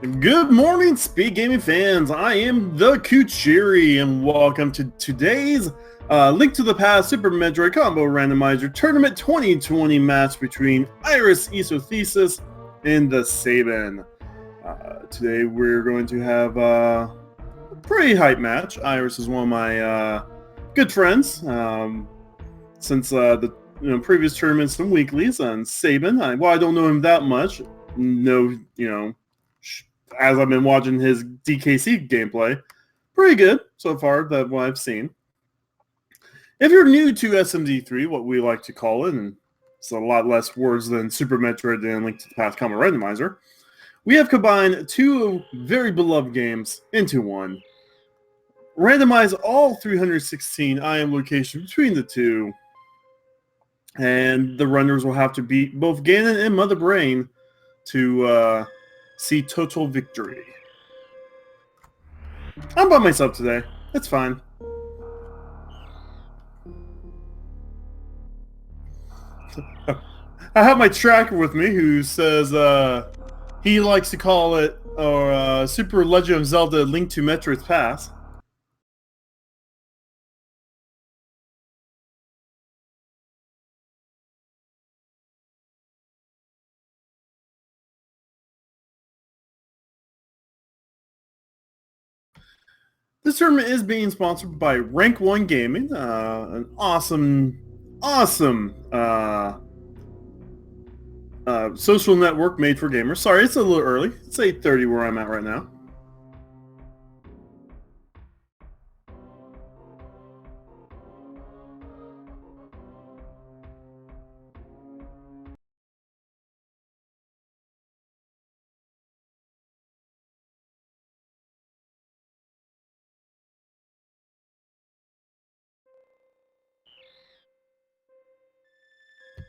Good morning, Speed Gaming fans. I am the Kuchiri, and welcome to today's Link to the Past Super Metroid Combo Randomizer Tournament 2020 match between Iris Isotheis and TheSabin. Today we're going to have a pretty hype match. Iris is one of my good friends since the previous tournaments and weeklies. And Sabin, I don't know him that much. As I've been watching his DKC gameplay, pretty good so far, that what I've seen. If you're new to SMZ3, what we like to call it, and it's a lot less words than Super Metroid and Link to the Past Combo Randomizer, we have combined two very beloved games into one. Randomize all 316 IM locations between the two, and the runners will have to beat both Ganon and Mother Brain to see total victory. I'm by myself today. It's fine. I have my tracker with me who says he likes to call it Super Legend of Zelda Link to Metroid's Past. This tournament is being sponsored by Rank 1 Gaming, an awesome social network made for gamers. Sorry, it's a little early. It's 8:30 where I'm at right now.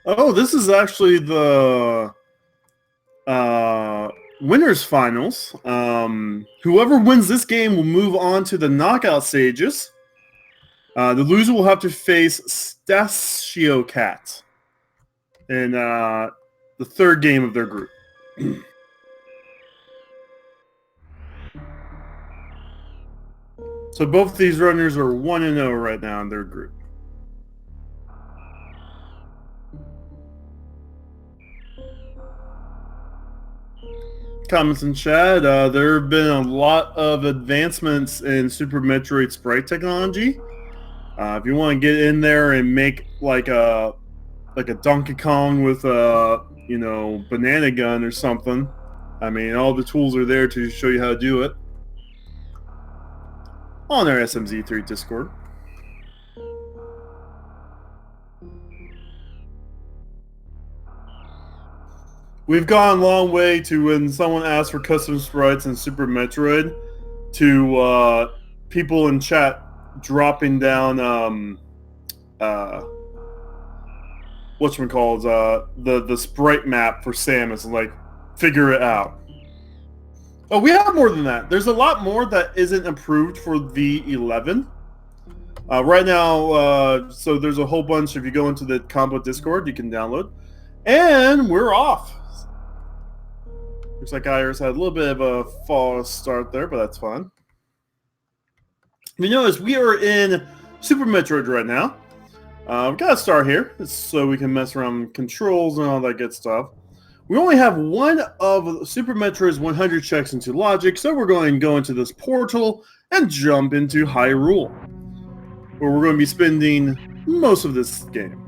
Oh, this is actually the winners finals. Whoever wins this game will move on to the knockout stages. The loser will have to face Stachio Cat in the third game of their group. So both these runners are 1-0 right now in their group. Comments in chat. There have been a lot of advancements in Super Metroid sprite technology. If you want to get in there and make like a Donkey Kong with a banana gun or something, I mean, all the tools are there to show you how to do it on our SMZ3 Discord. We've gone a long way to when someone asks for custom sprites in Super Metroid to people in chat dropping down the sprite map for Samus and like figure it out. Oh, we have more than that. There's a lot more that isn't approved for V11. Right now, so there's a whole bunch. If you go into the combo Discord, you can download. And we're off. Looks like Iris had a little bit of a false start there, but that's fine. You notice we are in Super Metroid right now. We've got to start here so we can mess around with controls and all that good stuff. We only have one of Super Metroid's 100 checks into logic, so we're going to go into this portal and jump into Hyrule, where we're going to be spending most of this game.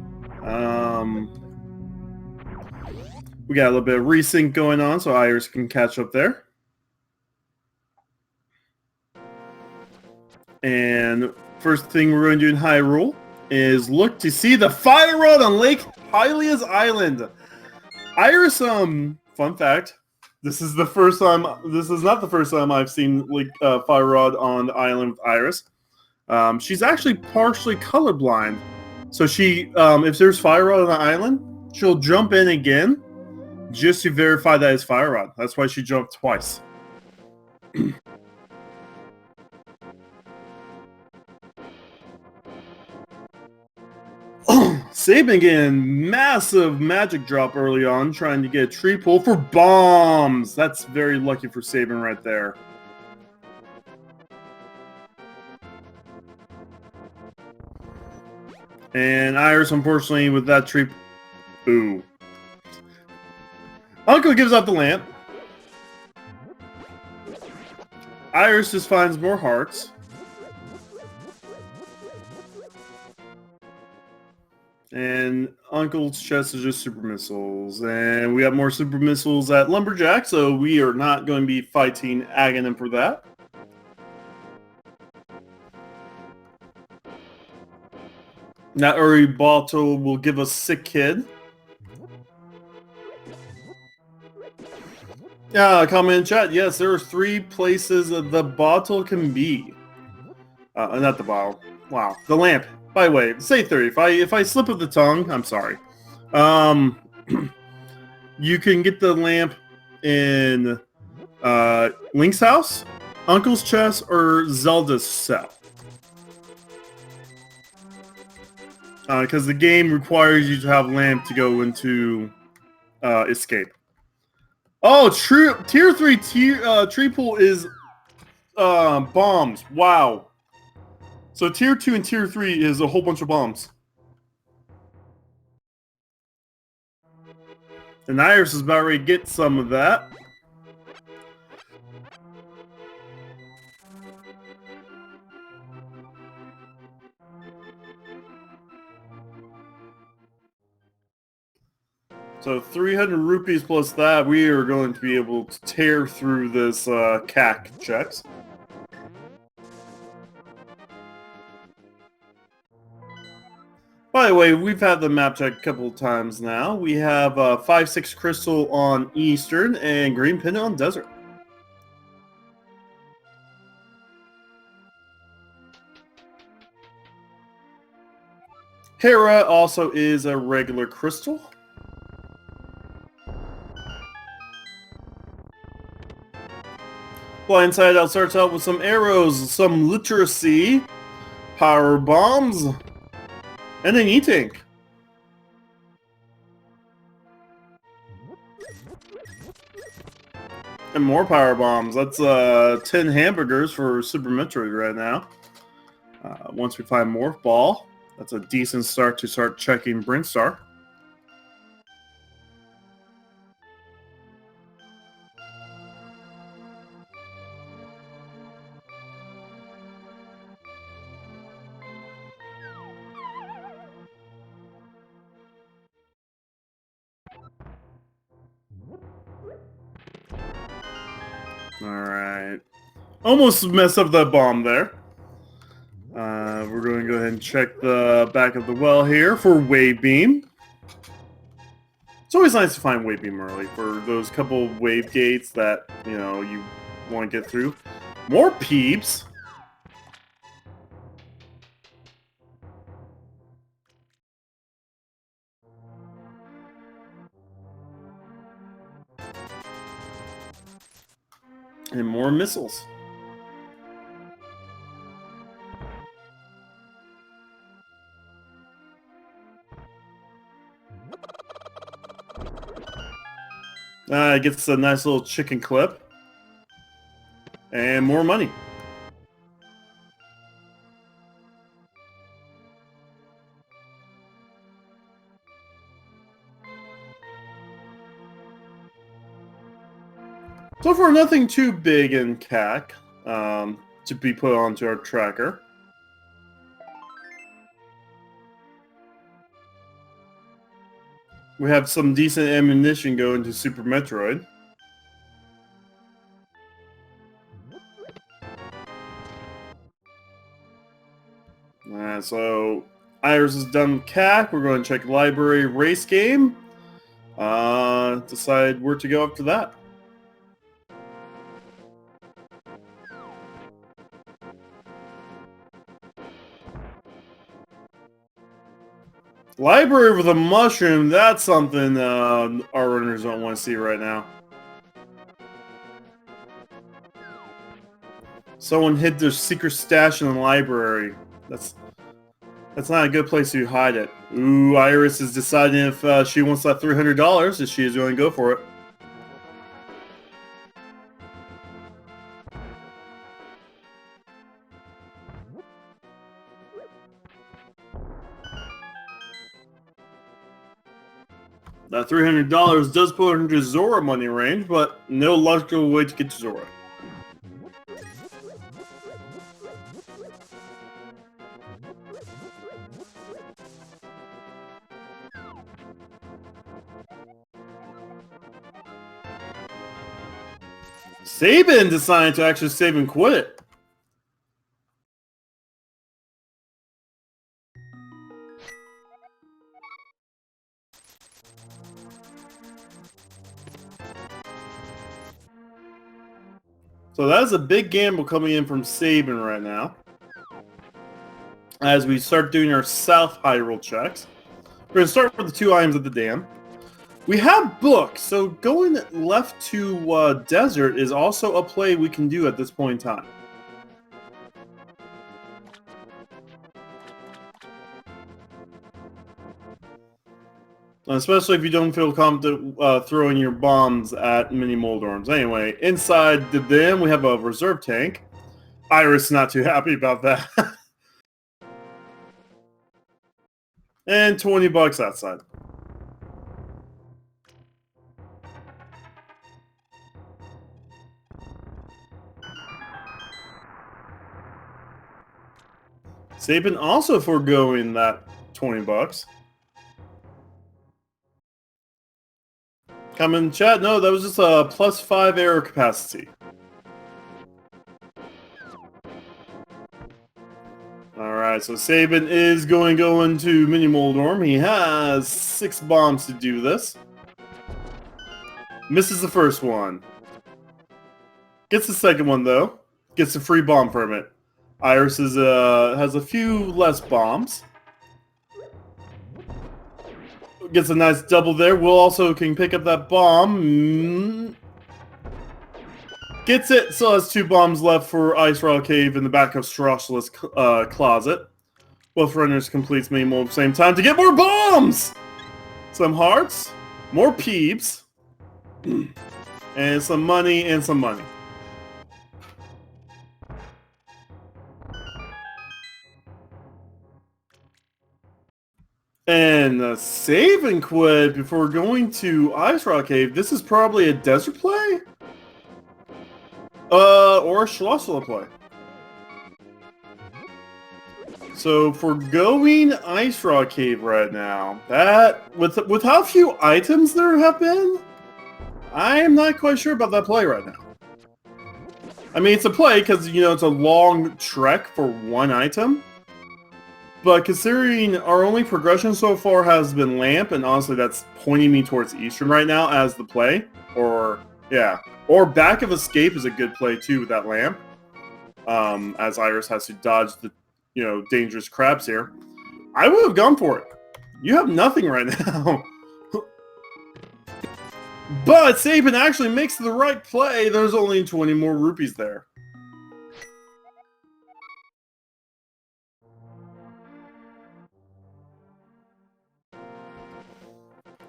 We got a little bit of resync going on, so Iris can catch up there. And first thing we're going to do in Hyrule is look to see the fire rod on Lake Hylia's Island. Iris, fun fact, this is not the first time I've seen fire rod on the island with Iris. She's actually partially colorblind, so she, if there's fire rod on the island, she'll jump in again just to verify that it's fire rod. That's why she jumped twice. SMZ3 getting massive magic drop early on, trying to get a tree pull for bombs. That's very lucky for SMZ3 right there. And Iris, unfortunately, with that tree... Ooh. Uncle gives up the lamp. Iris just finds more hearts. And Uncle's chest is just super missiles. And we have more super missiles at Lumberjack, so we are not going to be fighting Aghanim for that. That Uri bottle will give us Sick Kid. Comment in chat. Yes, there are 3 places that the bottle can be. Not the bottle. Wow, the lamp. By the way, say 30. If I slip of the tongue, I'm sorry. You can get the lamp in Link's house, Uncle's chest, or Zelda's cell. Because the game requires you to have lamp to go into escape. Oh, tier 3 tree pool is bombs. Wow. So tier 2 and tier 3 is a whole bunch of bombs. And Iris is about ready to get some of that. So 300 rupees plus that, we are going to be able to tear through this CAC checks. By the way, we've had the map check a couple of times now. We have 5-6 crystal on Eastern and green pin on Desert. Hera also is a regular crystal. Blindside out starts out with some arrows, some literacy, power bombs, and an E-Tank. And more power bombs. That's 10 hamburgers for Super Metroid right now. Once we find Morph Ball, that's a decent start to start checking Brinkstar. Alright. Almost messed up that bomb there. We're going to go ahead and check the back of the well here for Wave Beam. It's always nice to find Wave Beam early for those couple wave gates that, you know, you want to get through. More peeps. And more missiles. It gets a nice little chicken clip. And more money. So far, nothing too big in CAC to be put onto our tracker. We have some decent ammunition going to Super Metroid. So Iris is done with CAC. We're going to check library race game. Decide where to go after that. Library with a mushroom, that's something our runners don't want to see right now. Someone hid their secret stash in the library. That's not a good place to hide it. Ooh, Iris is deciding if she wants that $300, if she is going to go for it. That $300 does put her into Zora money range, but no logical way to get to Zora. SMZ3 decided to actually save and quit. So that is a big gamble coming in from SMZ3 right now. As we start doing our South Hyrule checks. We're going to start with the 2 items at the dam. We have books, so going left to Desert is also a play we can do at this point in time. Especially if you don't feel confident throwing your bombs at mini Moldorms. Anyway, inside the dam we have a reserve tank. Iris is not too happy about that. And $20 outside. SMZ3 also foregoing that $20. Come in chat. No, that was just a +5 error capacity. Alright, so SMZ3 is going into Mini Moldorm. He has 6 bombs to do this. Misses the first one. Gets the second one, though. Gets a free bomb permit. Iris has a few less bombs. Gets a nice double there. Will also can pick up that bomb. Gets it. Still has 2 bombs left for Ice Rock Cave in the back of Straussula's closet. Both runners completes Mini Mold at the same time to get more bombs! Some hearts. More peeps. And some money and some money. And save and quit before going to Ice Rock Cave. This is probably a desert play? Or a Schlossula play. So for going Ice Rock Cave right now, that with how few items there have been, I am not quite sure about that play right now. I mean, it's a play because, you know, it's a long trek for 1 item. But considering our only progression so far has been Lamp, and honestly that's pointing me towards Eastern right now as the play. Or, yeah. Or Back of Escape is a good play too with that Lamp. As Iris has to dodge the, you know, dangerous crabs here. I would have gone for it. You have nothing right now. But SMZ3 actually makes the right play. There's only 20 more rupees there.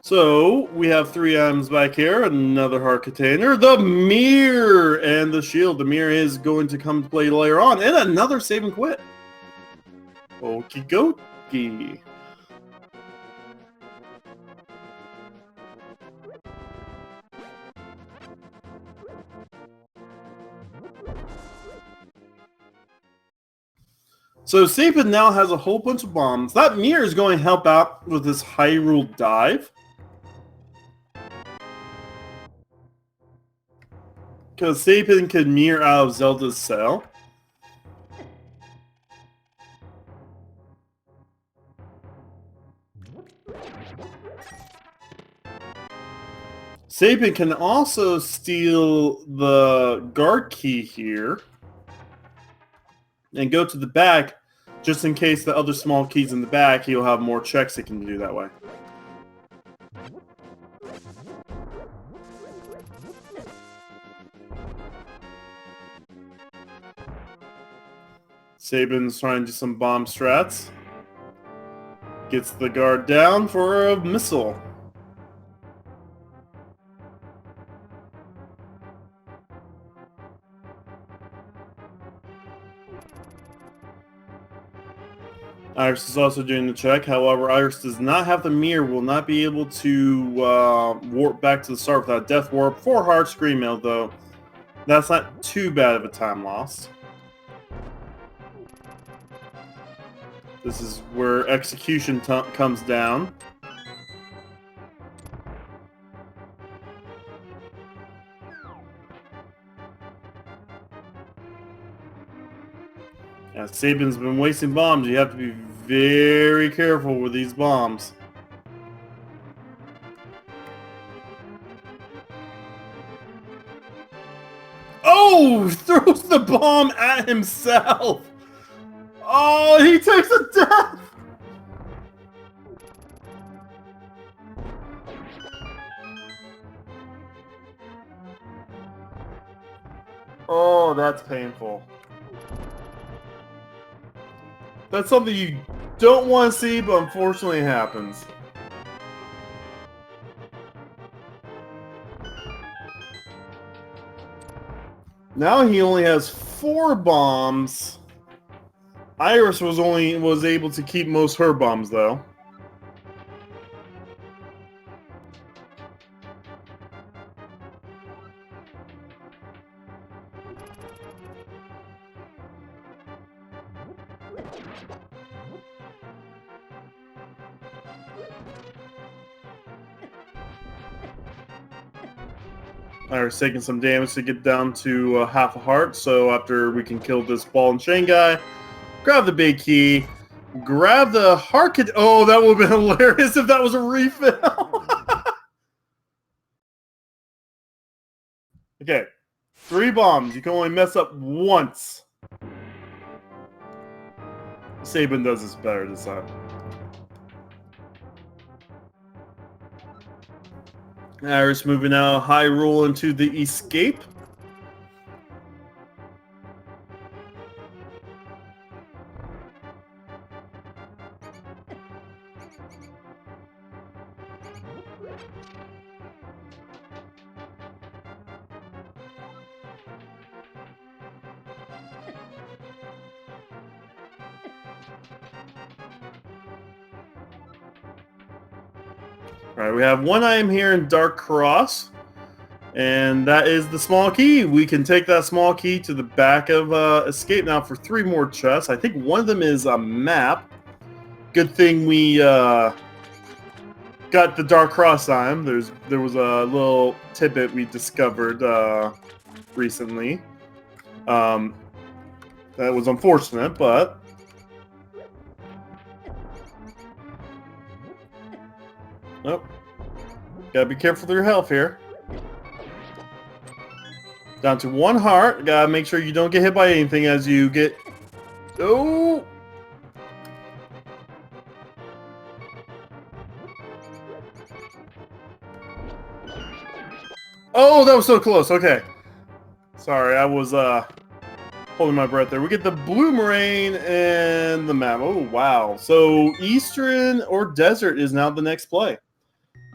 So, we have 3 items back here, another heart container, the mirror, and the shield. The mirror is going to come to play later on, and another save and quit. Okie dokie. So SMZ3 now has a whole bunch of bombs. That mirror is going to help out with this Hyrule dive. Because SMZ3 can mirror out of Zelda's cell. SMZ3 can also steal the guard key here. And go to the back, just in case the other small keys in the back, he'll have more checks he can do that way. SMZ's trying to do some bomb strats. Gets the guard down for a missile. Iris is also doing the check. However, Iris does not have the mirror, will not be able to warp back to the start without death warp. 4 hearts, screen mail though. That's not too bad of a time lost. This is where execution comes down. As Sabin's been wasting bombs, you have to be very careful with these bombs. Oh! Throws the bomb at himself! Oh, he takes a death! Oh, that's painful. That's something you don't want to see, but unfortunately happens. Now he only has 4 bombs. Iris was able to keep most her bombs though. Iris taking some damage to get down to half a heart, so after we can kill this ball and chain guy, grab the big key, grab the heart kit. Oh, that would have been hilarious if that was a refill. Okay, 3 bombs. You can only mess up once. Sabin does this better this time. Iris moving out high roll into the escape. Alright, we have 1 item here in Dark Cross, and that is the small key. We can take that small key to the back of Escape now for 3 more chests. I think one of them is a map. Good thing we got the Dark Cross item. There was a little tidbit we discovered recently. That was unfortunate, but... Nope. Gotta be careful with your health here. Down to 1 heart. Gotta make sure you don't get hit by anything as you get... Oh! Oh, that was so close. Okay. Sorry, I was holding my breath there. We get the Bloomerang and the map. Oh, wow. So, Eastern or Desert is now the next play.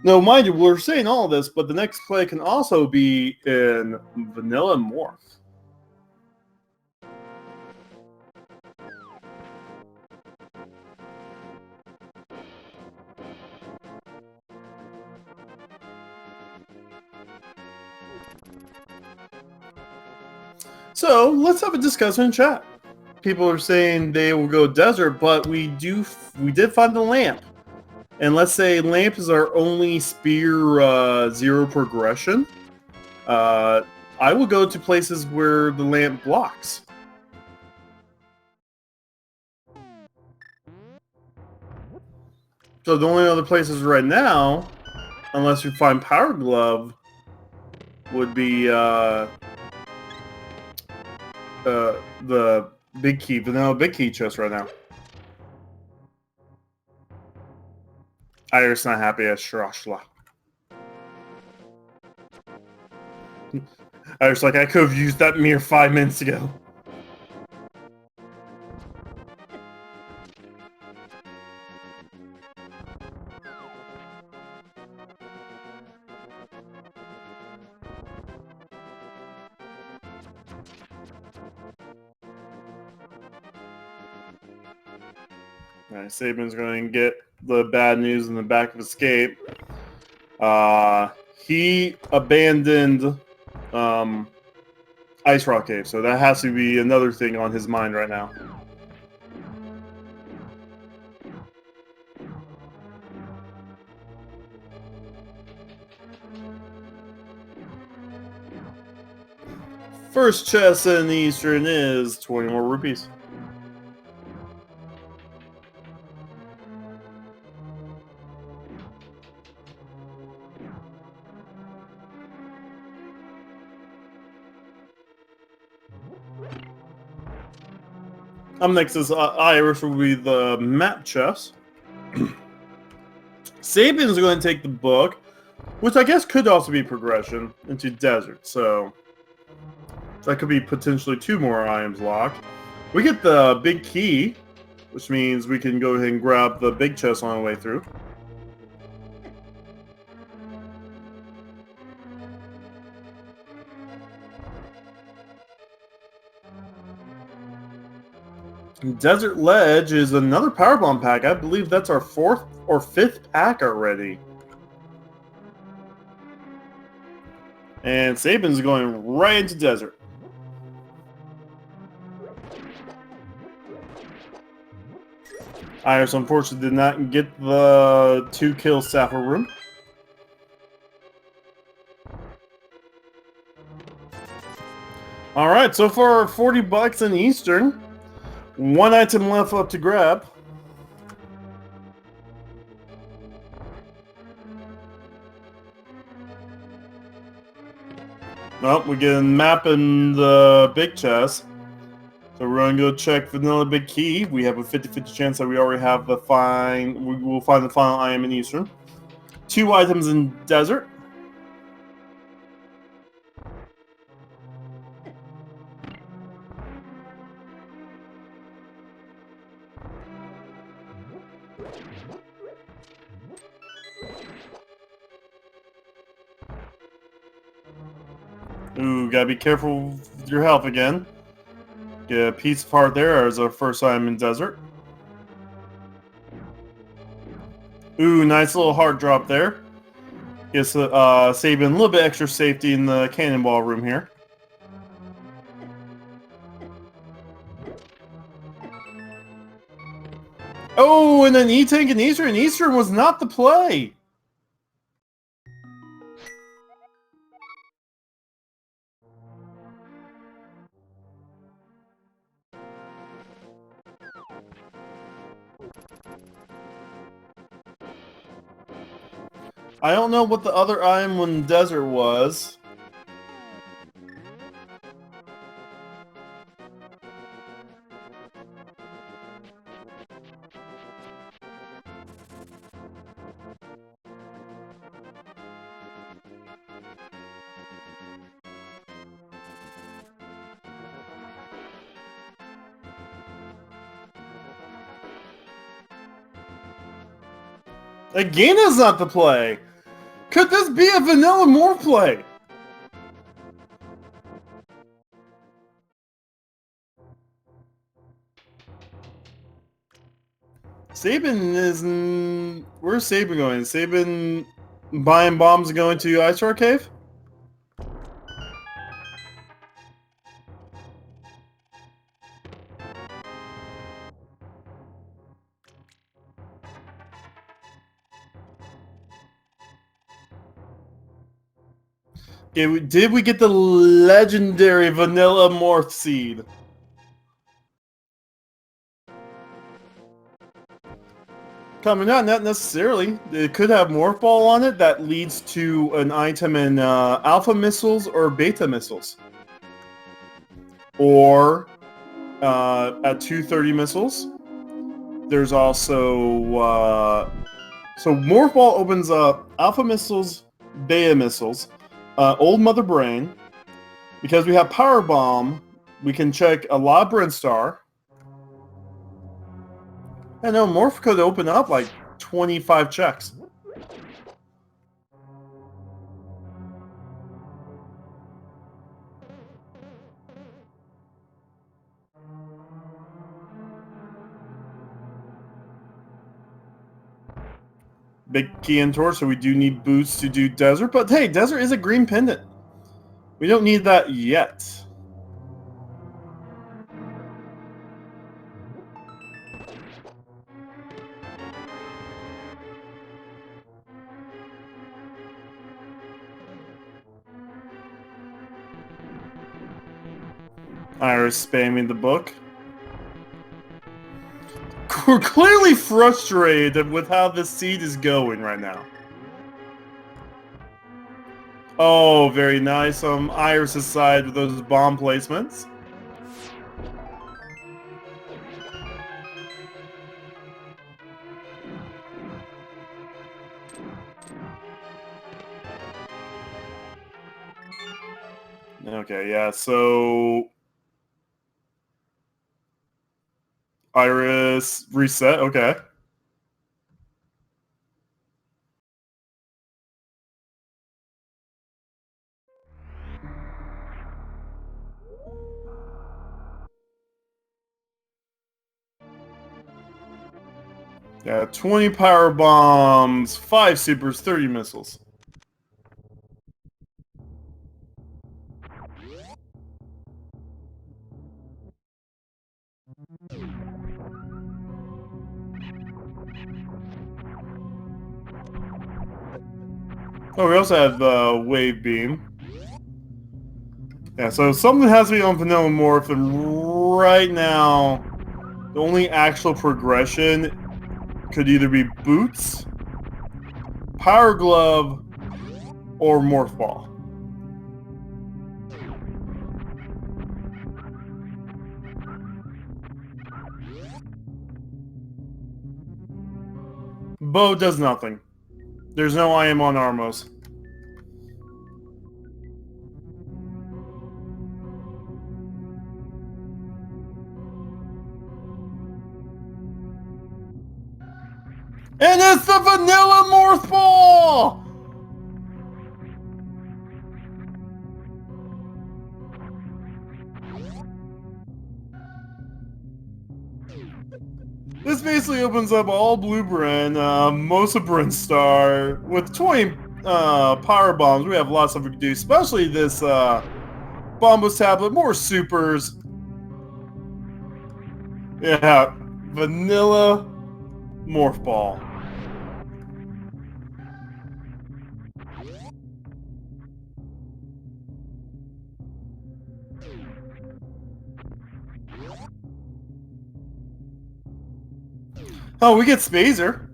Now, mind you, we're saying all this, but the next play can also be in Vanilla Morph. So, let's have a discussion in chat. People are saying they will go Desert, but we did find the lamp. And let's say lamp is our only spear 0 progression. I will go to places where the lamp blocks. So the only other places right now, unless we find Power Glove, would be the big key, vanilla big key chest right now. Iris not happy as Shrashla. Iris like, I could have used that mirror 5 minutes ago. Alright, Sabin's going to get the bad news in the back of Escape. He abandoned Ice Rock Cave, so that has to be another thing on his mind right now. First chest in the Eastern is 20 more rupees. Up next is Irish, will be the map chest. Sabin is going to take the book, which I guess could also be progression, into Desert, so that could be potentially 2 more items locked. We get the big key, which means we can go ahead and grab the big chest on our way through. Desert Ledge is another Power Bomb pack. I believe that's our 4th or 5th pack already. And Sabin's going right into Desert. Iris unfortunately did not get the 2-kill Sapphire room. Alright, so far 40 bucks in Eastern. 1 item left up to grab. Well, we get a map in the big chest. So we're going to go check Vanilla Big Key. We have a 50-50 chance that we already have the we will find the final item in Eastern. 2 items in Desert. Ooh, gotta be careful with your health again. Get a piece of heart there as our first item in Desert. Ooh, nice little heart drop there. Gets Sabin a little bit extra safety in the cannonball room here. Oh, and then E-Tank and Eastern. And Eastern was not the play. I don't know what the other item in Desert was. Again is not the play. Could this be a vanilla morph play? Sabin is... Where's Sabin going? Sabin buying bombs and going to Ice Rock Cave? Okay, did we get the legendary vanilla morph seed? Coming out, not necessarily. It could have morph ball on it that leads to an item in alpha missiles or beta missiles. Or at 230 missiles. There's also... so morph ball opens up alpha missiles, beta missiles, old mother brain. Because we have power bomb, we can check a lot of Brinstar. I know, morph could open up like 25 checks. big key and torch, so we do need boots to do desert. But hey, desert is a green pendant. We don't need that yet. Iris spamming the book. We're clearly frustrated with how this seed is going right now. Oh, very nice on Iris' side with those bomb placements. Okay, yeah, so Iris reset, okay. Yeah, 20 power bombs, 5 supers, 30 missiles. Oh, we also have the wave beam. Yeah, so something has to be on Vanilla Morph, and right now, the only actual progression could either be Boots, Power Glove, or Morph Ball. Bow does nothing. There's no I am on Armos. And it's the Vanilla Morph Ball! This basically opens up all Blue Bryn, most of Bryn Star. With 20 power bombs, we have lots of we can do, especially this Bombos tablet, more supers. Yeah, Vanilla Morph Ball. Oh, we get Spazer.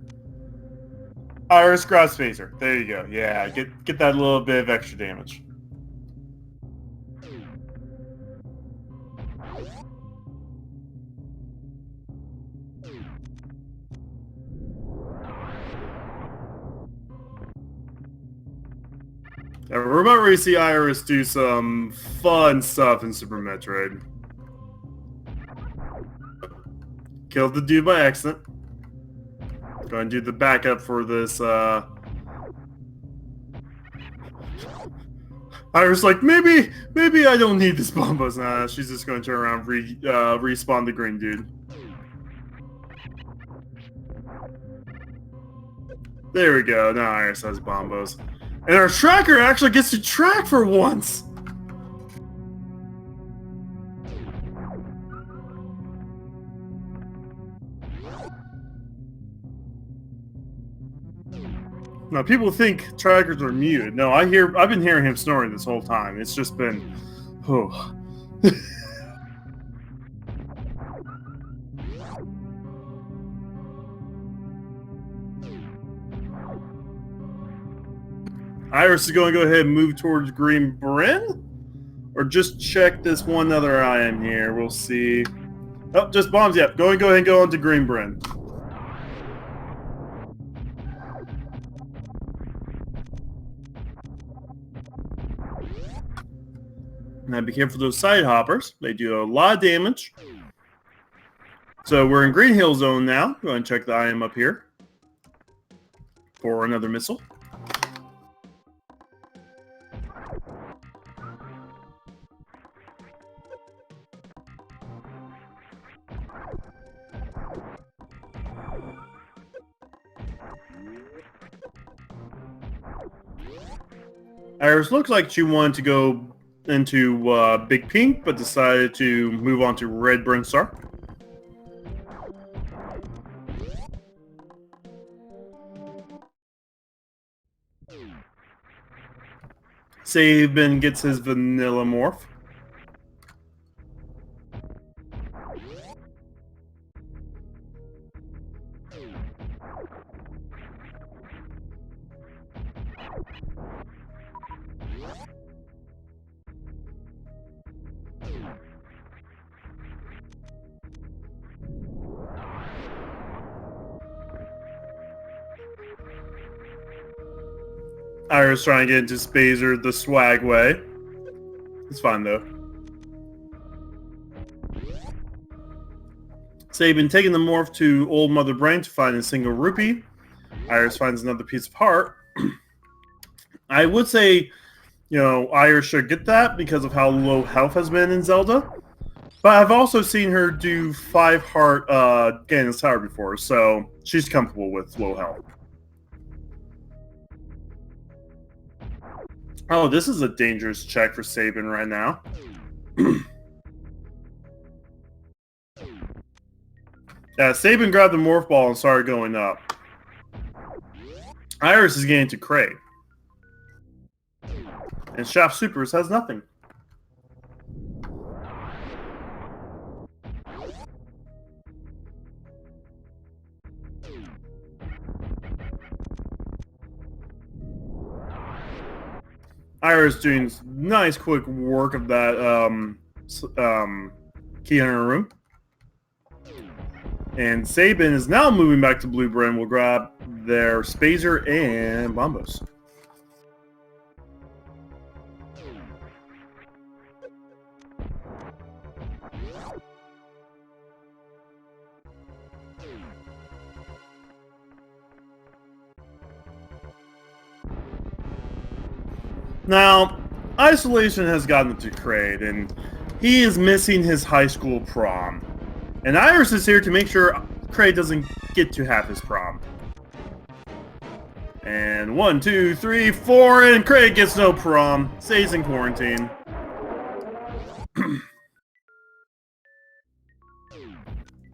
Iris grab Spazer. There you go. Yeah, get that little bit of extra damage. Yeah, we're about ready to see Iris do some fun stuff in Super Metroid. Killed the dude by accident. Go and do the backup for this. Iris like, maybe I don't need this Bombos. Nah, she's just going to turn around, respawn the green dude. There we go. Now Iris has Bombos. And our tracker actually gets to track for once! Now people think trackers are muted. No, I've been hearing him snoring this whole time. It's just been oh. Iris is going to go ahead and move towards Green Bryn? Or just check this one other item here. We'll see. Oh, just bombs. Yep. Go ahead and go on to Green Bryn. Now be careful of those side hoppers. They do a lot of damage. So we're in Green Hill Zone now. Go ahead and check the item up here. For another missile. Iris looked like she wanted to go into Big Pink, but decided to move on to Red Brinstar. SMZ3 gets his vanilla morph. Iris trying to get into Spazer the swag way. It's fine though. SMZ3 taking the morph to Old Mother Brain to find a single rupee. Iris finds another piece of heart. I would say, Iris should get that because of how low health has been in Zelda. But I've also seen her do 5 heart Ganon's Tower before, so she's comfortable with low health. Oh, this is a dangerous check for SMZ3 right now. Yeah, SMZ3 grabbed the morph ball and started going up. Iris is getting to Cray. And Shaft Supers has nothing. Iris doing nice quick work of that key hunter room. And SMZ3 is now moving back to Blue Brim. We'll grab their Spazer and Bombos. Now, Isolation has gotten to Kraid, and he is missing his high school prom. And Iris is here to make sure Kraid doesn't get to have his prom. And 1, 2, 3, 4, and Kraid gets no prom. Stays in quarantine.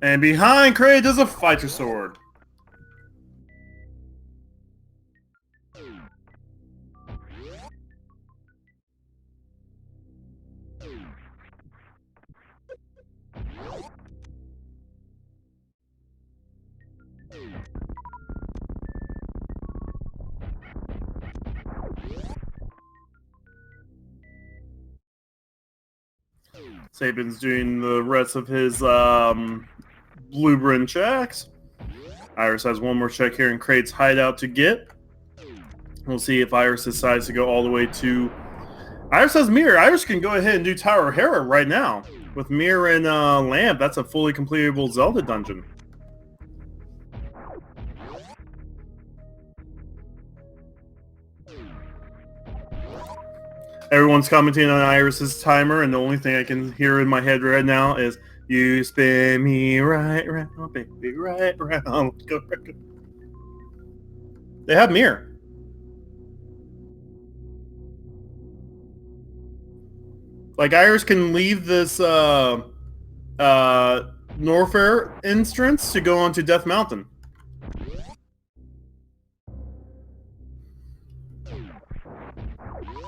And behind Kraid is a fighter sword. Sabin's doing the rest of his blueprint checks. Iris has one more check here in Kraid's hideout to get. We'll see if Iris decides to go all the way to... Iris has Mirror. Iris can go ahead and do Tower of Hera right now. With Mirror and Lamp, that's a fully completable Zelda dungeon. Everyone's commenting on Iris's timer, and the only thing I can hear in my head right now is, "You spin me right round, baby, right round." Go. They have Mirror. Like, Iris can leave this Norfair entrance to go onto Death Mountain.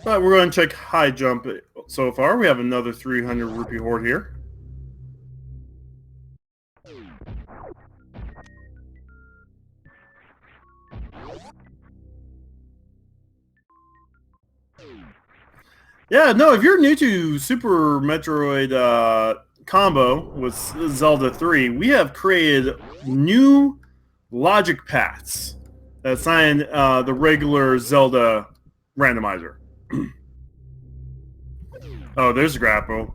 But we're going to check high jump so far. We have another 300 rupee hoard here. Yeah, no, if you're new to Super Metroid combo with Zelda 3, we have created new logic paths that assign the regular Zelda randomizer. Oh, there's a grapple.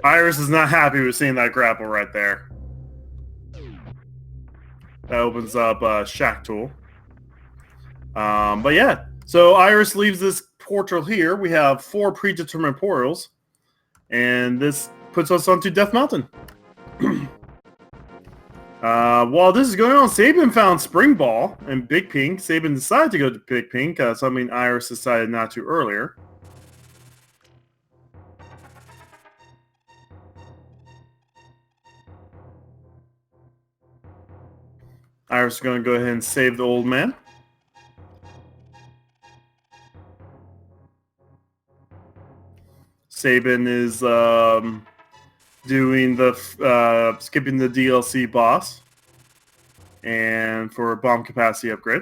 Iris is not happy with seeing that grapple right there. That opens up Shack Tool. But yeah, so Iris leaves this portal here. We have 4 predetermined portals, and this puts us onto Death Mountain. While this is going on, SMZ3 found Spring Ball and Big Pink. SMZ3 decided to go to Big Pink, something Iris decided not to earlier. Iris is going to go ahead and save the old man. SMZ3 is doing the skipping the DLC boss and for a bomb capacity upgrade.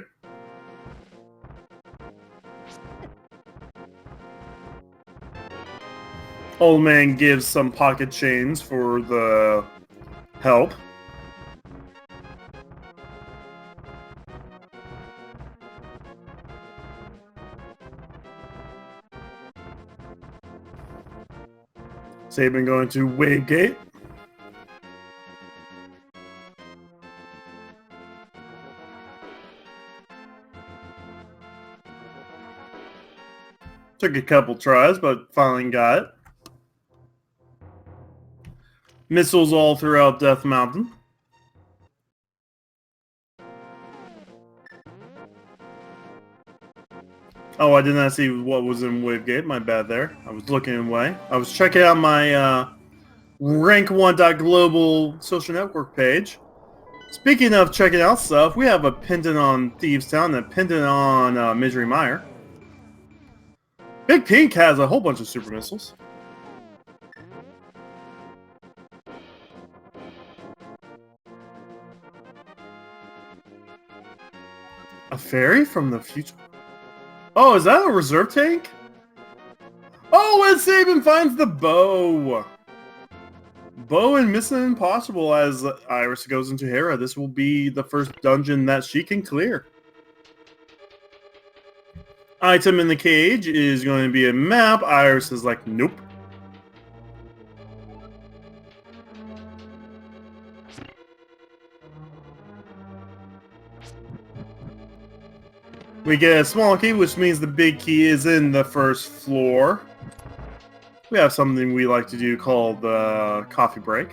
Old man gives some pocket chains for the help. SMZ3 going to Wave Gate. Took a couple tries, but finally got it. Missiles all throughout Death Mountain. Oh, I did not see what was in Wave Gate. My bad there. I was looking away. I was checking out my rank1.global social network page. Speaking of checking out stuff, we have a pendant on Thieves Town and a pendant on Misery Mire. Big Pink has a whole bunch of super missiles. A fairy from the future? Oh, is that a reserve tank? Oh, and SMZ3 finds the bow! Bow and Mission Impossible as Iris goes into Hera. This will be the first dungeon that she can clear. Item in the cage is going to be a map. Iris is like, nope. We get a small key, which means the big key is in the first floor. We have something we like to do called coffee break.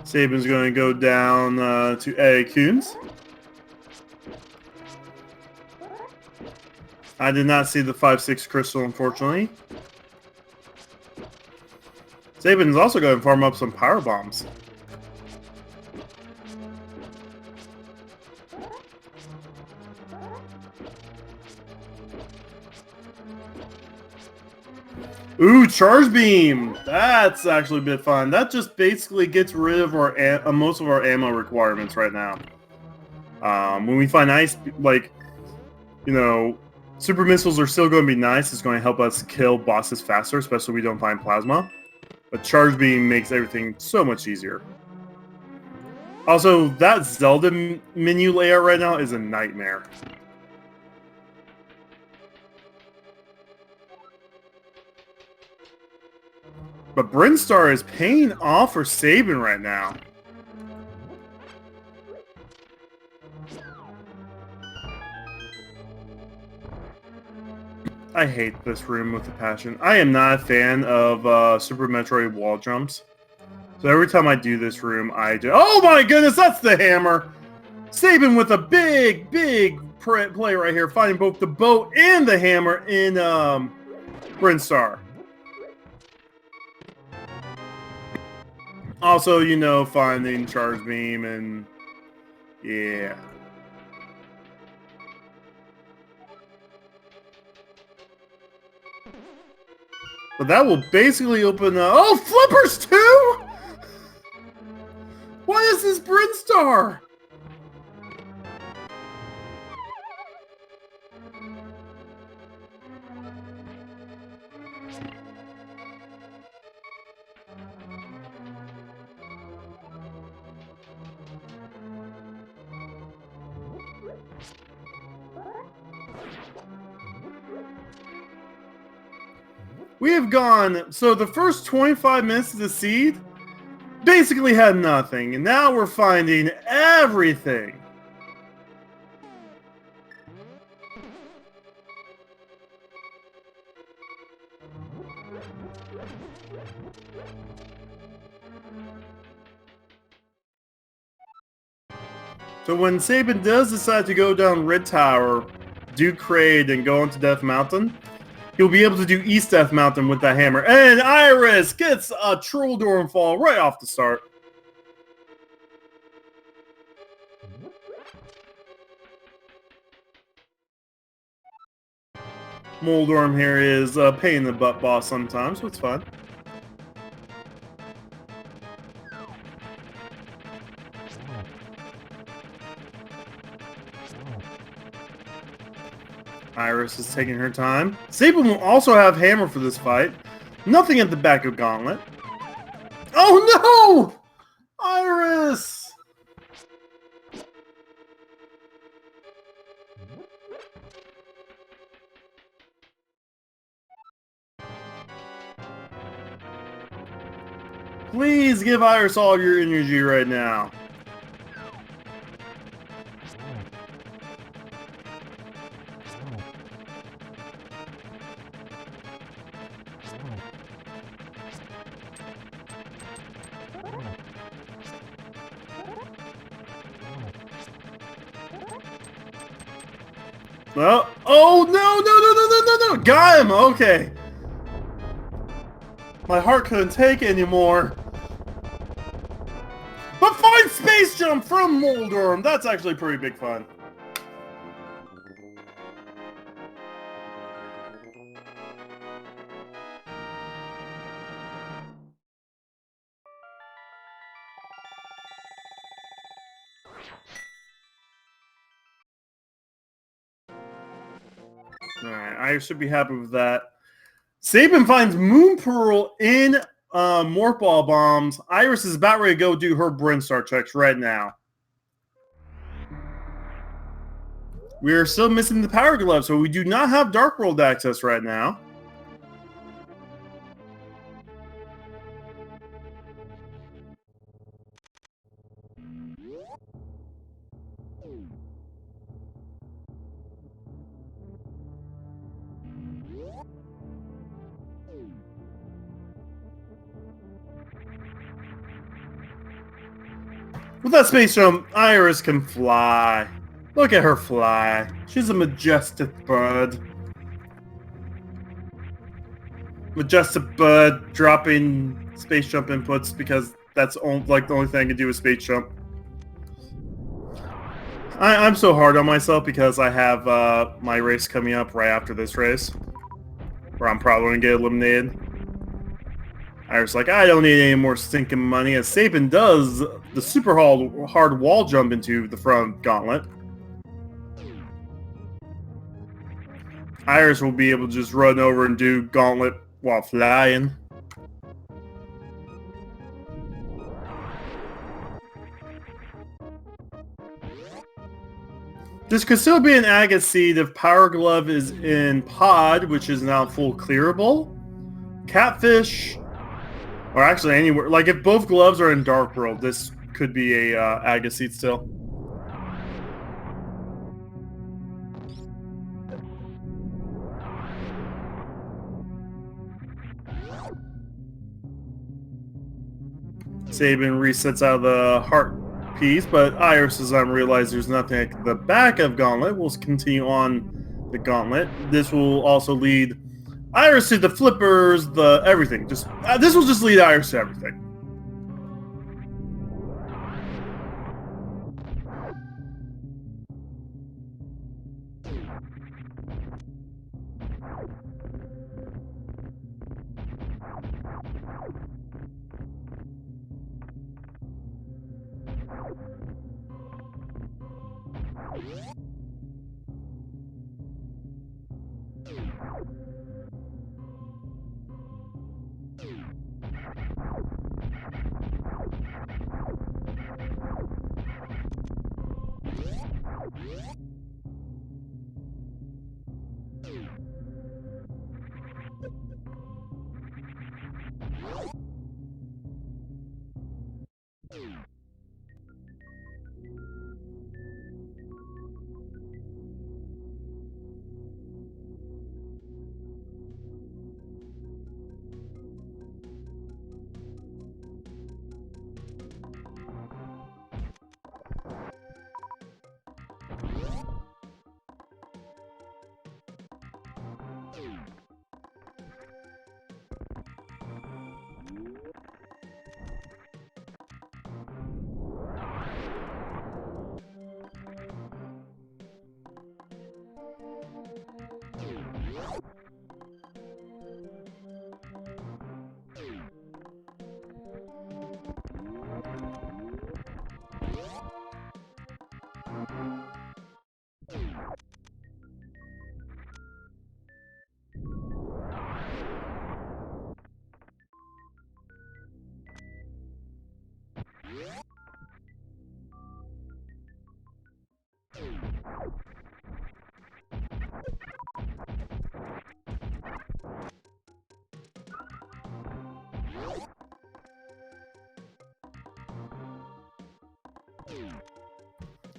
SMZ's going to go down to A. Coons. I did not see the 5-6 crystal, unfortunately. SMZ is also going to farm up some power bombs. Ooh, Charge Beam! That's actually a bit fun. That just basically gets rid of our most of our ammo requirements right now. When we find ice, like, you know, super missiles are still going to be nice. It's going to help us kill bosses faster, especially if we don't find plasma. But Charge Beam makes everything so much easier. Also, that Zelda menu layout right now is a nightmare. But Brinstar is paying off for SMZ right now. I hate this room with a passion. I am not a fan of Super Metroid wall jumps. So every time I do this room, I do... Oh my goodness, that's the hammer! SMZ with a big play right here, finding both the bow and the hammer in Brinstar. Also, you know, finding Charge Beam and... yeah. But that will basically open up... Oh, Flippers too?! What is this Brinstar? We have gone, so the first 25 minutes of the seed basically had nothing, and now we're finding everything. So when SMZ3 does decide to go down Red Tower, do Kraid, and go onto Death Mountain, he'll be able to do East Death Mountain with that hammer. And Iris gets a Troll Dorm fall right off the start. Moldorm here is a pain in the butt boss sometimes, so it's fun. Iris is taking her time. SMZ3 will also have hammer for this fight. Nothing at the back of Gauntlet. Oh no! Iris! Please give Iris all of your energy right now. Oh no! Got him! Okay. My heart couldn't take it anymore. But fine space jump from Moldorm! That's actually pretty big fun. Alright, I should be happy with that. SMZ3 finds Moon Pearl in Morph Ball Bombs. Iris is about ready to go do her Brinstar checks right now. We are still missing the Power Glove, so we do not have Dark World access right now. With that space jump, Iris can fly. Look at her fly. She's a majestic bird. Majestic bird dropping space jump inputs because that's like the only thing I can do with space jump. I'm so hard on myself because I have my race coming up right after this race, where I'm probably going to get eliminated. I was like, I don't need any more stinking money, as SMZ3 does the super hard wall jump into the front Gauntlet. Iris will be able to just run over and do Gauntlet while flying. This could still be an Agate Seed if Power Glove is in Pod, which is now full clearable. Catfish, or actually anywhere. Like if both gloves are in Dark World, this could be a Agate Seed still. SMZ3 resets out of the heart piece, but Iris does not realize there's nothing at the back of Gauntlet. We'll continue on the Gauntlet. This will also lead Iris to the flippers, the everything. Just this will just lead Iris to everything.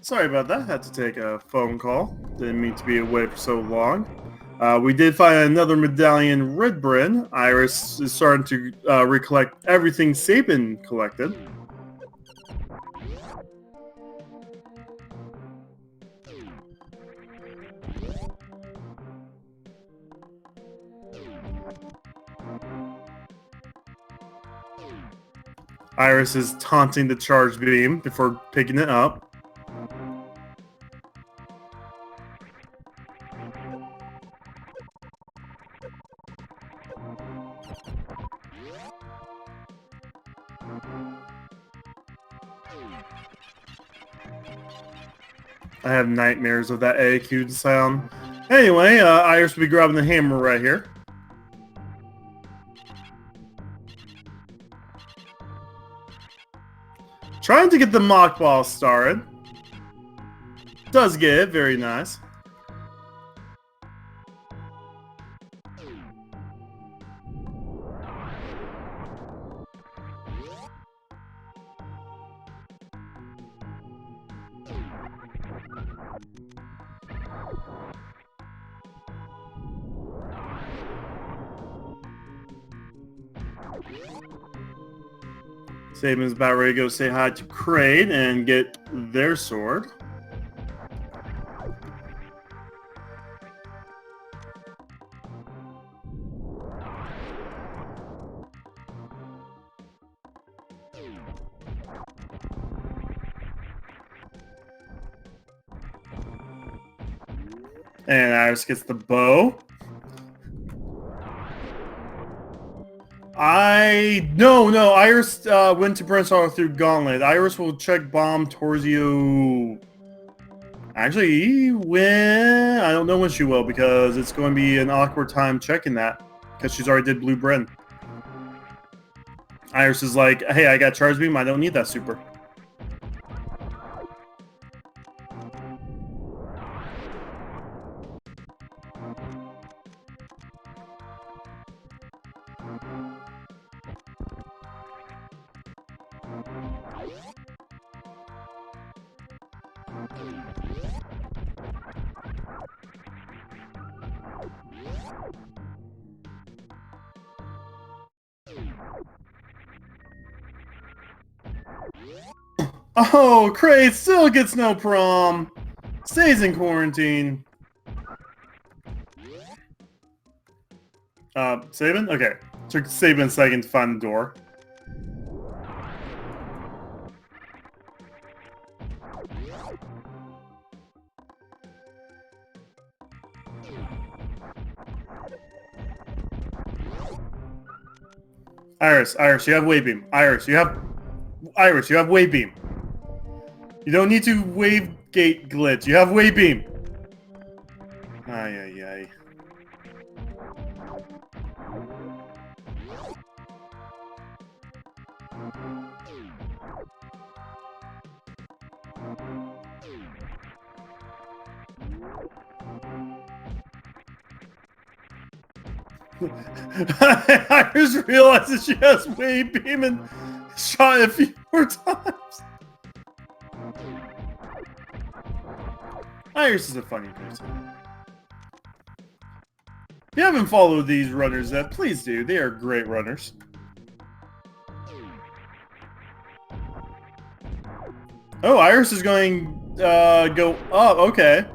Sorry about that. Had to take a phone call. Didn't mean to be away for so long. We did find another medallion, Redbrin. Iris is starting to recollect everything SMZ3 collected. Iris is taunting the charge beam before picking it up. I have nightmares of that AQ sound. Anyway, Iris will be grabbing the hammer right here. Trying to get the mock ball started. Does get it, very nice. SMZ's about ready to go say hi to Kraid and get their sword. And Iris gets the bow. No, Iris went to Brentstar through Gauntlet. Iris will check bomb towards you. Actually, I don't know when she will, because it's going to be an awkward time checking that, because she's already did Blue Bren. Iris is like, hey, I got charge beam, I don't need that super. Oh, Kraid still gets no prom. Stays in quarantine. SMZ3? Okay. Took SMZ3 a second to find the door. Iris, you have wave beam. Iris, you have wave beam. You don't need to wave gate glitch. You have wave beam. Ay. Iris realizes she has wave beam and shot it a few more times. Iris is a funny person. If you haven't followed these runners yet, please do. They are great runners. Oh, Iris is going go up. Okay.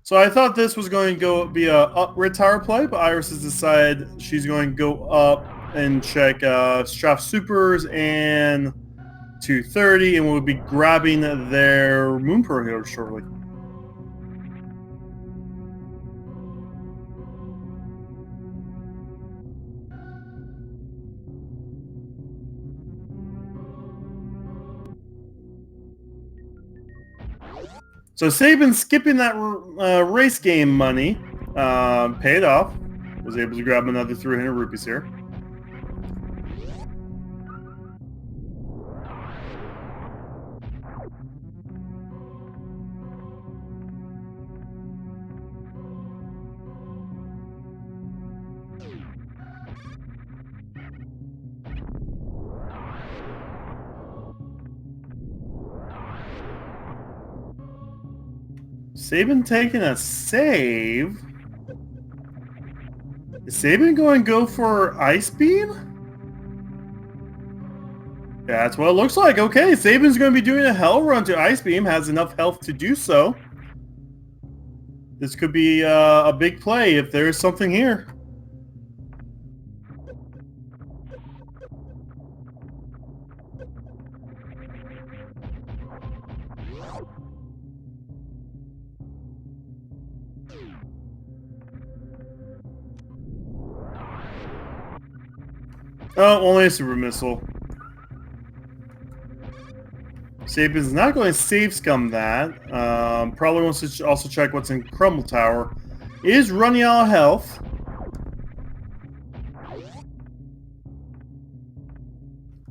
So I thought this was going to be a up retire play, but Iris has decided she's going to go up and check Straff Supers and 230, and we'll be grabbing their Moon Pearl here shortly. So SMZ3 skipping that race game money paid off. Was able to grab another 300 rupees here. SMZ3 taking a save. Is SMZ3 going to go for Ice Beam? Yeah, that's what it looks like. Okay, SMZ3's going to be doing a hell run to Ice Beam. Has enough health to do so. This could be a big play if there is something here. Oh, only a super missile. SMZ's not going to save scum that. Probably wants to also check what's in Crumble Tower. Is running out of health.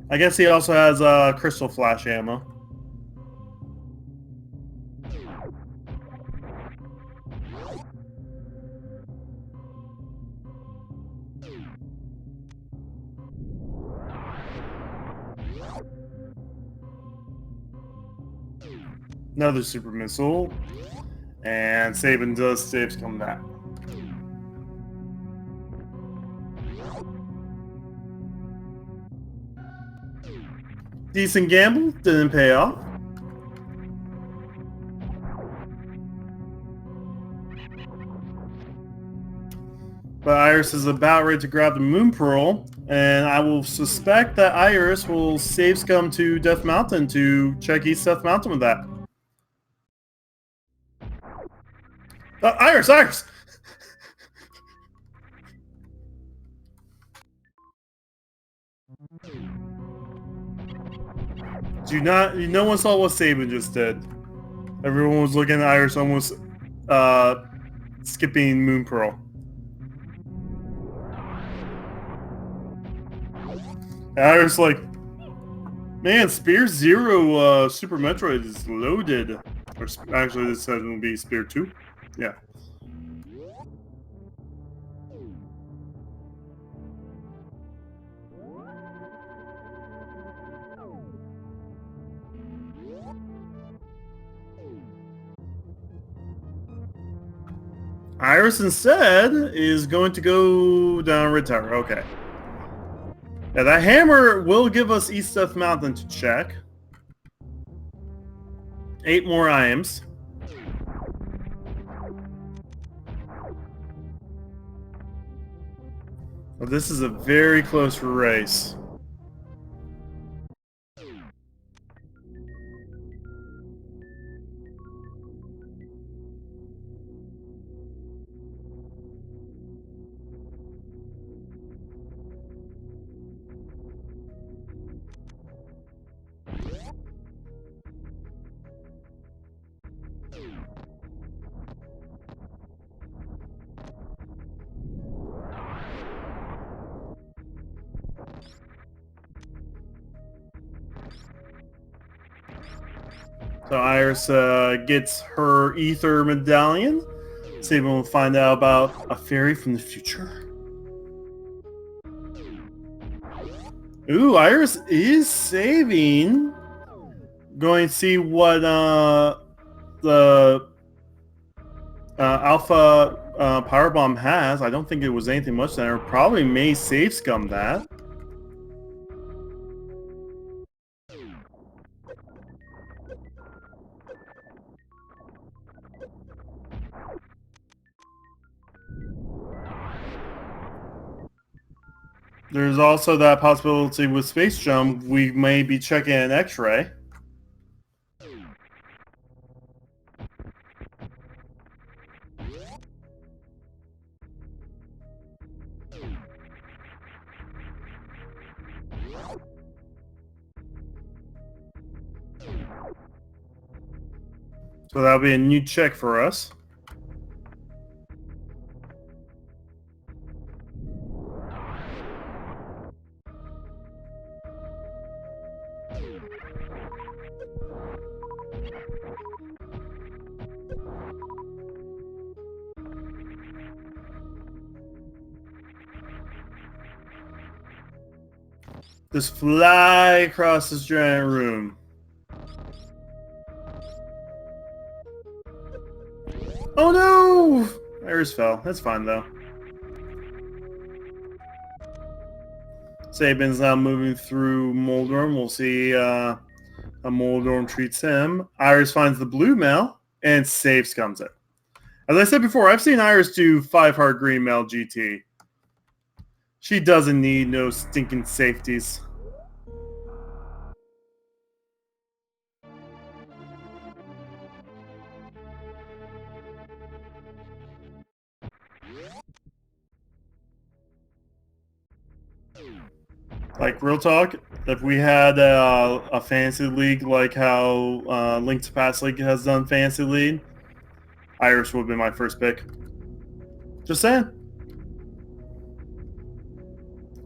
I guess he also has Crystal Flash ammo. Another super missile. And SMZ does save scum that. Decent gamble, didn't pay off. But Iris is about ready to grab the Moon Pearl, and I will suspect that Iris will save scum to Death Mountain to check East Death Mountain with that. Iris! No one saw what SMZ just did. Everyone was looking at Iris almost skipping Moon Pearl. Iris like, man, Spear 0 Super Metroid is loaded. Or actually, this said it'll be Spear 2. Yeah. Iris instead is going to go down Red Tower. Okay. Yeah, that hammer will give us East Death Mountain to check. 8 more items. Well, this is a very close race. So Iris gets her ether medallion. SMZ will find out about a fairy from the future. Ooh, Iris is saving. Going to see what the Alpha Power Bomb has. I don't think it was anything much there. Probably may save scum that. There's also that possibility with Space Jump, we may be checking an X-ray. So that'll be a new check for us. Just fly across this giant room. Oh no! Iris fell. That's fine though. Sabin's now moving through Moldorm. We'll see how Moldorm treats him. Iris finds the blue mail and safe scums it. As I said before, I've seen Iris do 5-heart green mail GT. She doesn't need no stinking safeties. Like, real talk, if we had a fantasy league like how Link to Past League has done fantasy league, Iris would be my first pick. Just saying.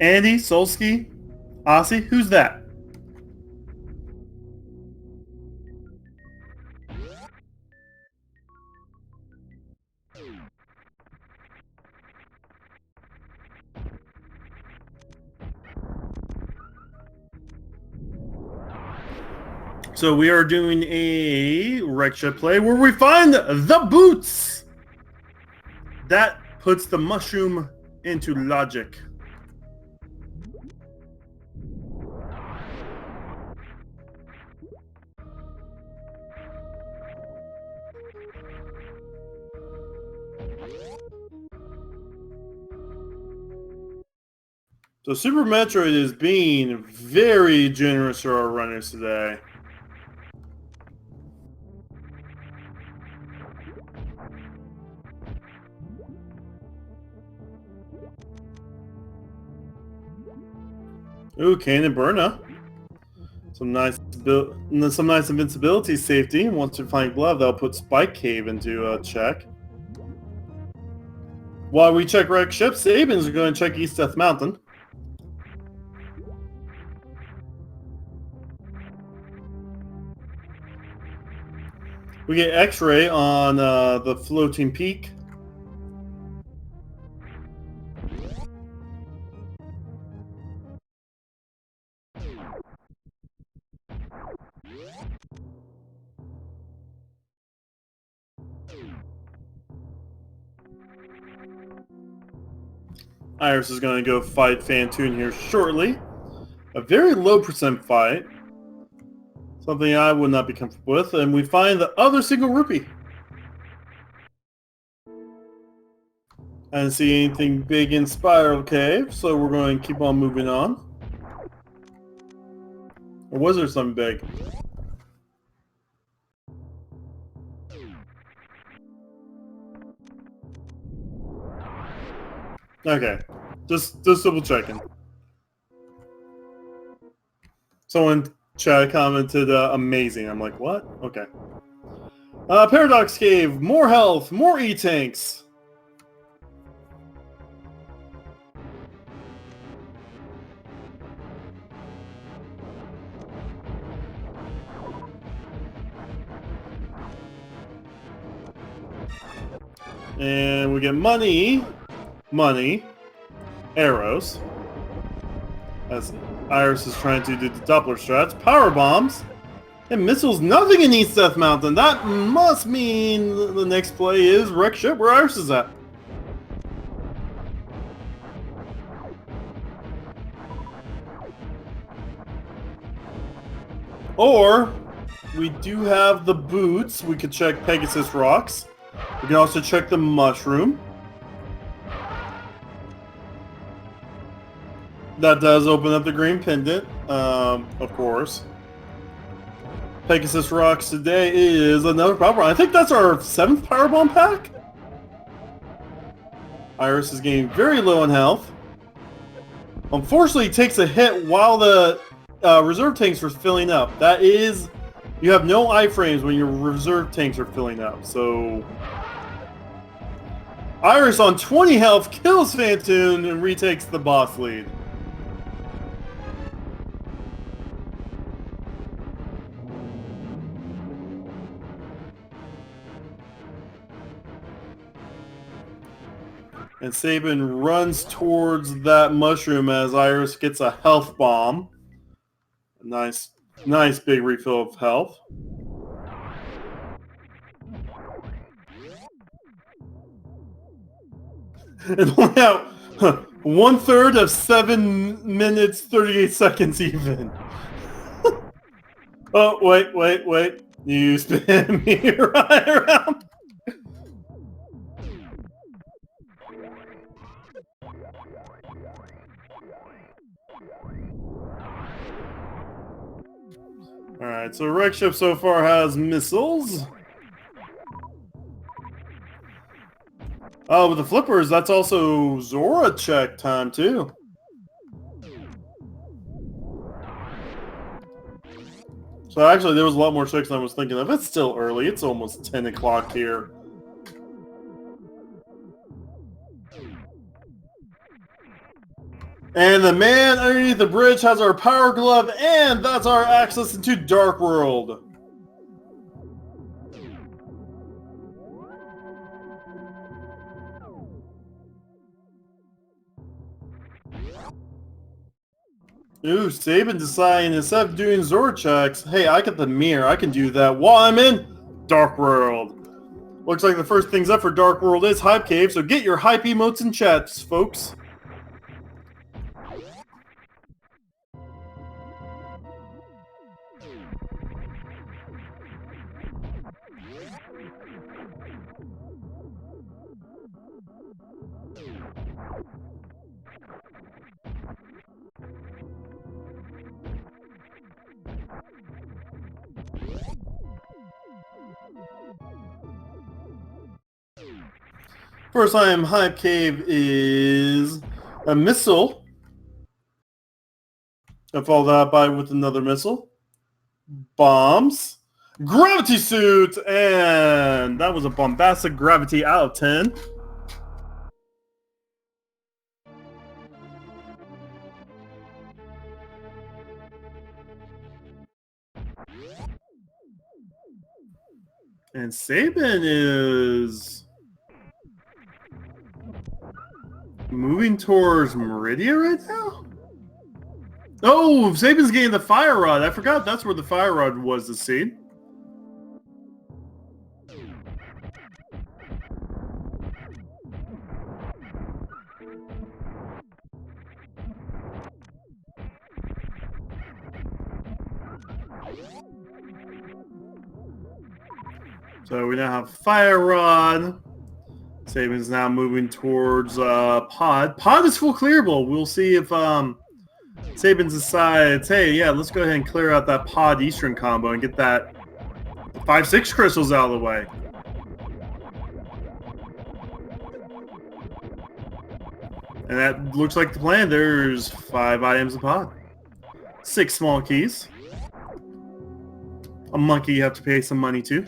Andy, Solsky, Aussie, who's that? So we are doing a Reksha play where we find the boots. That puts the mushroom into logic. So Super Metroid is being very generous to our runners today. Ooh, Cannon Burna. Some nice invincibility safety. Once you find glove, that'll put Spike Cave into check. While we check wreck ships, Sabin's going to check East Death Mountain. We get X-ray on the floating peak. Iris is going to go fight Fantoon here shortly. A very low percent fight. Something I would not be comfortable with. And we find the other single rupee. I didn't see anything big in Spiral Cave, so we're going to keep on moving on. Or was there something big? Okay, just double checking. Someone chat commented amazing. I'm like, what? Okay. Paradox Cave, more health, more E-tanks. And we get money, arrows. As Iris is trying to do the Doppler strats, power bombs, and missiles. Nothing in East Death Mountain. That must mean the next play is wreck ship where Iris is at. Or we do have the boots. We could check Pegasus Rocks. We can also check the mushroom. That does open up the green pendant, of course. Pegasus Rocks today is another power bomb. I think that's our 7th power bomb pack. Iris is getting very low on health. Unfortunately, takes a hit while the reserve tanks are filling up. That is, you have no iframes when your reserve tanks are filling up. So Iris on 20 health kills Fantoon and retakes the boss lead. And Sabin runs towards that mushroom as Iris gets a health bomb. Nice big refill of health. And only out 1/3 of 7 minutes 38 seconds even. Oh wait! You spin me right around. All right, so wreck ship so far has missiles. Oh, with the flippers, that's also Zora check time too. So actually, there was a lot more checks than I was thinking of. It's still early. It's almost 10 o'clock here. And the man underneath the bridge has our power glove, and that's our access into Dark World. Ooh, SMZ3 deciding instead of doing Zora checks, hey, I got the mirror. I can do that while I'm in Dark World. Looks like the first things up for Dark World is Hype Cave, so get your hype emotes in chats, folks. First item Hype Cave is a missile. I follow that by with another missile. Bombs. Gravity suit! And that was a bombastic gravity out of 10. And SMZ3 is moving towards Meridia right now? Oh, SMZ's getting the fire rod. I forgot that's where the fire rod was this scene. So we now have fire rod. SMZ's now moving towards pod. Pod is full clearable. We'll see if SMZ decides, hey, yeah, let's go ahead and clear out that pod Eastern combo and get that 5-6 crystals out of the way. And that looks like the plan. There's 5 items in pod. 6 small keys. A monkey you have to pay some money to.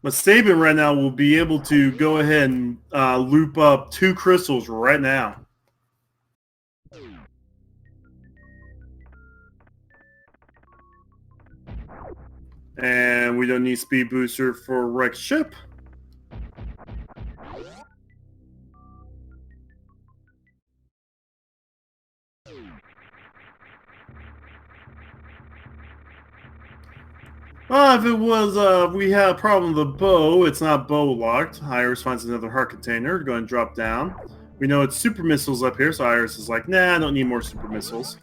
But SMZ right now will be able to go ahead and loop up 2 crystals right now. And we don't need speed booster for wrecked ship. If it was, we had a problem with the bow, it's not bow locked. Iris finds another heart container, go and drop down. We know it's super missiles up here, so Iris is like, nah, I don't need more super missiles.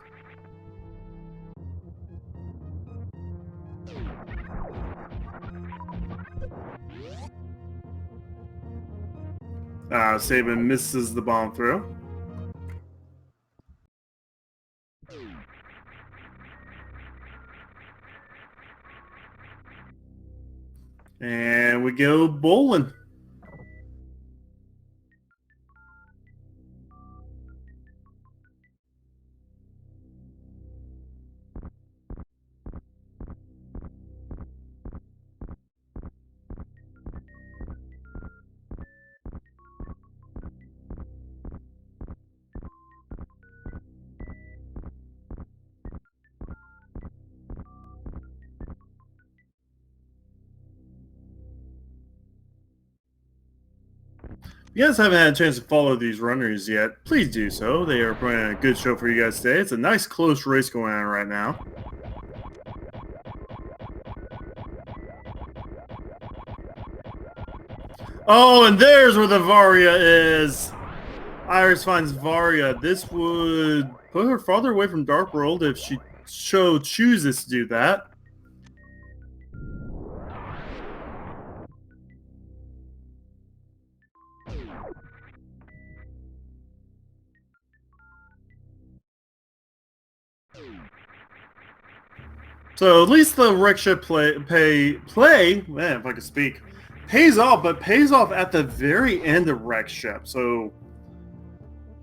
SMZ misses the bomb throw. And we go bowling. you guys haven't had a chance to follow these runners yet, please do so. They are putting on a good show for you guys today. It's a nice close race going on right now. Oh, and there's where the Varia is. Iris finds Varia. This would put her farther away from Dark World if she chooses to do that. So at least the wreck ship play, man, if I could speak, pays off, but pays off at the very end of wreck ship. So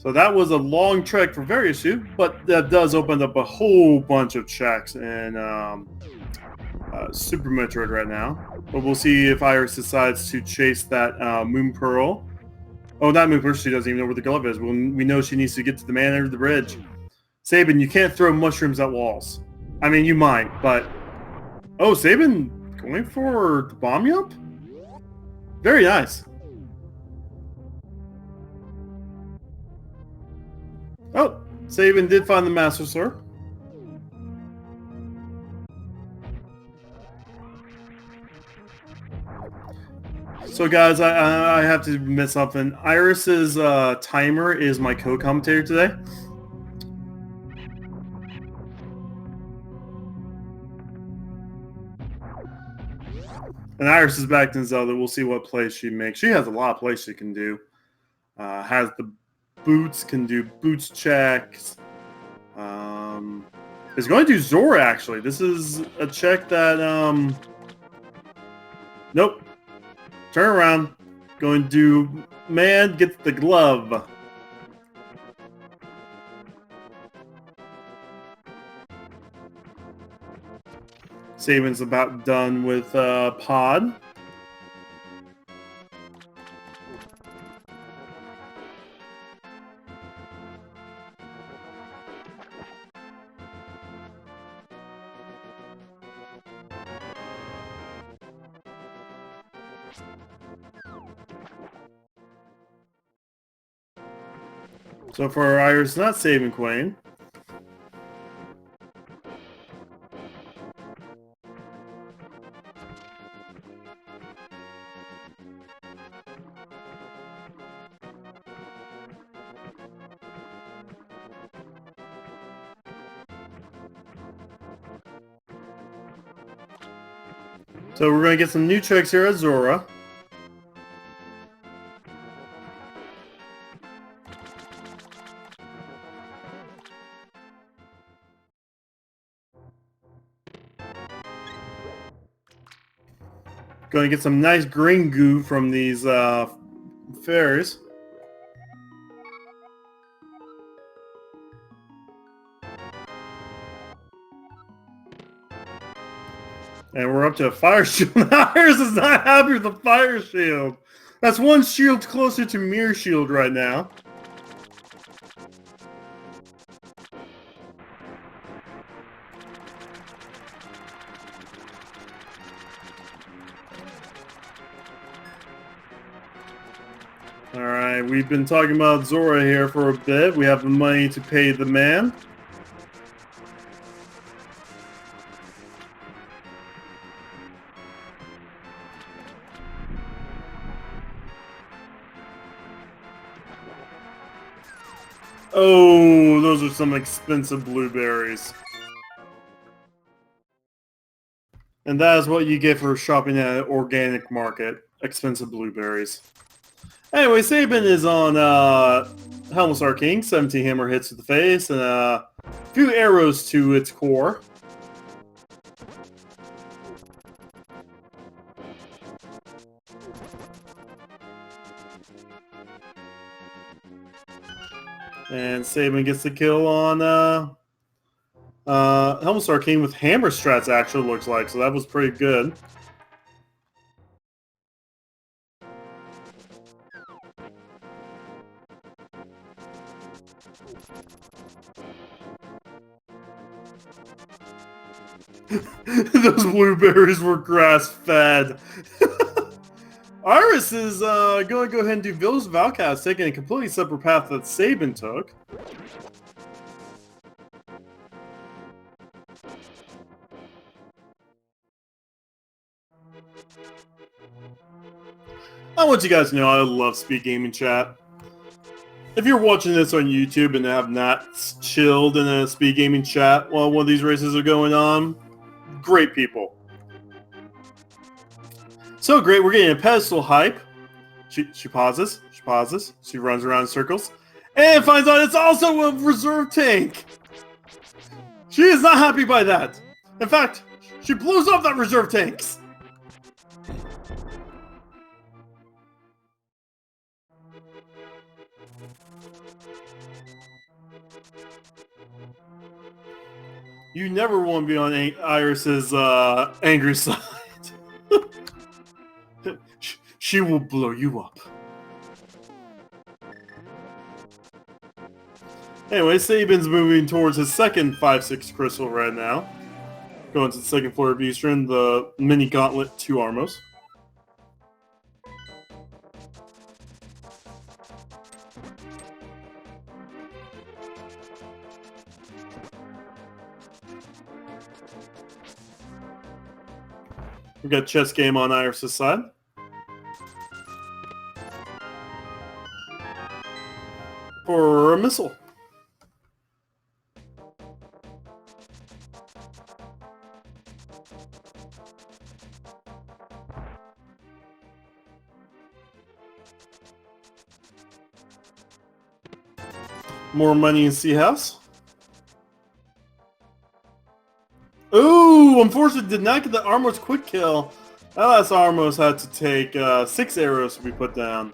that was a long trek for various two, but that does open up a whole bunch of checks in Super Metroid right now. But we'll see if Iris decides to chase that Moon Pearl. Oh, not Moon Pearl. She doesn't even know where the glove is. We know she needs to get to the man under the bridge. SMZ3, you can't throw mushrooms at walls. I mean, you might, but... Oh, SMZ3 going for the bomb jump? Very nice. Oh, SMZ3 did find the Master Sword. So guys, I have to admit something. Iris's timer is my co-commentator today. And Iris is back in Zelda. We'll see what plays she makes. She has a lot of plays she can do. Has the boots, can do boots checks. Is going to do Zora, actually. This is a check that... Nope. Turn around. Going to do... Man, get the glove. SMZ's about done with Pod. So for Iris, not saving Queen. So we're going to get some new checks here at Zora. Going to get some nice green goo from these fairies. And we're up to a fire shield. Iris is not happy with the fire shield. That's one shield closer to Mirror Shield right now. Alright, we've been talking about Zora here for a bit. We have the money to pay the man. Oh, those are some expensive blueberries. And that is what you get for shopping at an organic market. Expensive blueberries. Anyway, SMZ3 is on Helmless Arcane. 17 hammer hits to the face and a few arrows to its core. And SMZ3 gets the kill on Helmless Arcane with hammer strats, actually, looks like. So that was pretty good. Those blueberries were grass-fed. Iris is going to go ahead and do Village of Outcasts, taking a completely separate path that SMZ3 took. I want you guys to know I love SpeedGaming chat. If you're watching this on YouTube and have not chilled in a SpeedGaming chat while one of these races are going on, great people. So great, we're getting a pedestal hype. She pauses, she runs around in circles, and finds out it's also a reserve tank! She is not happy by that! In fact, she blows up that reserve tanks! You never want to be on Iris's angry side. She will blow you up. Anyway, SMZ's moving towards his second 5-6 crystal right now. Going to the second floor of Eastern, the mini gauntlet 2 Armos. We've got chess game on Iris' side. For a missile. More money in Sea House. Ooh, unfortunately did not get the Armos quick kill. That last Armos had to take 6 arrows to be put down.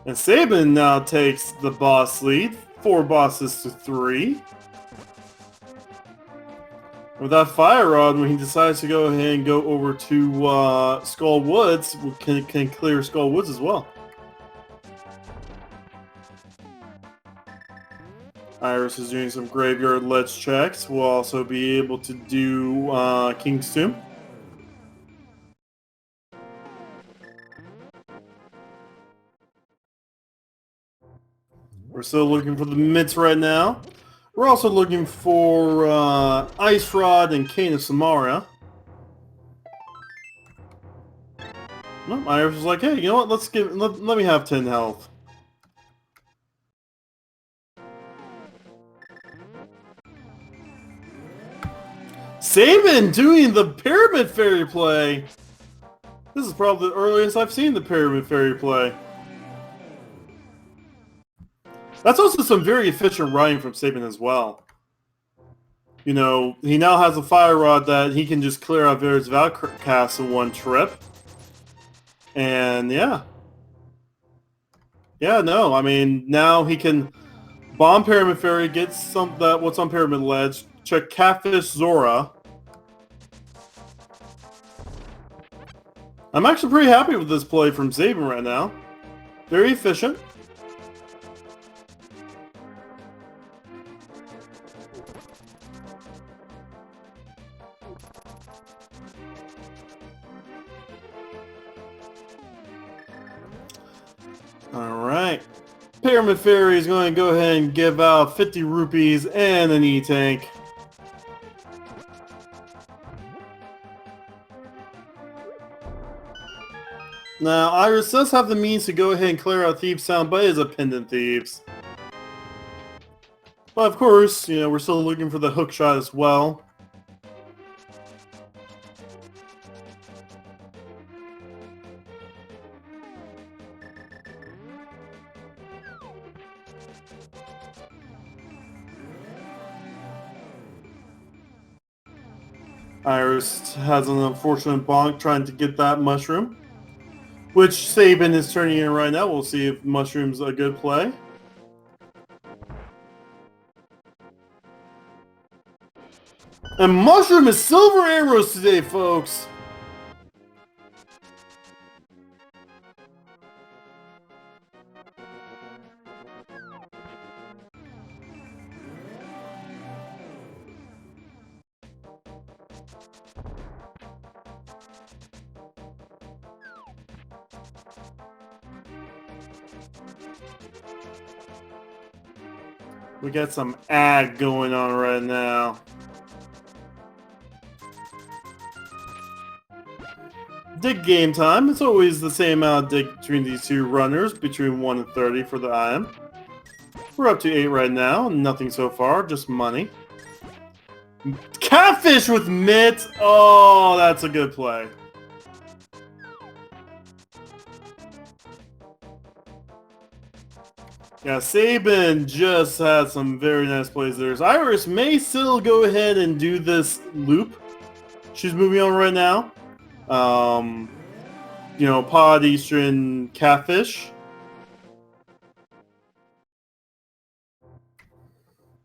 And SMZ now takes the boss lead, 4 bosses to 3. With that fire rod, when he decides to go ahead and go over to Skull Woods, can clear Skull Woods as well. Iris is doing some graveyard ledge checks. We'll also be able to do King's Tomb. We're still looking for the mitts right now. We're also looking for Ice Rod and Cane of Samaria. No, Iris was like, hey, you know what? Let me have 10 health. SMZ doing the Pyramid Fairy play. This is probably the earliest I've seen the Pyramid Fairy play. That's also some very efficient riding from SMZ as well. You know, he now has a fire rod that he can just clear out various Valcasts in one trip. And yeah. Yeah, no, I mean, now he can bomb Pyramid Fairy, get what's on Pyramid Ledge, check Catfish Zora. I'm actually pretty happy with this play from SMZ right now. Very efficient. Alright. Pyramid Fairy is going to go ahead and give out 50 rupees and an E-Tank. Now, Iris does have the means to go ahead and clear out Thieves Town, but it is a Pendant Thieves. But of course, you know, we're still looking for the hook shot as well. Iris has an unfortunate bonk trying to get that mushroom, which SMZ is turning in right now. We'll see if mushroom's a good play. And mushroom is silver arrows today, folks. We got some ag going on right now. Dig game time. It's always the same amount of dig between these two runners, between 1 and 30 for the IM. We're up to 8 right now. Nothing so far, just money. Catfish with mitts! Oh, that's a good play. Yeah, SMZ3 just had some very nice plays there. Iris may still go ahead and do this loop she's moving on right now. You know, Pod, Eastern, Catfish.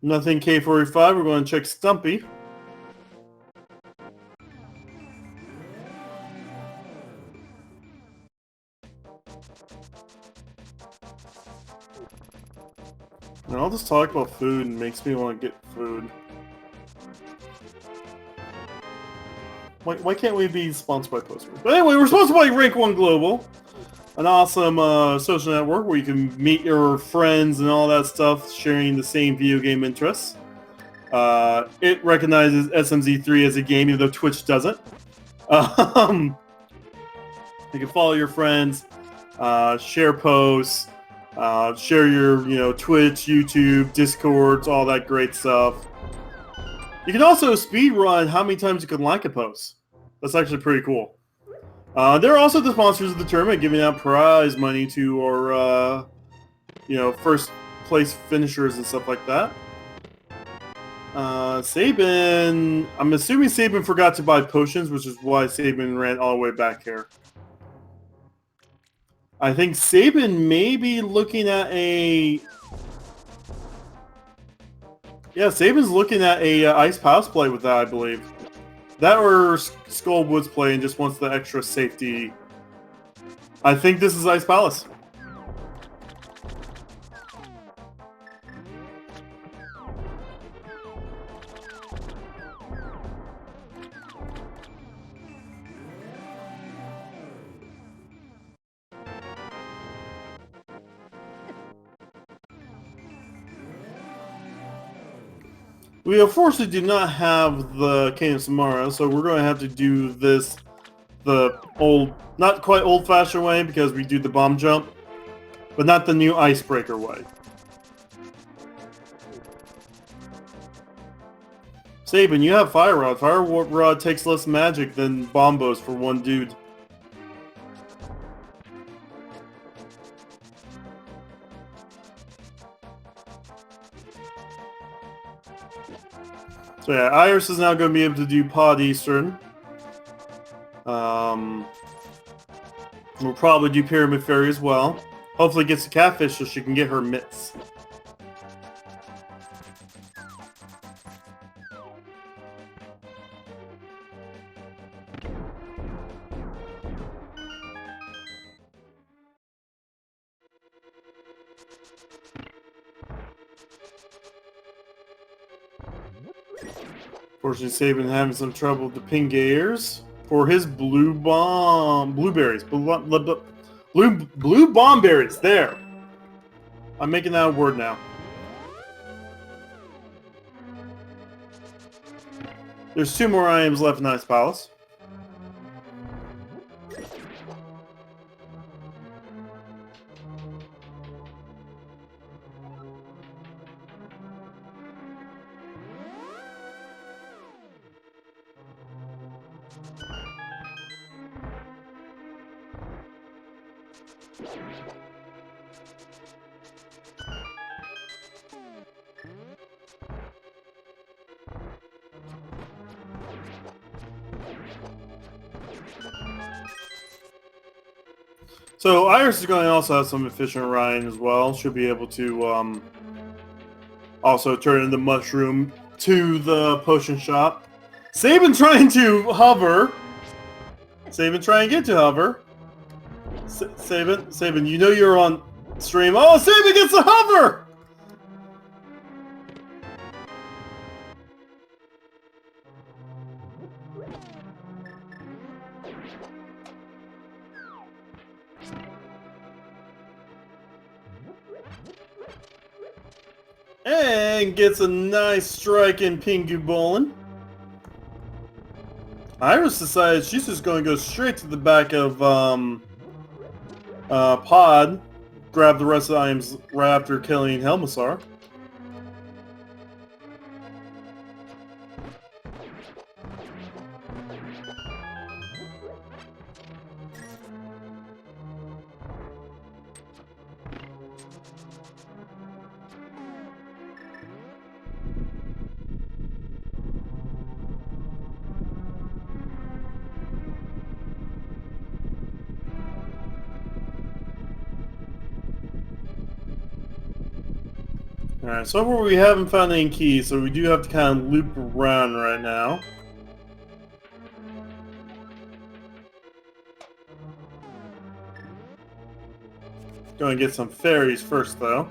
Nothing K45. We're going to check Stumpy. And all this talk about food makes me want to get food. Why can't we be sponsored by Postmates? But anyway, we're sponsored by Rank 1 Global, an awesome social network where you can meet your friends and all that stuff, sharing the same video game interests. It recognizes SMZ3 as a game, even though Twitch doesn't. You can follow your friends, share posts, share your Twitch, YouTube, Discords, all that great stuff. You can also speedrun how many times you can like a post. That's actually pretty cool. They're also the sponsors of the tournament, giving out prize money to our first place finishers and stuff like that. SMZ3, I'm assuming SMZ3 forgot to buy potions, which is why SMZ3 ran all the way back here. I think SMZ3 may be looking at a... Yeah, SMZ's looking at a Ice Palace play with that, I believe. That or Skullwood's play and just wants the extra safety. I think this is Ice Palace. We unfortunately do not have the Cane of Samara, so we're going to have to do this the old, not quite old-fashioned way, because we do the bomb jump, but not the new icebreaker way. SMZ3, you have Fire Rod. Fire Rod takes less magic than Bombos for one dude. So yeah, Iris is now going to be able to do Pod Eastern. We'll probably do Pyramid Fairy as well. Hopefully gets a Catfish so she can get her mitts. Unfortunately, SMZ having some trouble with the Pingayers for his blue berries. Blue bomb berries. There. I'm making that a word now. There's 2 more items left in Ice Palace. So Iris is going to also have some efficient Ryan as well. She'll be able to also turn into Mushroom to the potion shop. SMZ trying to hover. SMZ trying to get to hover. SMZ, you know you're on stream. Oh, SMZ gets the hover! And gets a nice strike in Pingu Bowling. Iris decides she's just going to go straight to the back of Pod, grab the rest of the items right after killing Helmasaur. Alright, so far we haven't found any keys, so we do have to kind of loop around right now. Going to get some fairies first, though.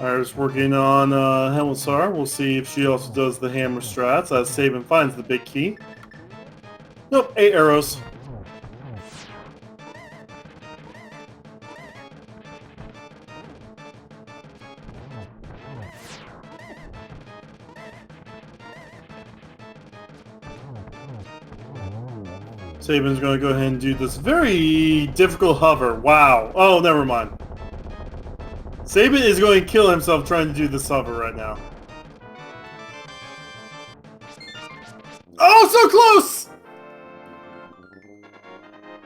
Iris working on Helmasaur. We'll see if she also does the hammer strats as SMZ3 finds the big key. Nope, 8 arrows. SMZ's going to go ahead and do this very difficult hover. Wow. Oh, never mind. SMZ is going to kill himself trying to do this hover right now. Oh, so close!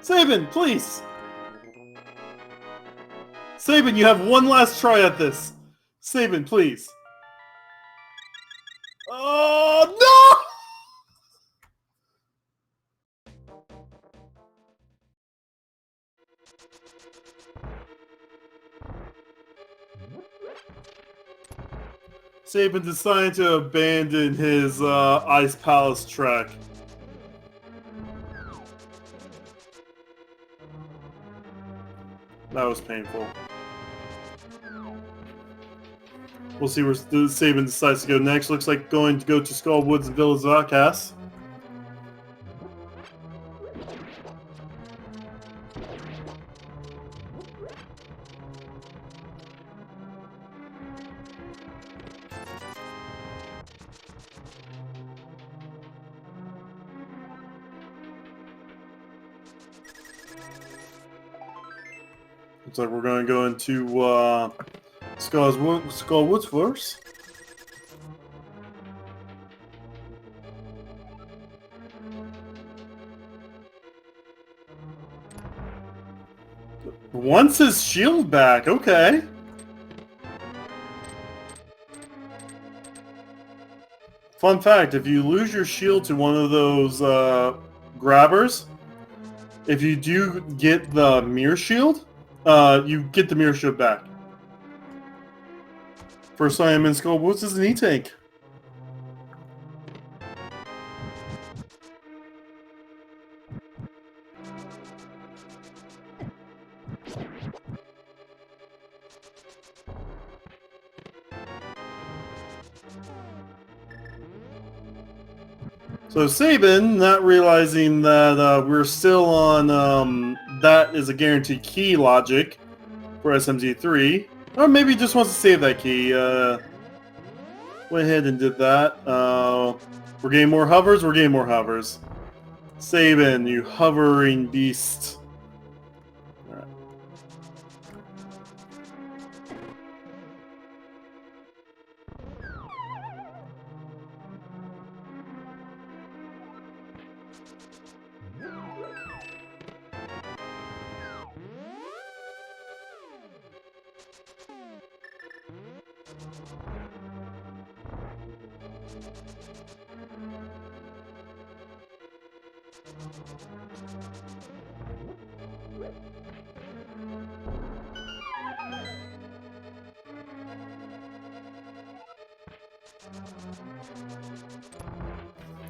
SMZ, please. SMZ, you have one last try at this. SMZ, please. Oh, no! SMZ decided to abandon his Ice Palace track. That was painful. We'll see where SMZ decides to go next. Looks like going to go to Skull Woods and Village of Outcasts. Looks like we're going to go into Skull Woods first. Wants his shield back, okay. Fun fact, if you lose your shield to one of those grabbers, if you do get the mirror shield, you get the mirror shield back. First time I'm in Skull Woods is an E-Tank. So SMZ, not realizing that we're still on that is a guaranteed key logic for SMZ3, or maybe he just wants to save that key. Went ahead and did that. We're getting more hovers. We're getting more hovers. SMZ, you hovering beast. All right.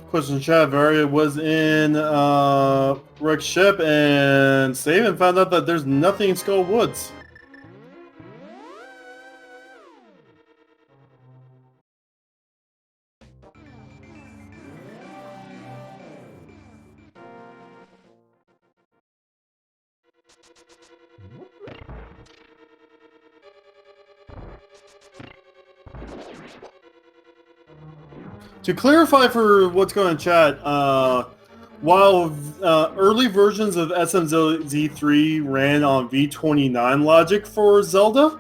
Question chat, Varia was in Rick's ship, and SMZ3 found out that there's nothing in Skull Woods. To clarify for what's going on in chat, while early versions of SMZ3 ran on V29 logic for Zelda,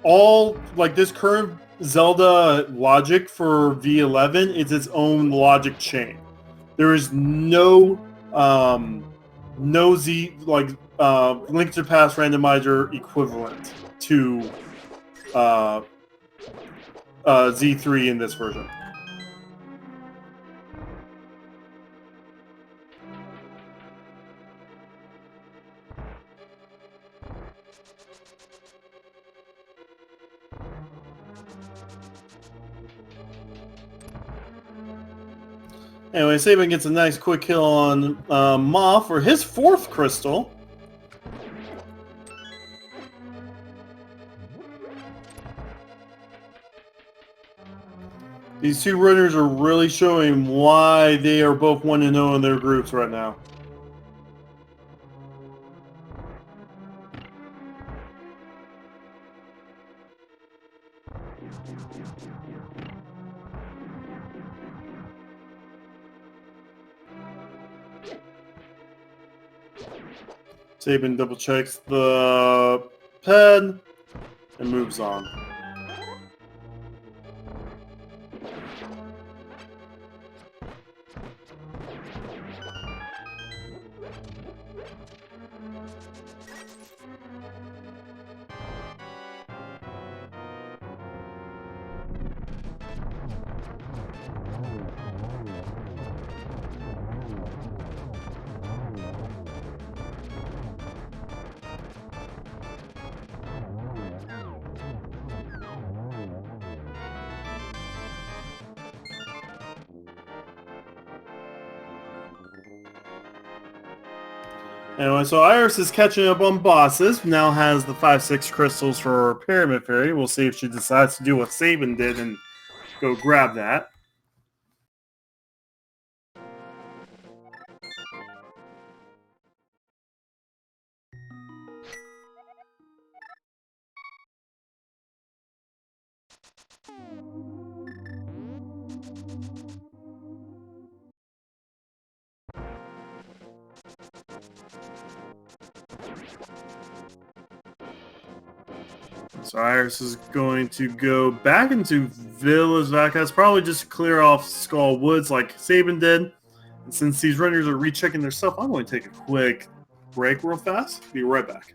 all like this current Zelda logic for V11 is its own logic chain. There is no Z like Link to Past randomizer equivalent to Z3 in this version. Anyway, SMZ3 gets a nice quick kill on Ma for his 4th crystal. These two runners are really showing why they are both 1-0 in their groups right now. SMZ3 double checks the pen and moves on. Anyway, so Iris is catching up on bosses. Now has the 5-6 crystals for Pyramid Fairy. We'll see if she decides to do what SMZ3 did and go grab that. So Iris is going to go back into Village Vacas, probably just to clear off Skull Woods like SMZ did. And since these runners are rechecking their stuff, I'm going to take a quick break real fast. Be right back.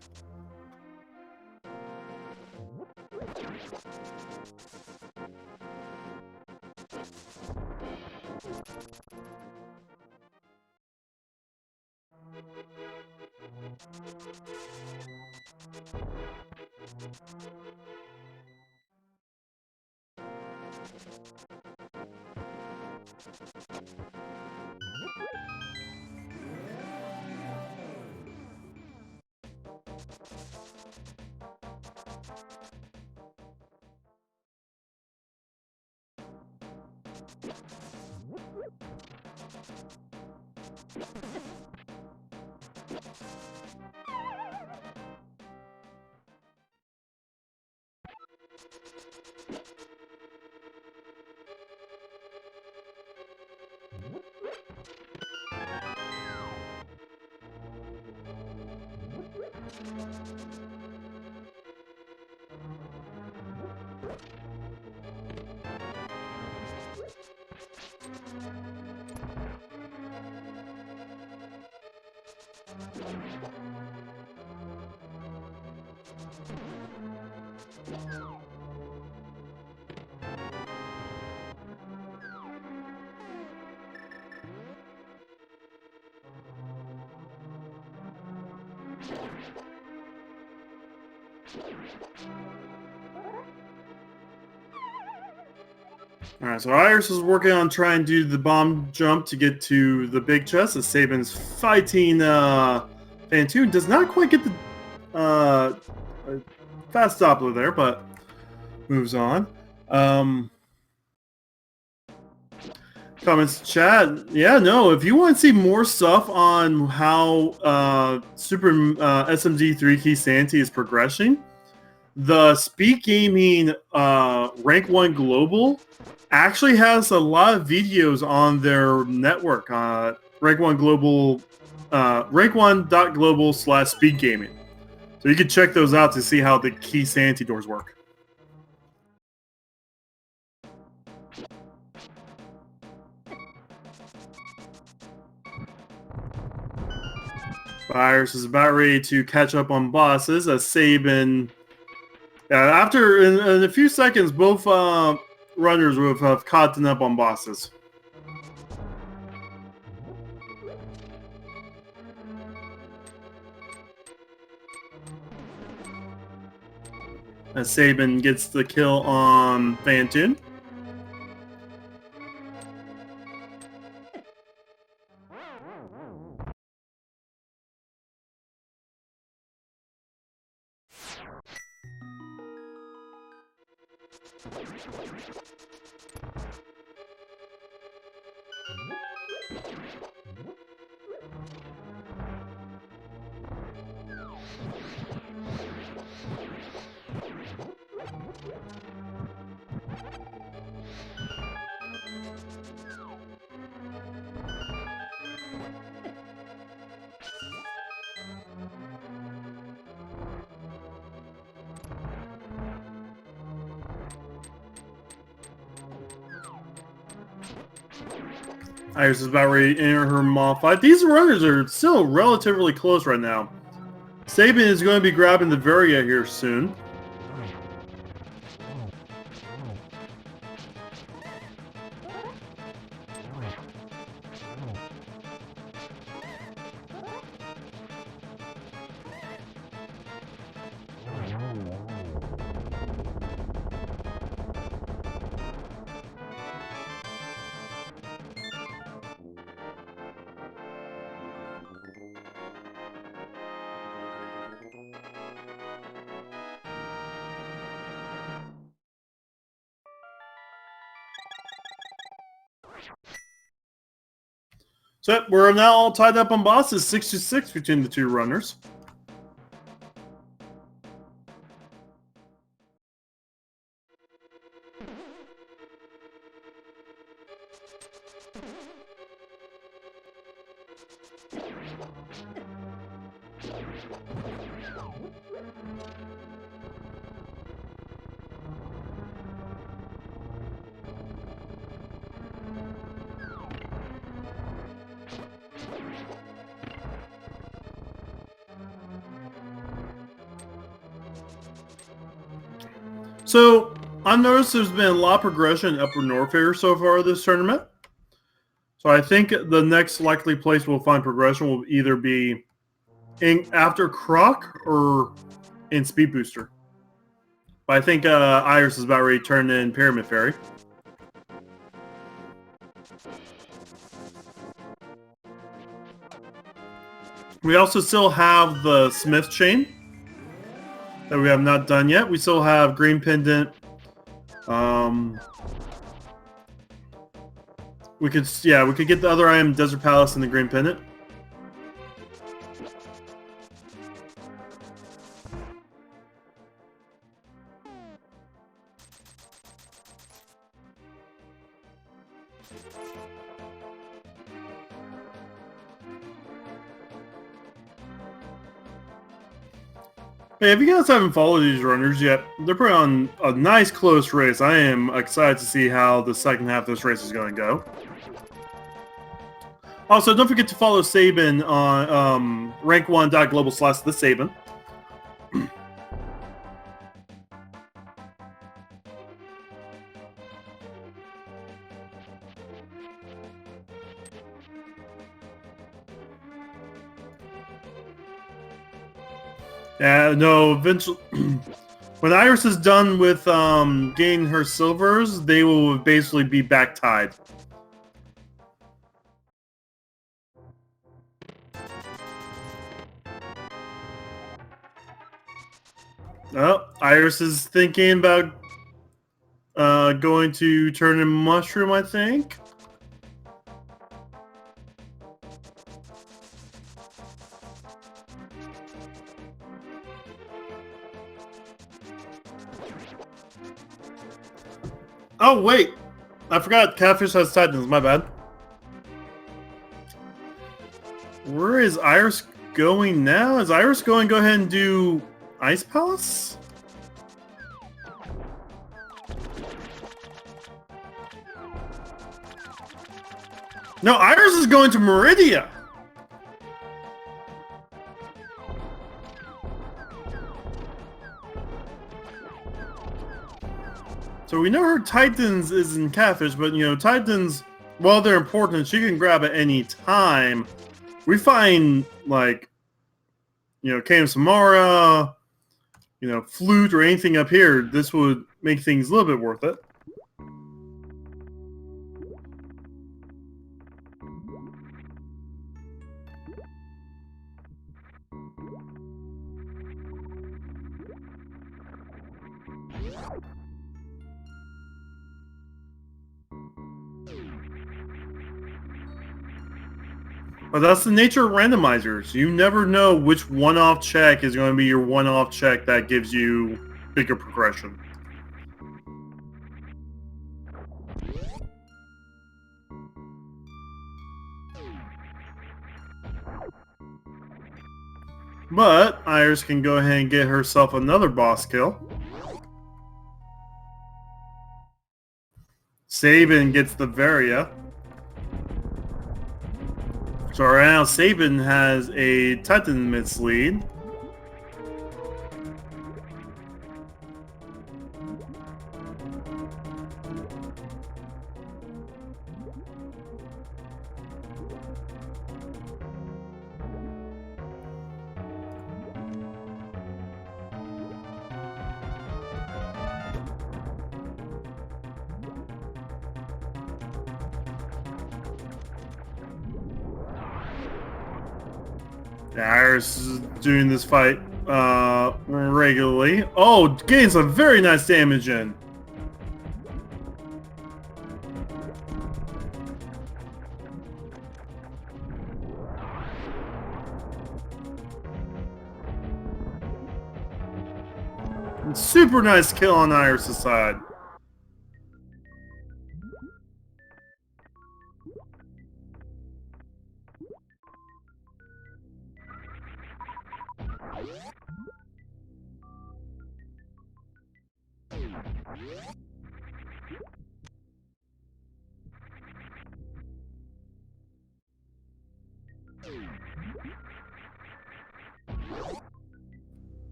Alright, so Iris is working on trying to do the bomb jump to get to the big chest as Sabin's fighting Fantoon. Does not quite get the fast Doppler there, but moves on. Comments chat. Yeah, no, if you want to see more stuff on how Super SMZ3 Key Sanity is progressing, the SpeedGaming Rank 1 Global actually has a lot of videos on their network. Rank 1 Global, rank1.global/speedgaming. So you can check those out to see how the key sanity doors work. Virus is about ready to catch up on bosses as Sabin. After in a few seconds, both runners will have caught up on bosses. As Sabin gets the kill on Fantoon. Iris is about ready to enter her mall fight. These runners are still relatively close right now. Sabin is going to be grabbing the Varia here soon. So we're now all tied up on bosses, 6-6 between the two runners. So I've noticed there's been a lot of progression in Upper North here so far this tournament. So I think the next likely place we'll find progression will either be after Croc or in Speed Booster. But I think Iris is about ready to turn in Pyramid Fairy. We also still have the Smith Chain that we have not done yet. We still have Green Pendant. We could get the other item, Desert Palace, and the Green Pendant. Hey, if you guys haven't followed these runners yet, they're putting on a nice close race. I am excited to see how the second half of this race is going to go. Also, don't forget to follow Sabin on rank1.global/TheSabin. Yeah, no, eventually... When Iris is done with getting her silvers, they will basically be back tied. Oh, Iris is thinking about going to turn in mushroom, I think. Oh, wait. I forgot Catfish has Titans. My bad. Where is Iris going now? Is Iris going to go ahead and do Ice Palace? No, Iris is going to Meridia. So we know her Titans is in Catfish, but you know, Titans, while they're important, she can grab at any time. We find, like, you know, Kame Samara, you know, Flute or anything up here, this would make things a little bit worth it. But that's the nature of randomizers. You never know which one-off check is going to be your one-off check that gives you bigger progression. But Iris can go ahead and get herself another boss kill. SMZ3 gets the Varia. So right now, SMZ3 has a Titan midst lead. Iris is doing this fight regularly. Oh, getting some very nice damage in. Super nice kill on Iris' side.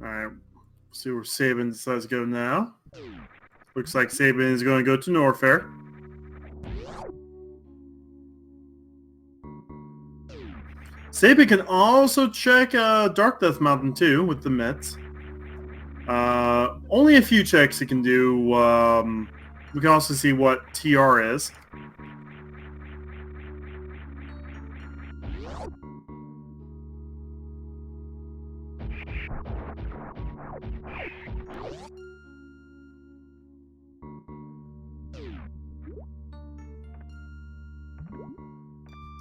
Alright, see where SMZ3 decides to go now. Looks like SMZ3 is going to go to Norfair. SMZ3 can also check Dark Death Mountain too with the Mets. Only a few checks it can do. We can also see what TR is.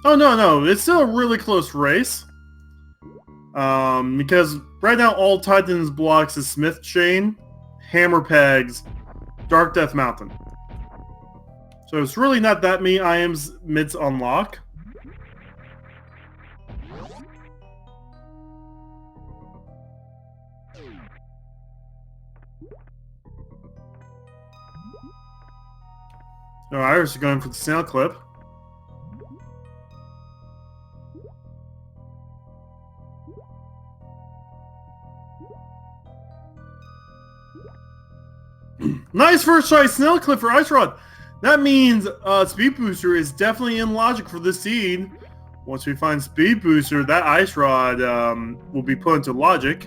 Oh, no, it's still a really close race. Because right now all Titans blocks is Smith Chain, Hammer Pegs, Dark Death Mountain. So it's really not that many items mids unlock. Oh, Iris is going for the snail clip. Nice first try snail clip for Ice Rod. That means Speed Booster is definitely in logic for this seed. Once we find Speed Booster, that Ice Rod will be put into logic.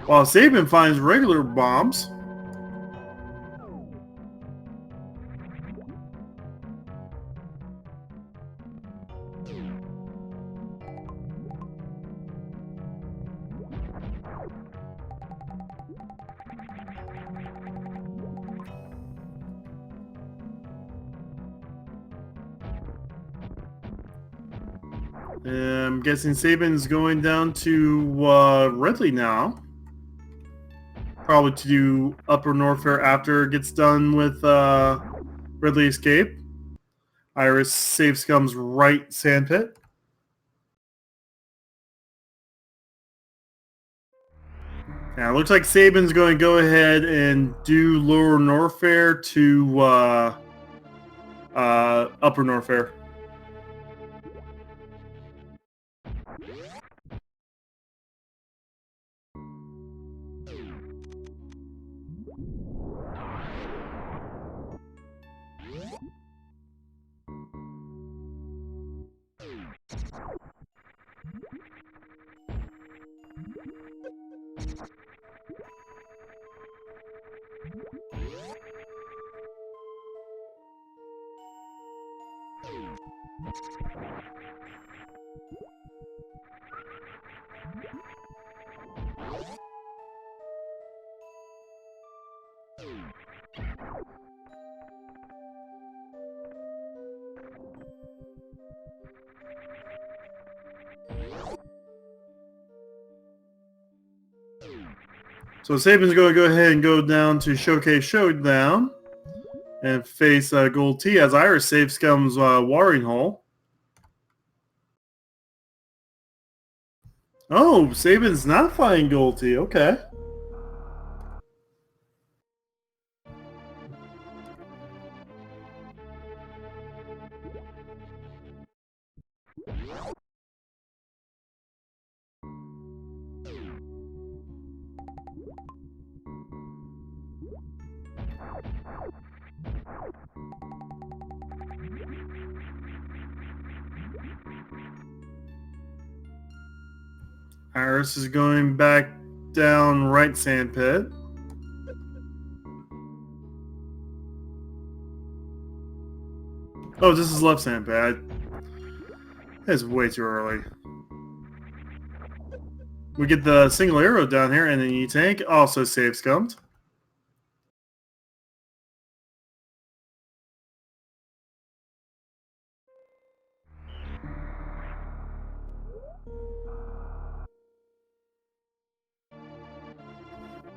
While SMZ3 finds regular bombs. I'm guessing Sabin's going down to Ridley now. Probably to do Upper Norfair after it gets done with Ridley Escape. Iris saves Scum's right sandpit. Now, it looks like Sabin's going to go ahead and do Lower Norfair to Upper Norfair. So Sabin's going to go ahead and go down to Showcase Showdown and face Gold T as Iris saves Scum's watering hole. Oh, Sabin's not fighting Gold T. Okay. Iris is going back down right sandpit. Oh, this is left sandpit. It's way too early. We get the single arrow down here, and then E-Tank also saves Scum.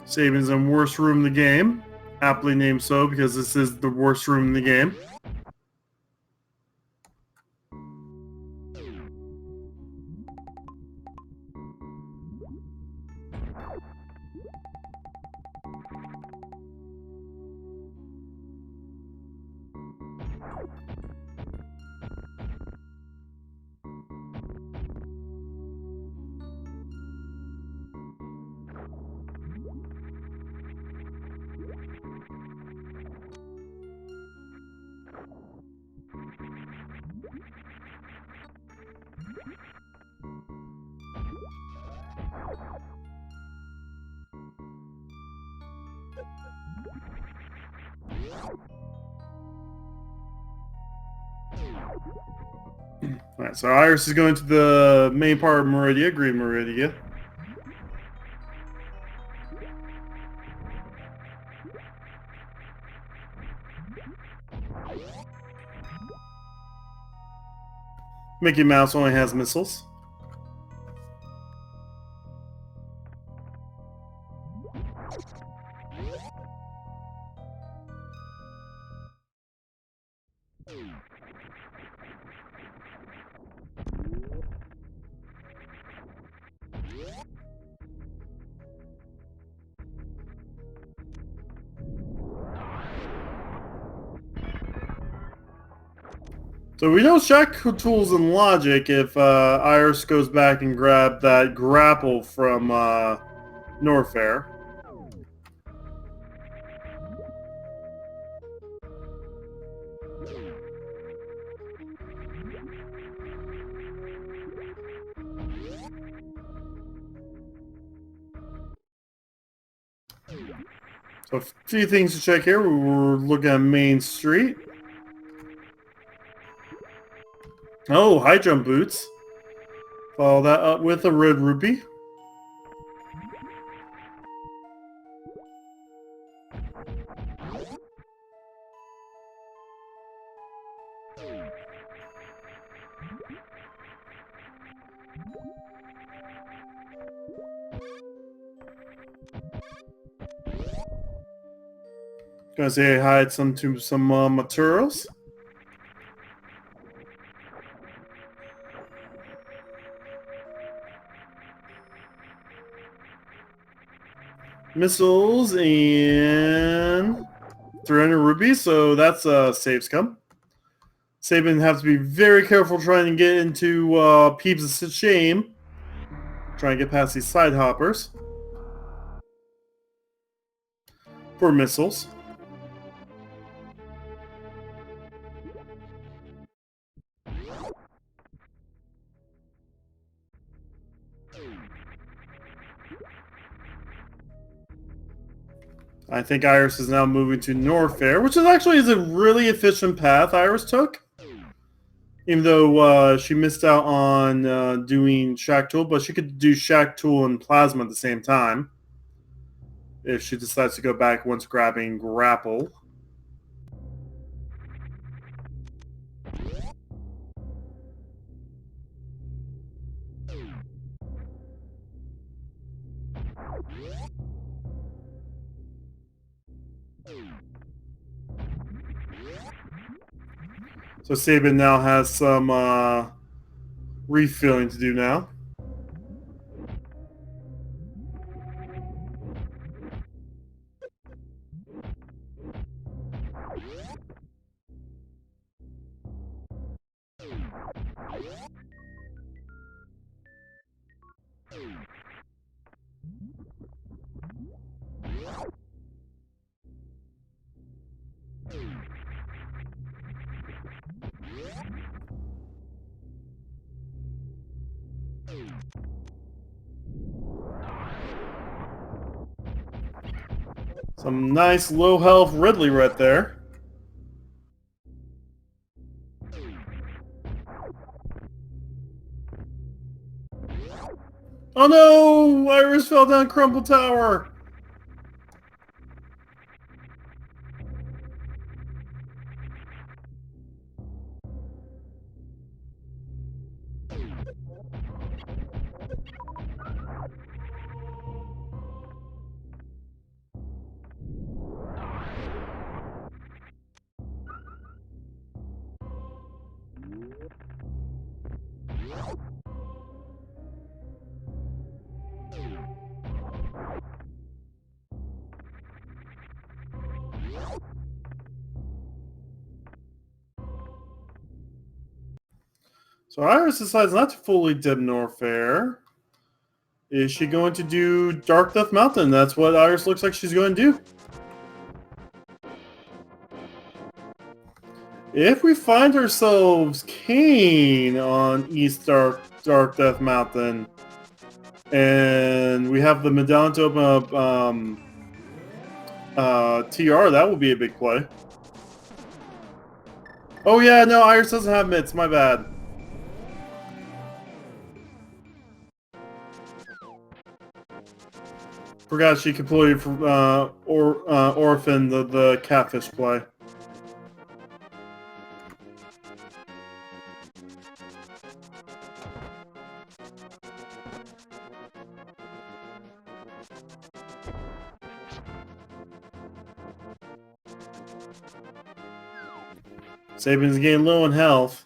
Sabin's in worst room in the game. Aptly named so because this is the worst room in the game. Alright, so Iris is going to the main part of Meridia, Green Meridia. Mickey Mouse only has missiles. So we know Shack Tools and Logic if Iris goes back and grab that grapple from Norfair. So a few things to check here. We're looking at Main Street. Oh, high jump boots. Follow that up with a red rupee. Gonna say hi to some materials. Missiles and 300 rupees, so that's save scum. SMZ3 have to be very careful trying to get into Peeps' shame. Trying to get past these side hoppers. For missiles. I think Iris is now moving to Norfair, which is a really efficient path Iris took. Even though she missed out on doing Shack Tool, but she could do Shack Tool and Plasma at the same time. If she decides to go back once grabbing Grapple. So SMZ3 now has some refilling to do now. Some nice low health Ridley right there. Oh no! Iris fell down Crumple Tower! So Iris decides not to fully dip Norfair. Is she going to do Dark Death Mountain? That's what Iris looks like she's going to do. If we find ourselves Kane on East Dark Death Mountain, and we have the medallion to open up TR, that will be a big play. Oh yeah, no, Iris doesn't have mitts, my bad. Forgot she completed Orphan, the catfish play. SMZ's getting low in health.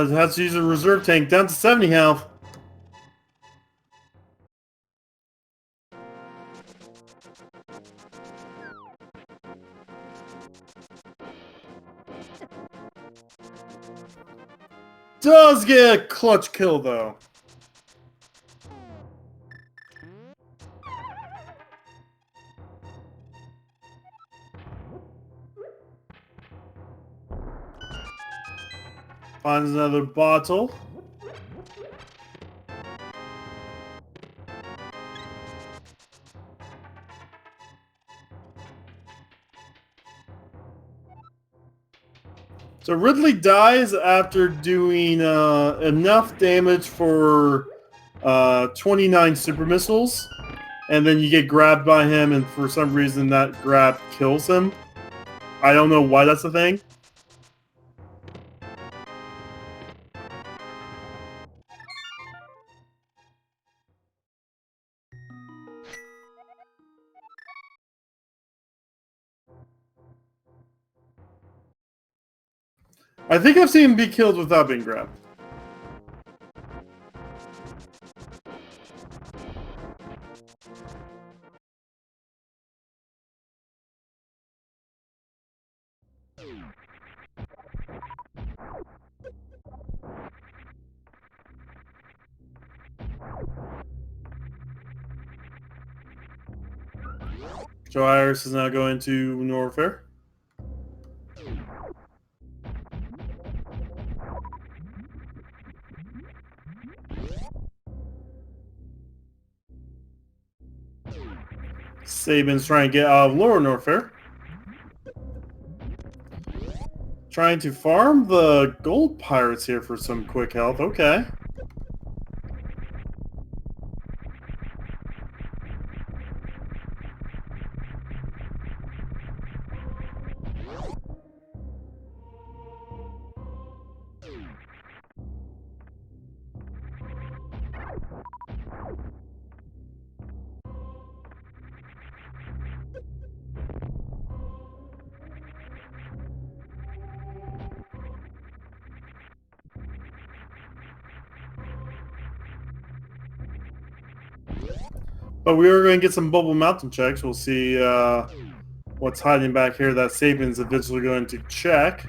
Has to use a reserve tank down to 70 health. Does get a clutch kill though. Finds another bottle. So Ridley dies after doing enough damage for 29 super missiles, and then you get grabbed by him, and for some reason that grab kills him. I don't know why that's a thing. I think I've seen him be killed without being grabbed. Joe Iris is now going to Norfair. Sabin's trying to get out of Lower Norfair. Trying to farm the gold pirates here for some quick health. Okay. But we are going to get some Bubble Mountain checks. We'll see what's hiding back here that Sabin's eventually going to check.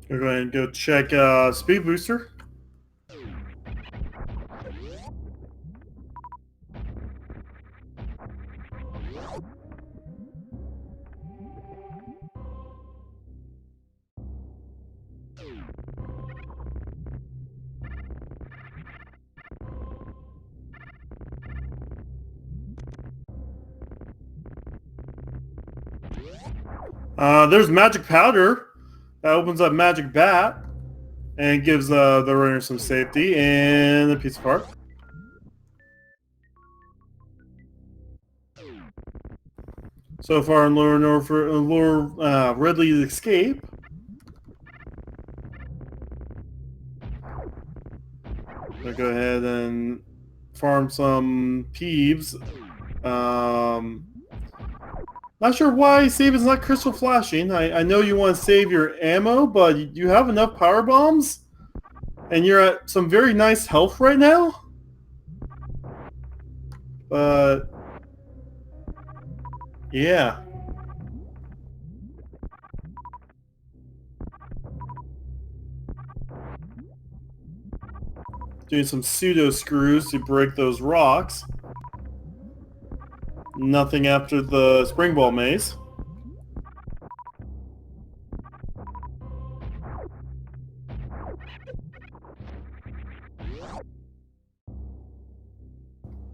We're going to go check Speed Booster. There's Magic Powder. That opens up Magic Bat and gives the runner some safety and a piece of heart. So far in Lure Ridley's escape. I'll go ahead and farm some Peeves. Not sure why Sabin's not crystal flashing. I know you want to save your ammo, but you have enough power bombs, and you're at some very nice health right now. But yeah. Doing some pseudo screws to break those rocks. Nothing after the spring ball maze.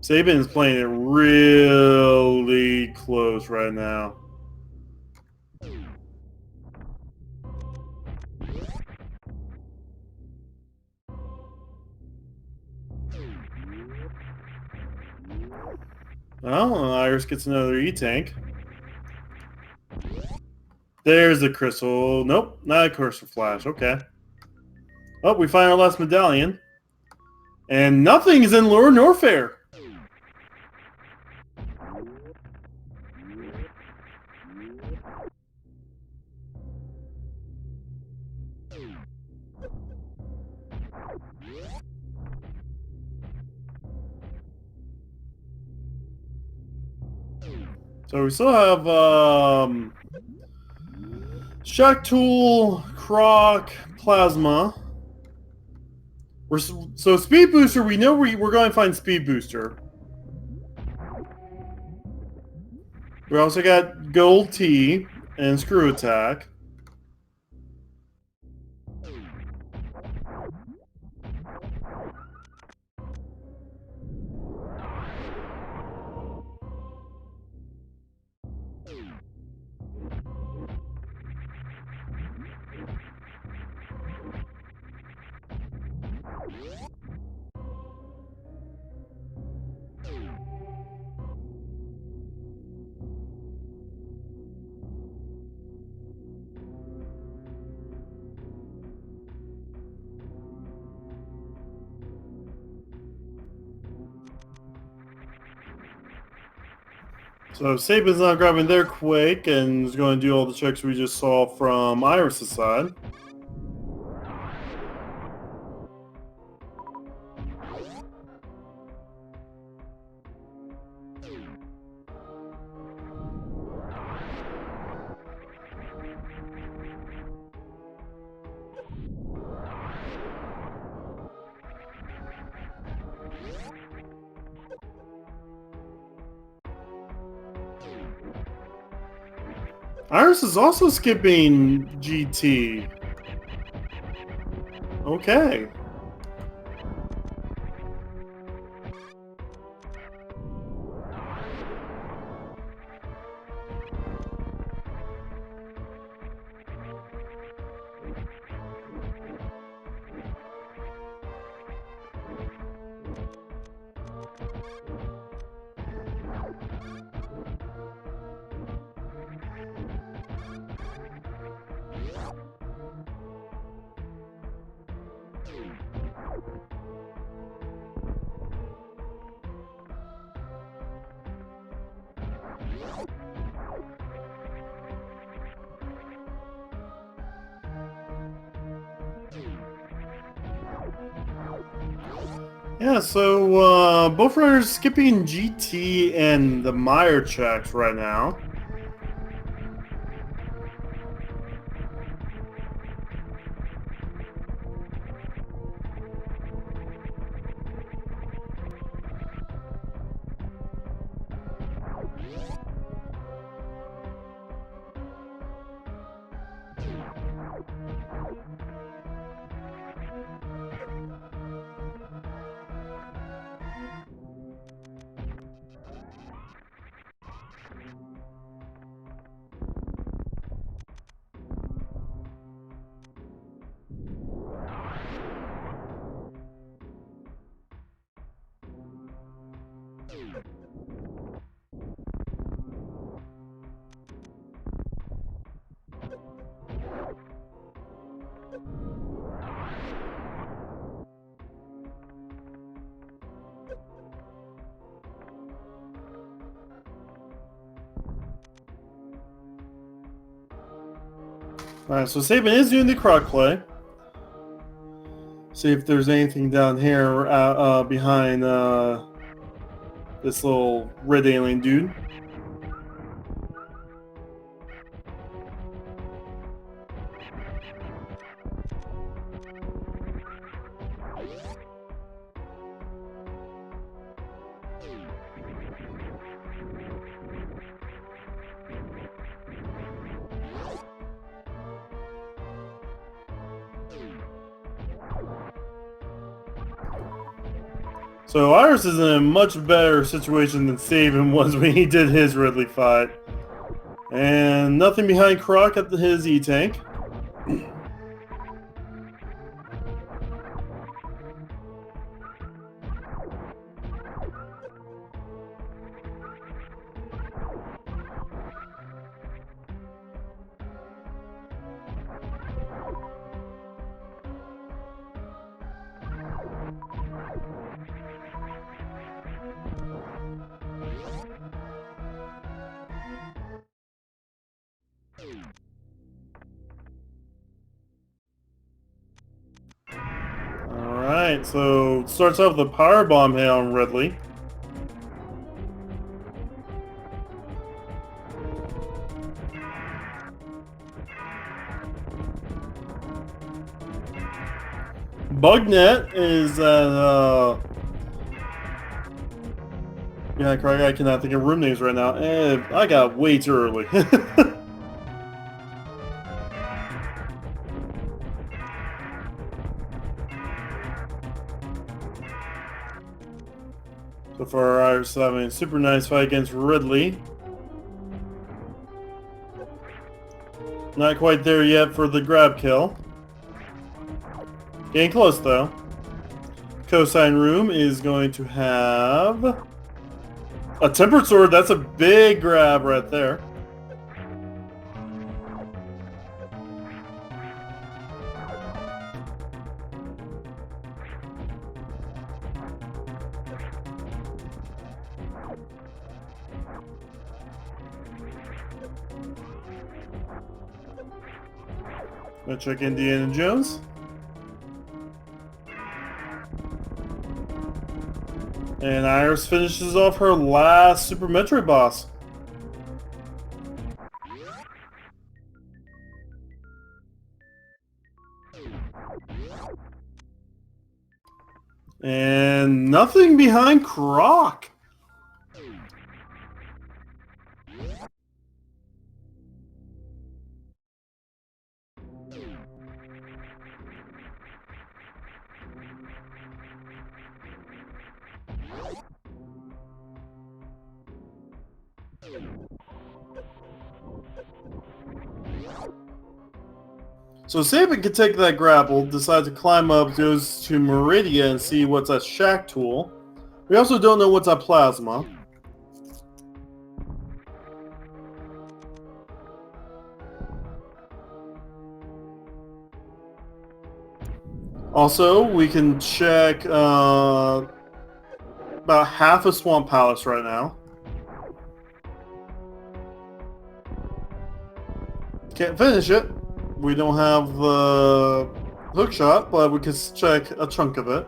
Sabin is playing it really close right now. Well, Iris gets another E-Tank. There's the crystal. Nope, not a crystal flash. Okay. Oh, we find our last medallion. And nothing is in Lower Norfair. So we still have Shock Tool, Croc, Plasma. So Speed Booster, we know we're going to find Speed Booster. We also got Gold T and Screw Attack. So SMZ3's not grabbing their Quake and is going to do all the checks we just saw from Iris' side. Iris is also skipping GT. Okay. Yeah, so both runners skipping GT and the Meyer checks right now. Alright, so SMZ3 is doing the croc play. See if there's anything down here behind this little red alien dude. So Iris is in a much better situation than SMZ3 was when he did his Ridley fight. And nothing behind Croc at his E-Tank. Alright, so it starts off with a power bomb hit on Ridley. Bugnet is yeah, Craig, I cannot think of room names right now. I got way too early. So far, Irish having a super nice fight against Ridley. Not quite there yet for the grab kill. Getting close though. Cosine Room is going to have a tempered sword. That's a big grab right there. Let's check Indiana Jones. And Iris finishes off her last Super Metroid boss. And nothing behind Croc. So SMZ3 can take that grapple, decides to climb up, goes to Meridia and see what's at Shack Tool. We also don't know what's at Plasma. Also, we can check about half of Swamp Palace right now. Can't finish it. We don't have the hook shot, but we can check a chunk of it.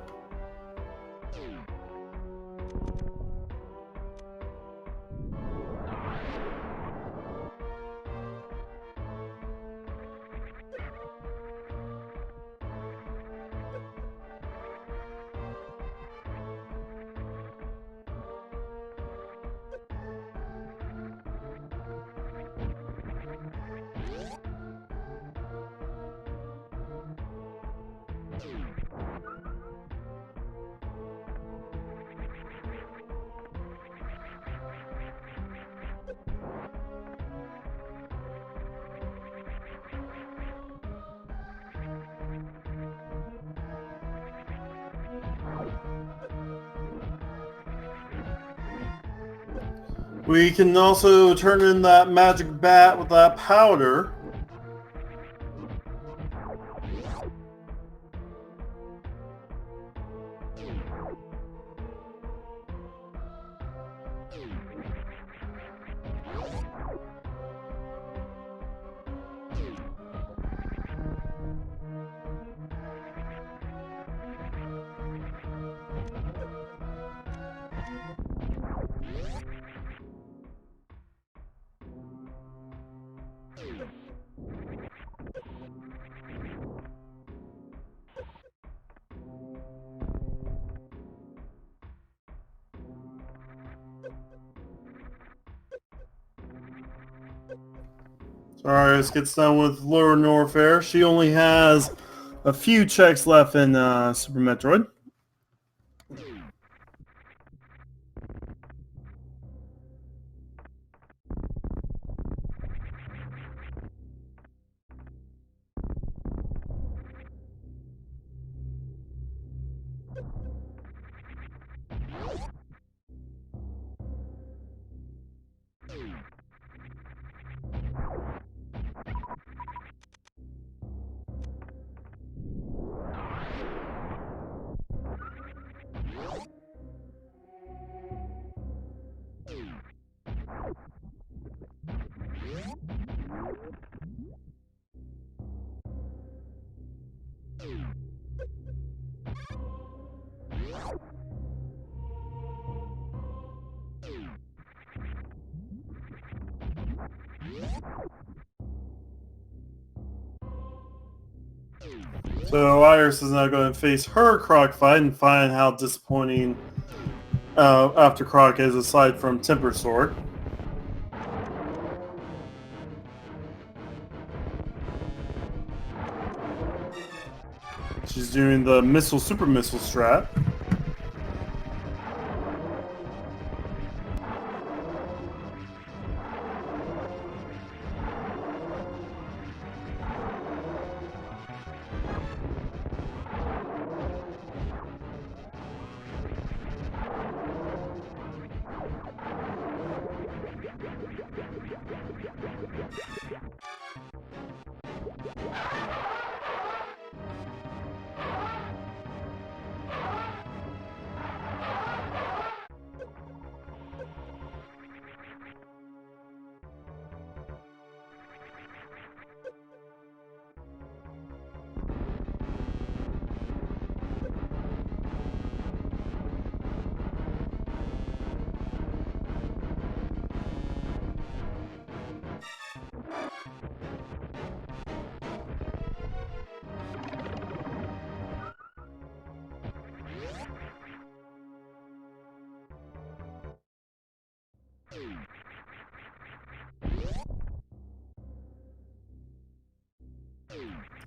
We can also turn in that magic bat with that powder. Alright, let's get done with Laura Norfair. She only has a few checks left in Super Metroid. So Iris is now going to face her Croc fight and find how disappointing after Croc is, aside from Temper Sword. She's doing the super missile strat.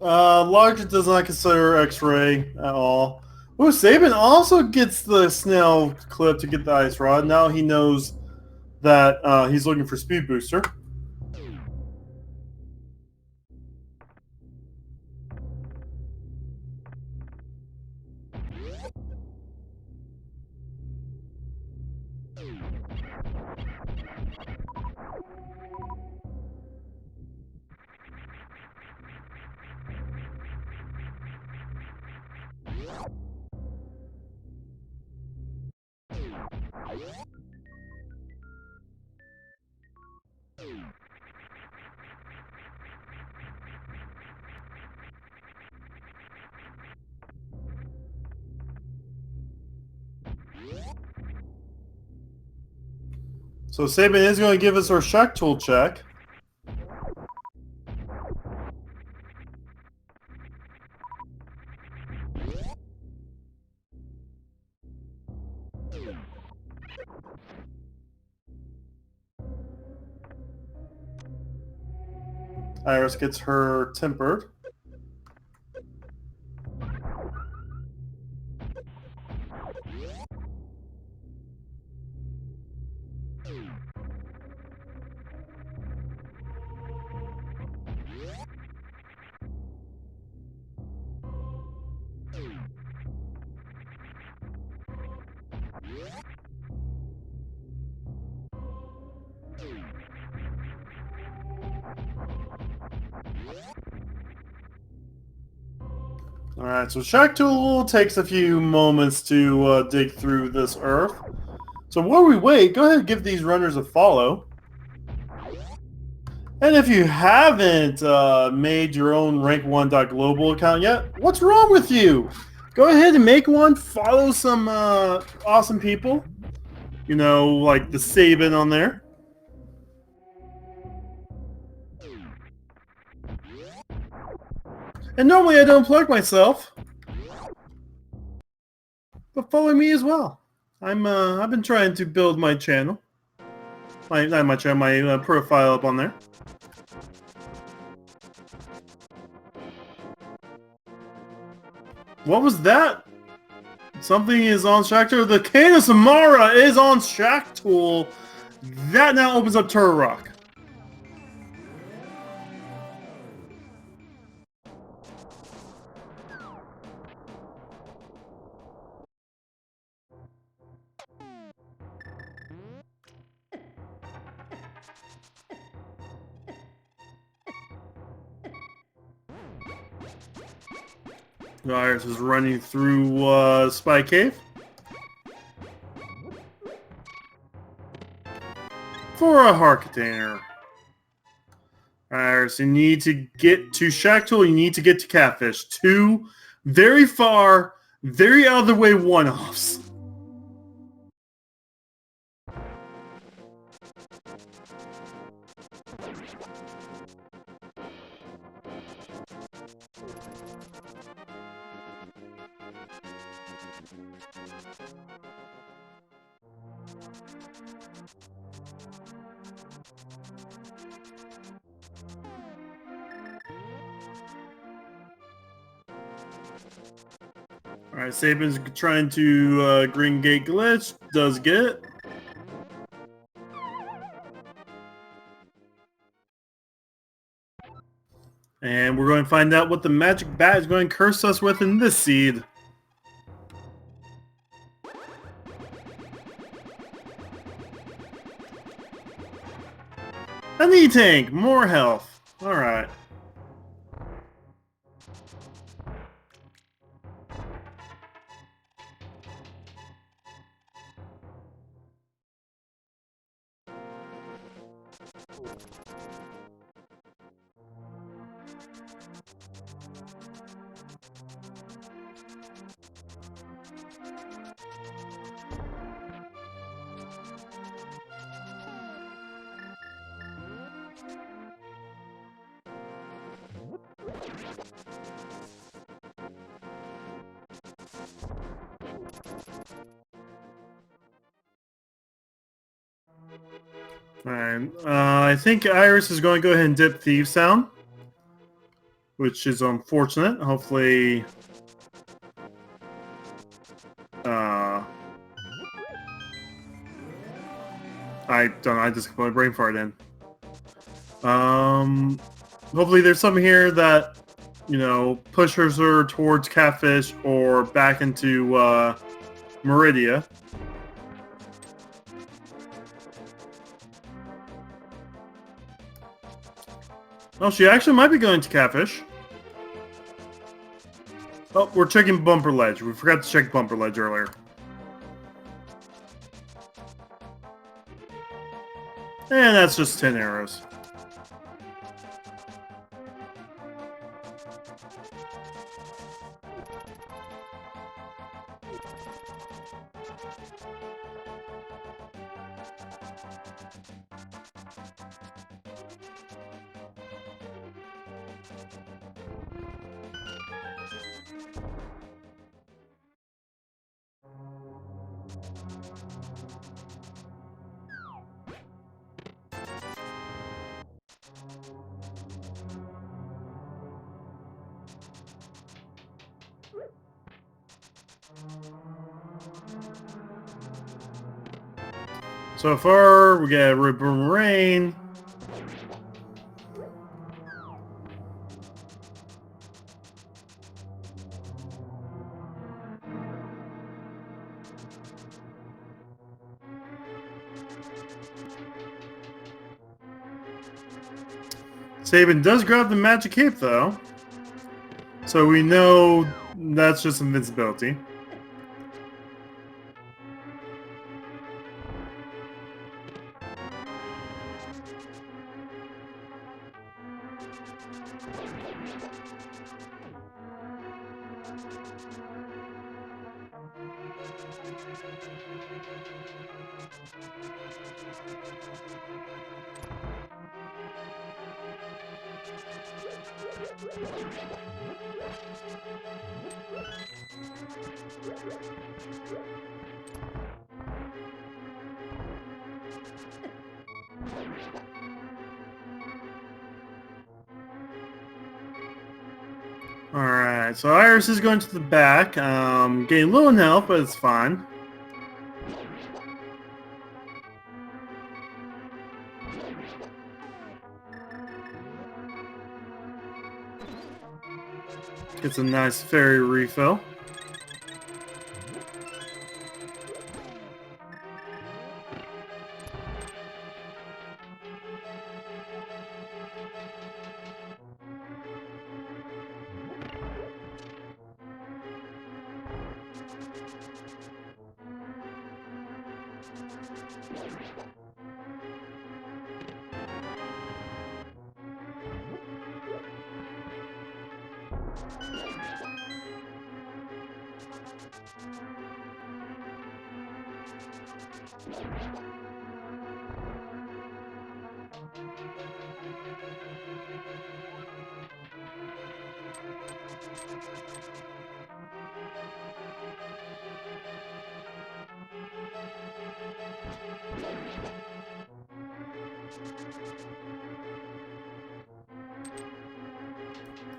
Logic does not consider X-ray at all. Oh, Sabin also gets the snail clip to get the ice rod. Now he knows that he's looking for speed booster. So Sabin is going to give us our shock tool check. Iris gets her tempered. Alright, so Shack Tool takes a few moments to dig through this earth. So while we wait, go ahead and give these runners a follow. And if you haven't made your own rank1.global account yet, what's wrong with you? Go ahead and make one, follow some awesome people. You know, like TheSabin on there. And normally I don't plug myself, but follow me as well. I've been trying to build my channel, my profile up on there. What was that? Something is on Shack Tool. The Cane of Samara is on Shack Tool. That now opens up Turtle Rock. Iris is running through Spy Cave for a heart container. Iris, you need to get to Shack Tool. You need to get to Catfish. Two very far, very out of the way one-offs. Alright, Sabin's trying to green gate glitch. Does get it. And we're going to find out what the magic bat is going to curse us with in this seed. An E-Tank! More health. Alright. Alright, I think Iris is going to go ahead and dip Thieves Sound, which is unfortunate. Hopefully, I don't know, I just put my brain fart in. Hopefully there's something here that, you know, pushes her towards Catfish or back into, Meridia. Oh, she actually might be going to Catfish. Oh, we're checking Bumper Ledge. We forgot to check Bumper Ledge earlier. And that's just 10 arrows. So far, we got Red Boomerang. Sabin does grab the magic cape, though. So we know that's just invincibility. Alright, so Iris is going to the back. Getting low in health, but it's fine. Gets a nice fairy refill.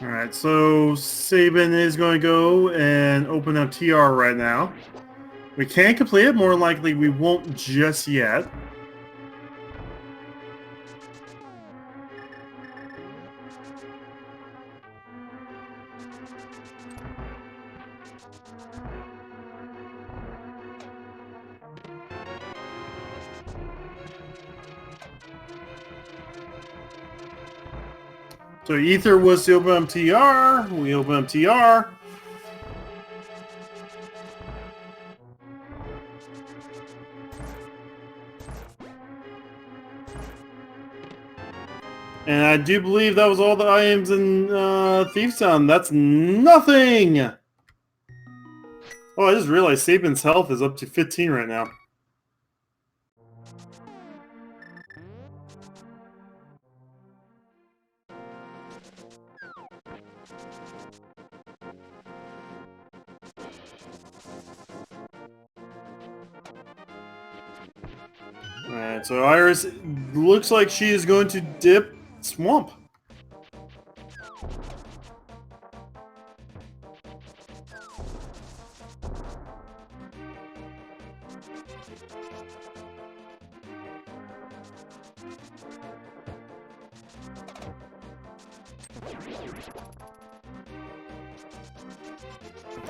All right, so SMZ3 is going to go and open up TR right now. We can't complete it. More likely, we won't just yet. So Ether was to open up TR. We open up TR. And I do believe that was all the items in Thief Town. That's nothing! Oh, I just realized SMZ3's health is up to 15 right now. Alright, so Iris looks like she is going to dip Swamp.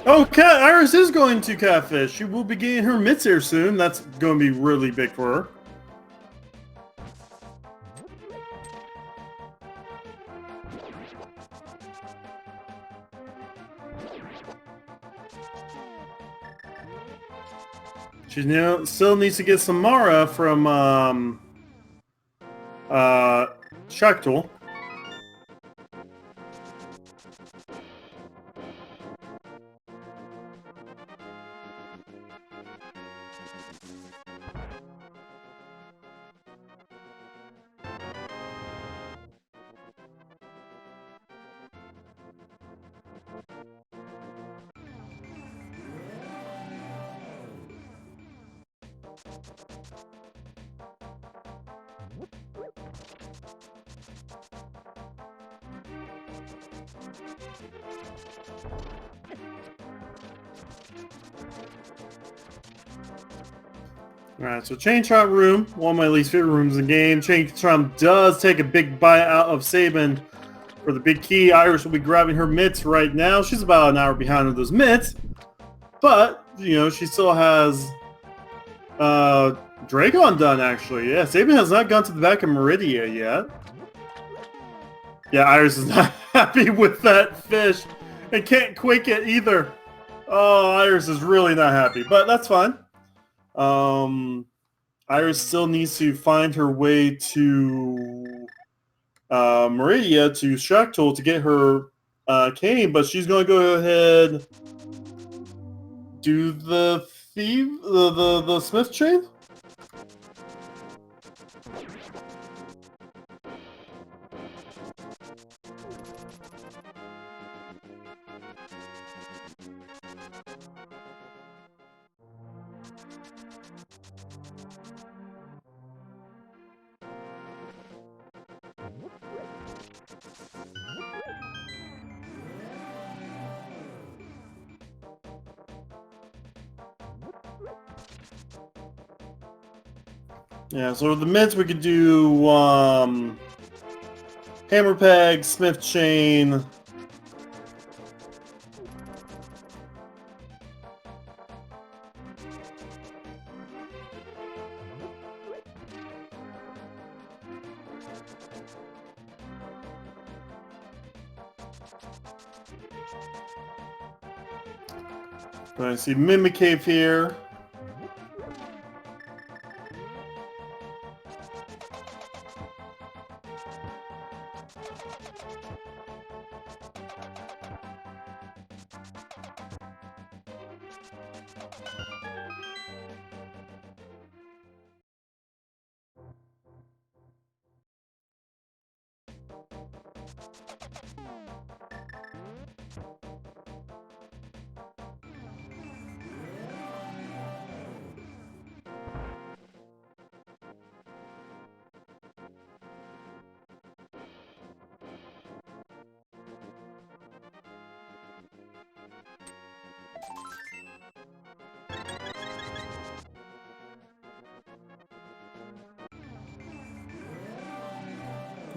Oh, Iris is going to Catfish. She will be getting her mitts here soon. That's going to be really big for her. She still needs to get some Mara from Shark Tool. Alright, so Chain Chomp Room, one of my least favorite rooms in the game. Chain Chomp does take a big bite out of SMZ3 for the big key. Iris will be grabbing her mitts right now. She's about an hour behind on those mitts. But, you know, she still has Dragon done, actually. Yeah, SMZ3 has not gone to the back of Meridia yet. Yeah, Iris is not happy with that fish. And can't quake it either. Oh, Iris is really not happy. But that's fine. Iris still needs to find her way to Meridia to Shrek to get her cane, but she's going to go ahead do the thief, the Smith chain. Yeah, so the mitts we could do hammer peg, Smith chain. I see Mimic Cave here.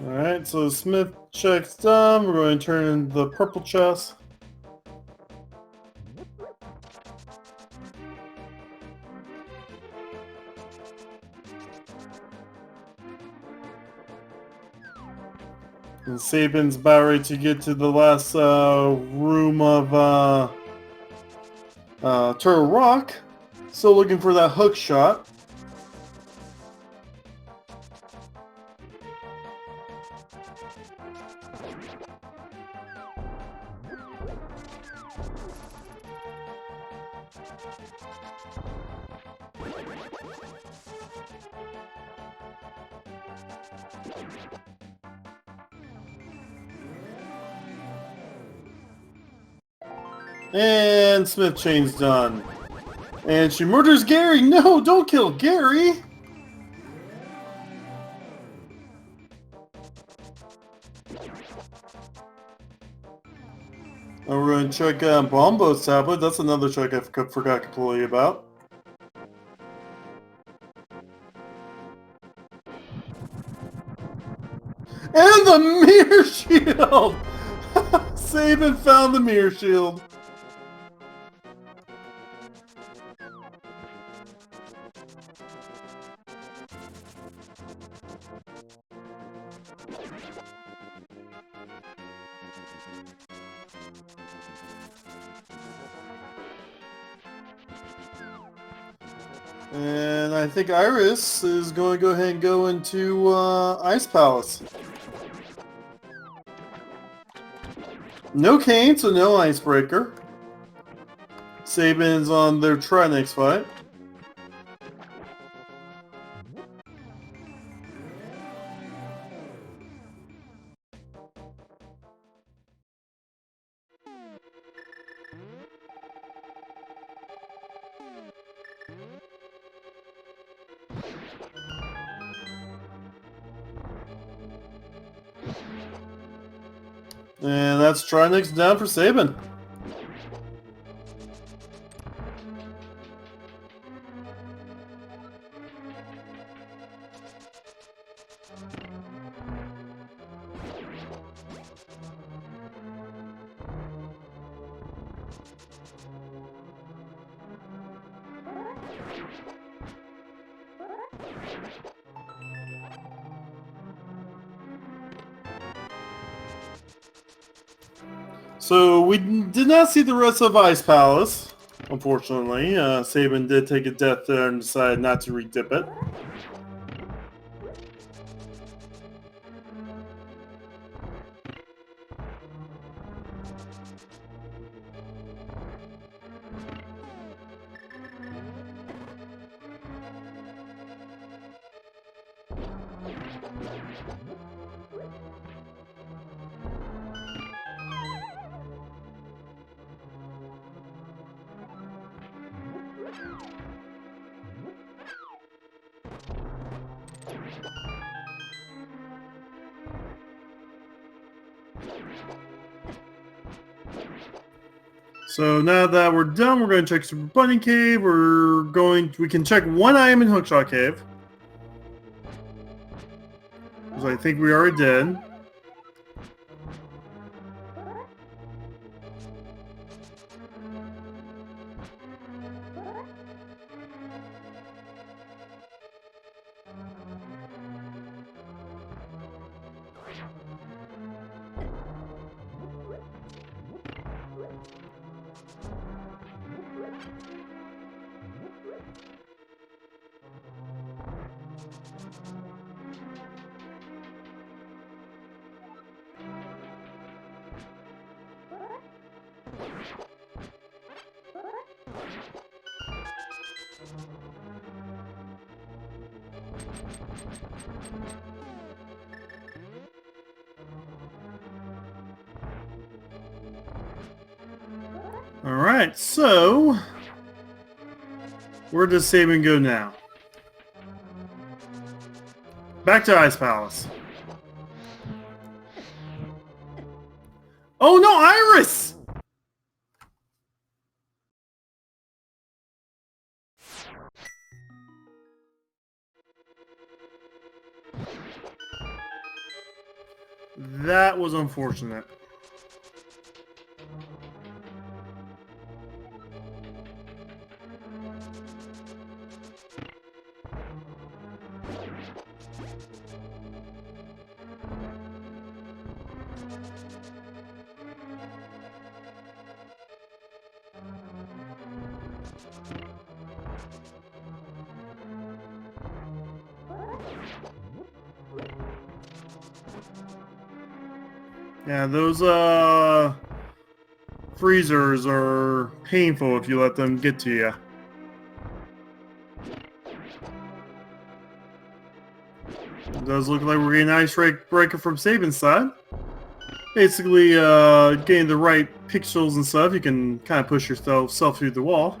Alright, so Smith check's done. We're going to turn in the purple chest. And Sabin's about ready to get to the last room of Turtle Rock. Still looking for that hook shot. And Smith chain's done. And she murders Gary! No, don't kill Gary! And we're going to check Bombo's tablet. That's another check I forgot completely about. And the mirror shield! Sabin found the mirror shield. And I think Iris is going to go ahead and go into Ice Palace. No Kane, so no Icebreaker. Sabin's on their try next fight. And that's Trinex down for Sabin. So we did not see the rest of Ice Palace, unfortunately. Sabin did take a death there and decided not to re-dip it. So now that we're done, we're going to check Super Bunny Cave. We can check one item in Hookshot Cave. Because I think we already did. Alright, so where does Sabin go now? Back to Ice Palace. Oh no, Iris! That was unfortunate. Yeah, those freezers are painful if you let them get to you. It does look like we're getting an ice breaker from Sabin's side. Basically, getting the right pixels and stuff, you can kind of push yourself through the wall.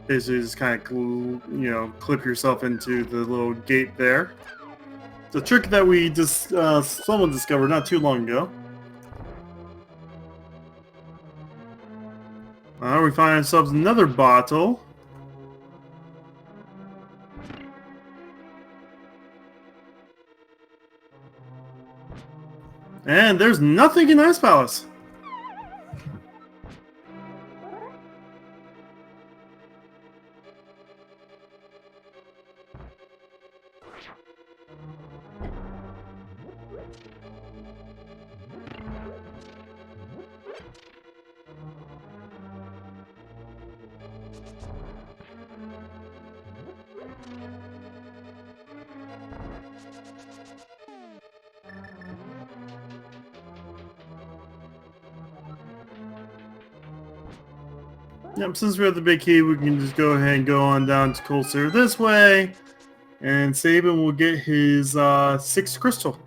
Basically, just kind of clip yourself into the little gate there. It's a trick that we just someone discovered not too long ago. We find ourselves another bottle. And there's nothing in Ice Palace. Yep, since we have the big key, we can just go ahead and go on down to Cold Center this way. And Sabin will get his 6th crystal.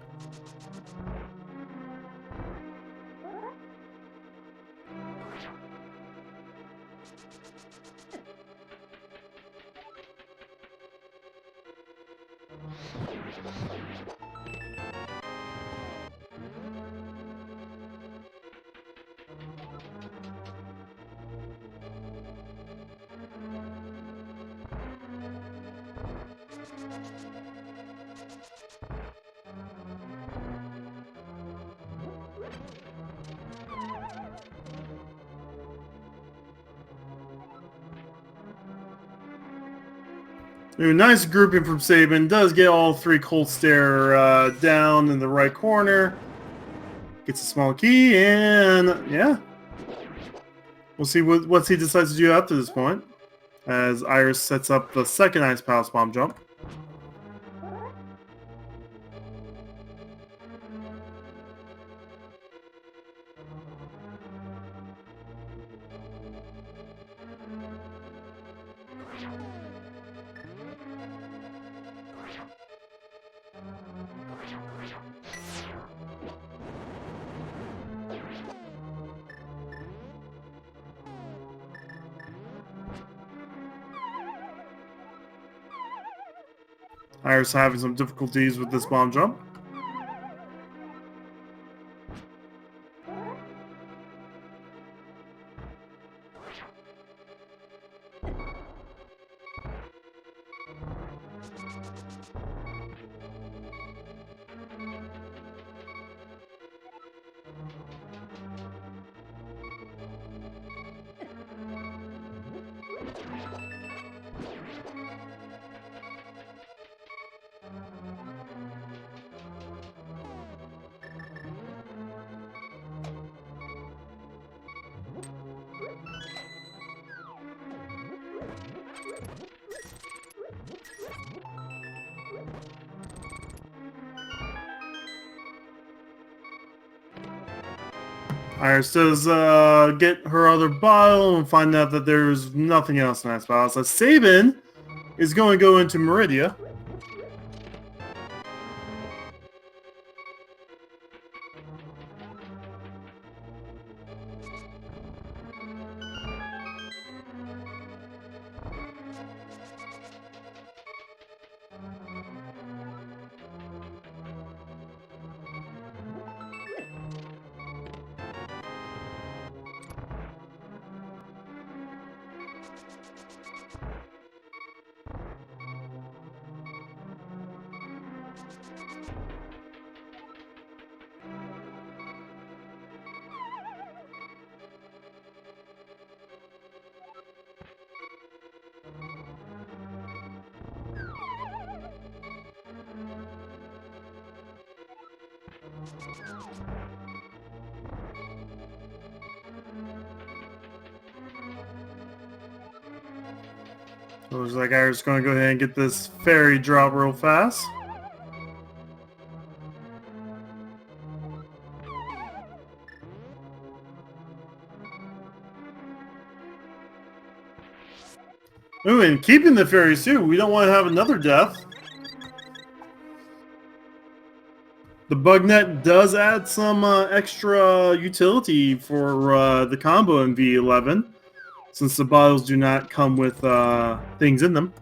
A nice grouping from Sabin. Does get all 3 Cold Stare down in the right corner. Gets a small key, and yeah. We'll see what he decides to do after this point. As Iris sets up the 2nd Ice Palace bomb jump. Iris having some difficulties with this bomb jump. Iris does get her other bottle and find out that there's nothing else in that bottle. So Sabin is going to go into Meridia. Looks like I was going to go ahead and get this fairy drop real fast. Ooh, and keeping the fairies too. We don't want to have another death. The bug net does add some extra utility for the combo in V11, since the bottles do not come with things in them.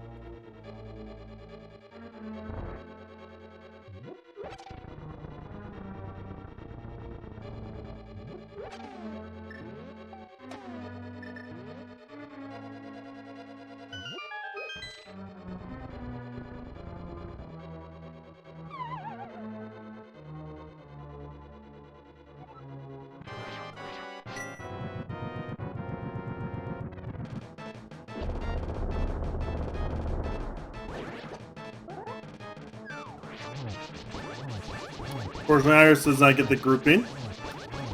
Unfortunately, Iris does not get the grouping.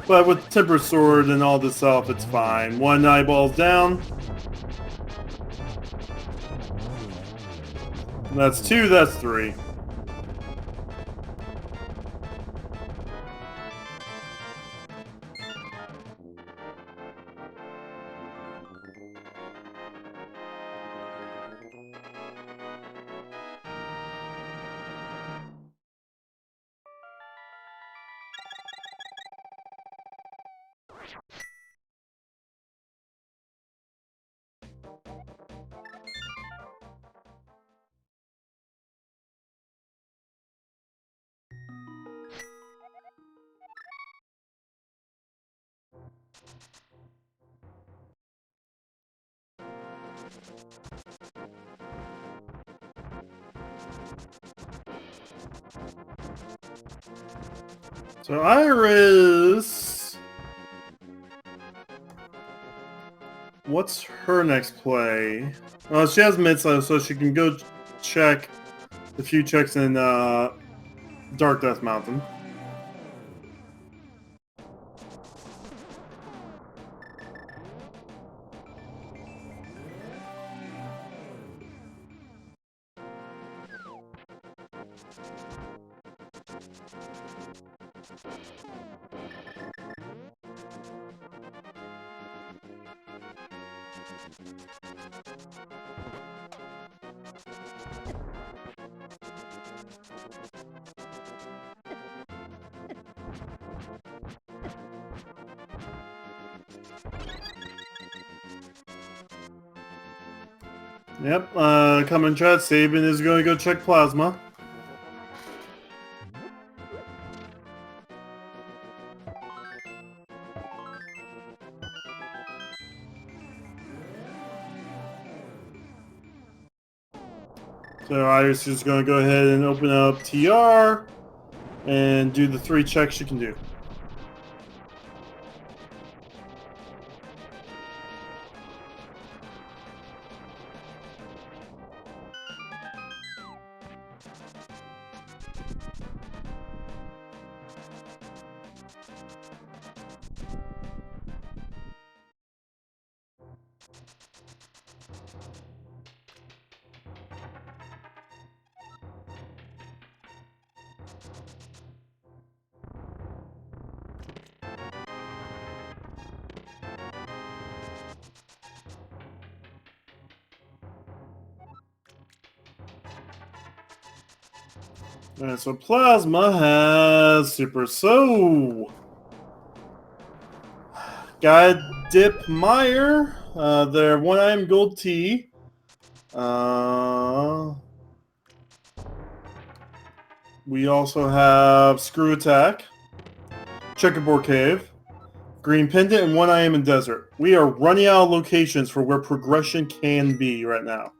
But with Temper Sword and all this stuff, it's fine. One eyeball's down. That's two, that's three. So Iris, what's her next play? Oh, she has mid-slow, so she can go check the few checks in Dark Death Mountain. Yep, come in chat, Sabin is going to go check Plasma. So Iris is going to go ahead and open up TR and do the 3 checks she can do. Alright, so Plasma has Super So. Got Dip Meyer, their 1 item gold tea. We also have Screw Attack, Checkerboard Cave, Green Pendant, and 1 item in Desert. We are running out of locations for where progression can be right now.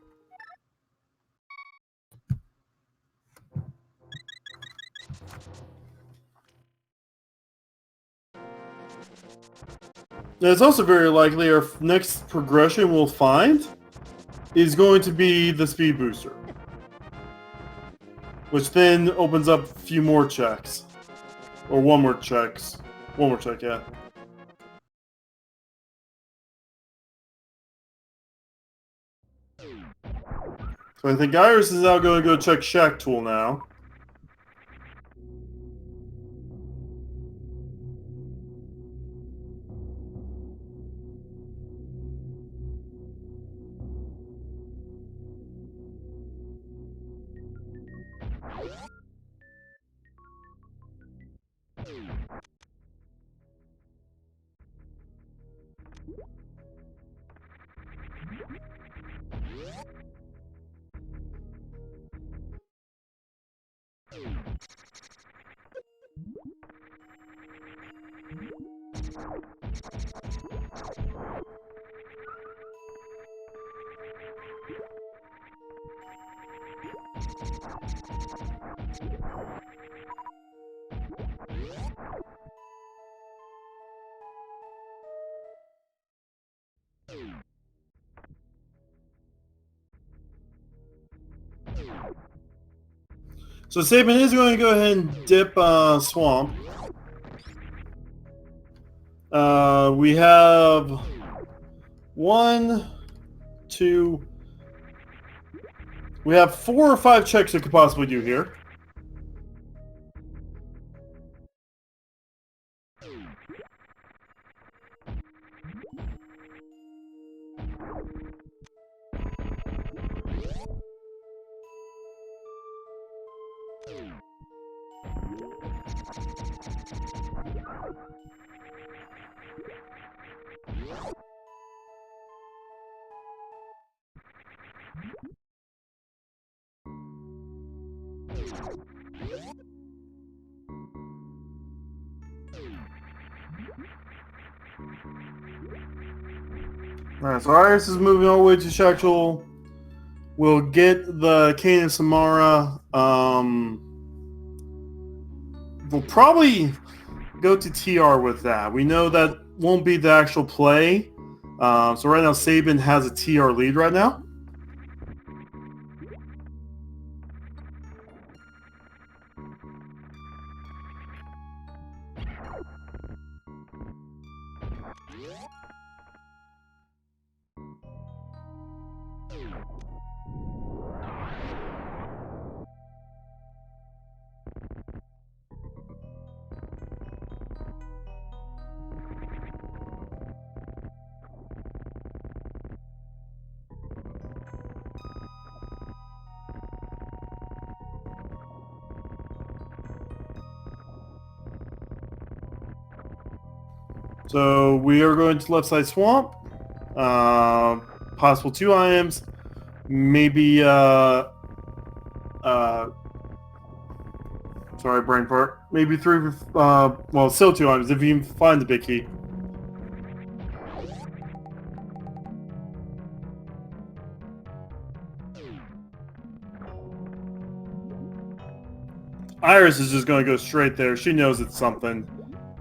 Now, it's also very likely our next progression we'll find is going to be the Speed Booster, which then opens up a few more checks. Or one more checks. One more check, yeah. So I think Iris is now going to go check Shack Tool now. So SMZ3 is going to go ahead and dip Swamp. We have 1, 2. We have 4 or 5 checks we could possibly do here. Alright, so Iris is moving all the way to Shackle. We'll get the Kane and Samara. We'll probably go to TR with that. We know that won't be the actual play. So right now, SMZ3 has a TR lead right now. So we are going to left side swamp. Possible 2 IMs. Maybe sorry, brain fart. Maybe 3 well, still 2 IMs if you can find the big key. Iris is just going to go straight there. She knows it's something.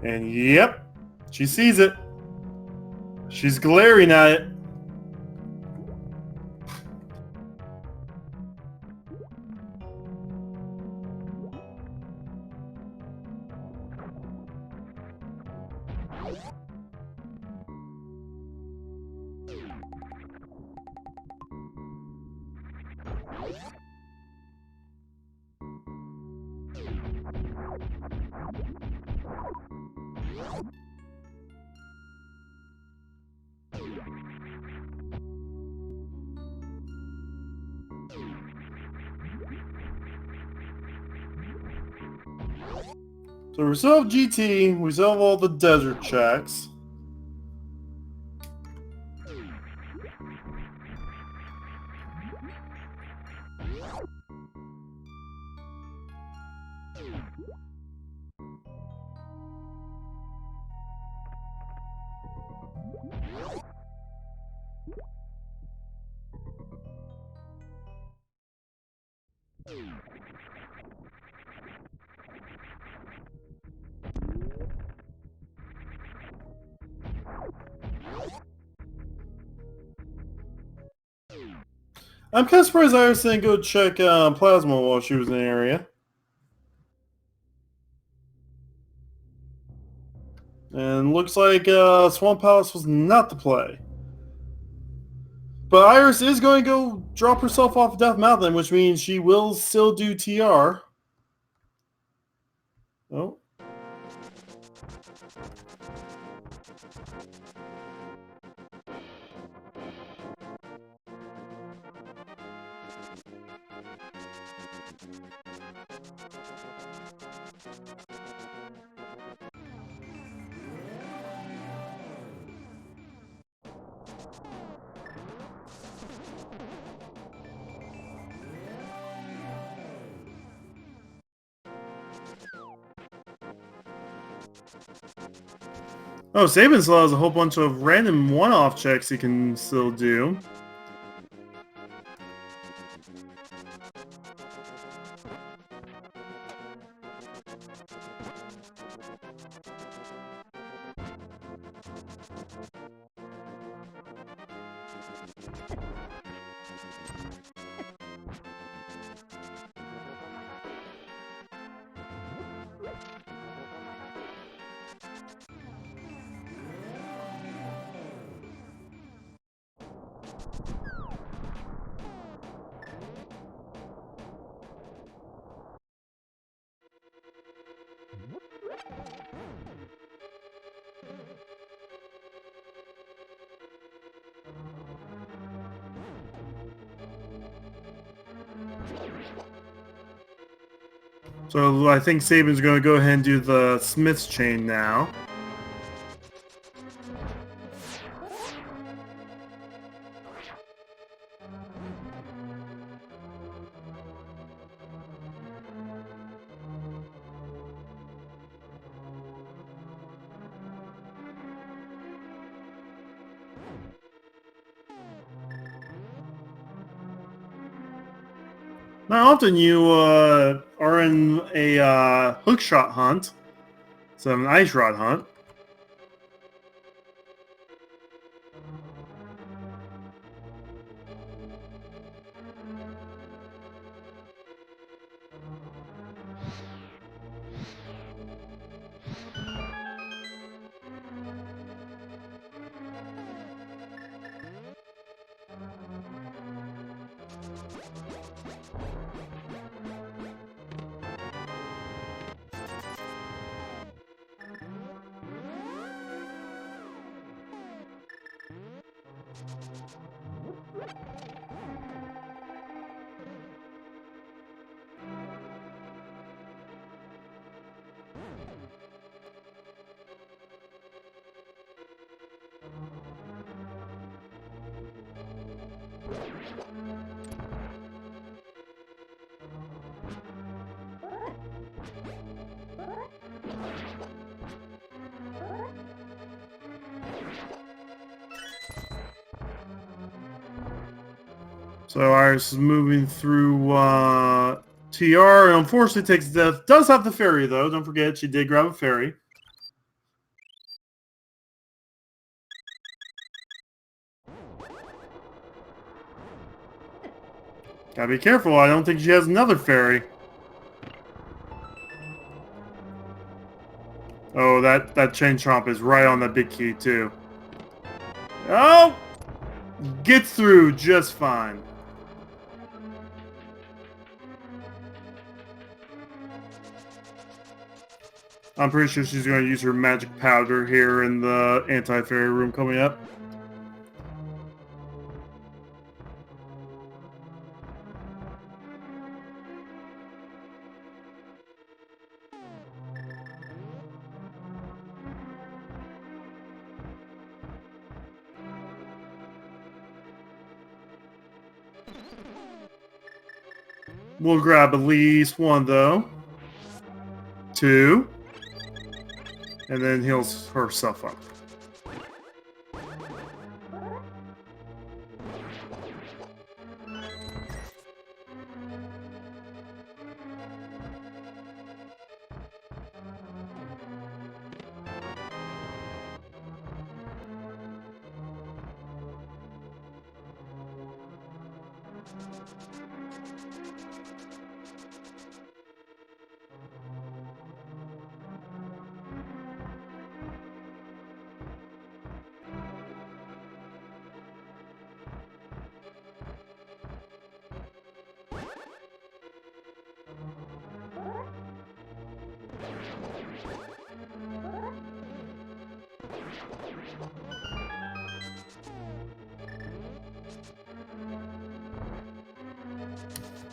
And yep, she sees it. She's glaring at it. So we still have GT, we still have all the desert checks. I'm kind of surprised Iris didn't go check Plasma while she was in the area. And looks like Swamp Palace was not the play. But Iris is going to go drop herself off Death Mountain, which means she will still do TR. Oh. Oh, SMZ3 still has a whole bunch of random one-off checks he can still do. So I think SMZ3's going to go ahead and do the Smith's chain now. Not often you are in a hookshot hunt, so an ice rod hunt. So Iris is moving through TR, and unfortunately takes death. Does have the fairy, though. Don't forget, she did grab a fairy. Gotta be careful. I don't think she has another fairy. Oh, that chain chomp is right on that big key, too. Oh! Gets through just fine. I'm pretty sure she's going to use her magic powder here in the anti-fairy room coming up. We'll grab at least one, though. Two. And then heals herself up.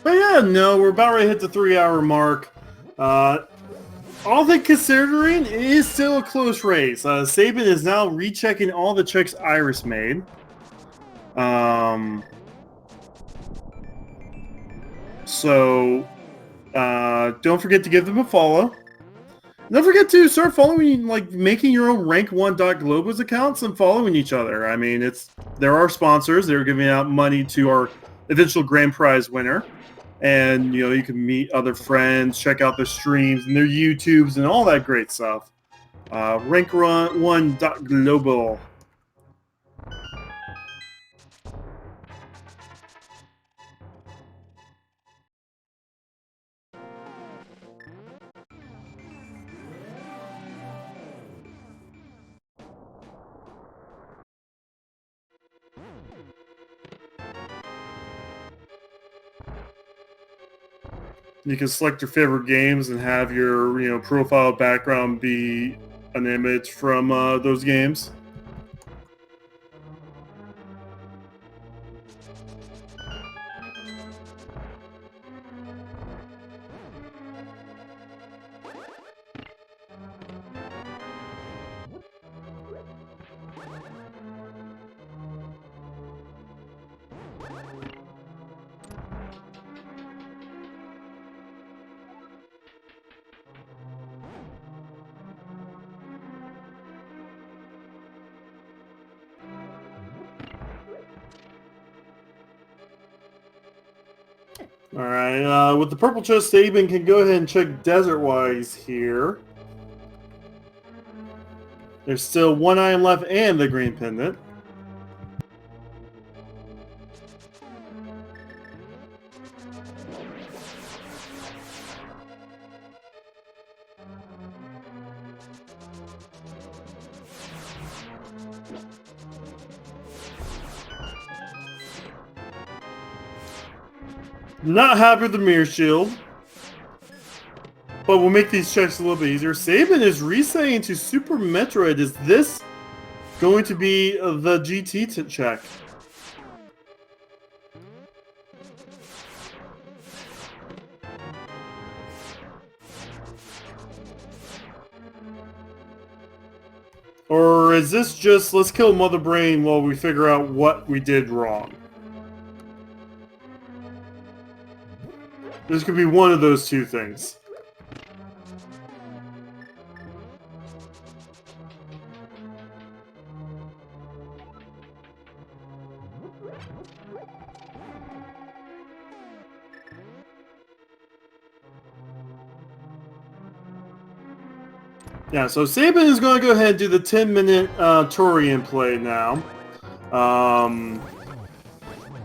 But yeah, no, we're about ready to hit the 3-hour mark. All things considering, it is still a close race. SMZ3 is now rechecking all the checks Iris made. So don't forget to give them a follow. Don't forget to start following, like making your own rank1.globals accounts and following each other. I mean, there are sponsors. They're giving out money to our eventual grand prize winner. And, you know, you can meet other friends, check out their streams and their YouTubes and all that great stuff. Rank1.global. You can select your favorite games and have your, you know, profile background be an image from those games. Alright, with the purple chest, SMZ3 can go ahead and check desert-wise here. There's still one item left and the green pendant. Not happy with the mirror shield, but we'll make these checks a little bit easier. SMZ3 is resetting to Super Metroid. Is this going to be the GT check? Or is this just, let's kill Mother Brain while we figure out what we did wrong? This could be one of those two things. Yeah, so SMZ3 is going to go ahead and do the 10-minute Torian play now.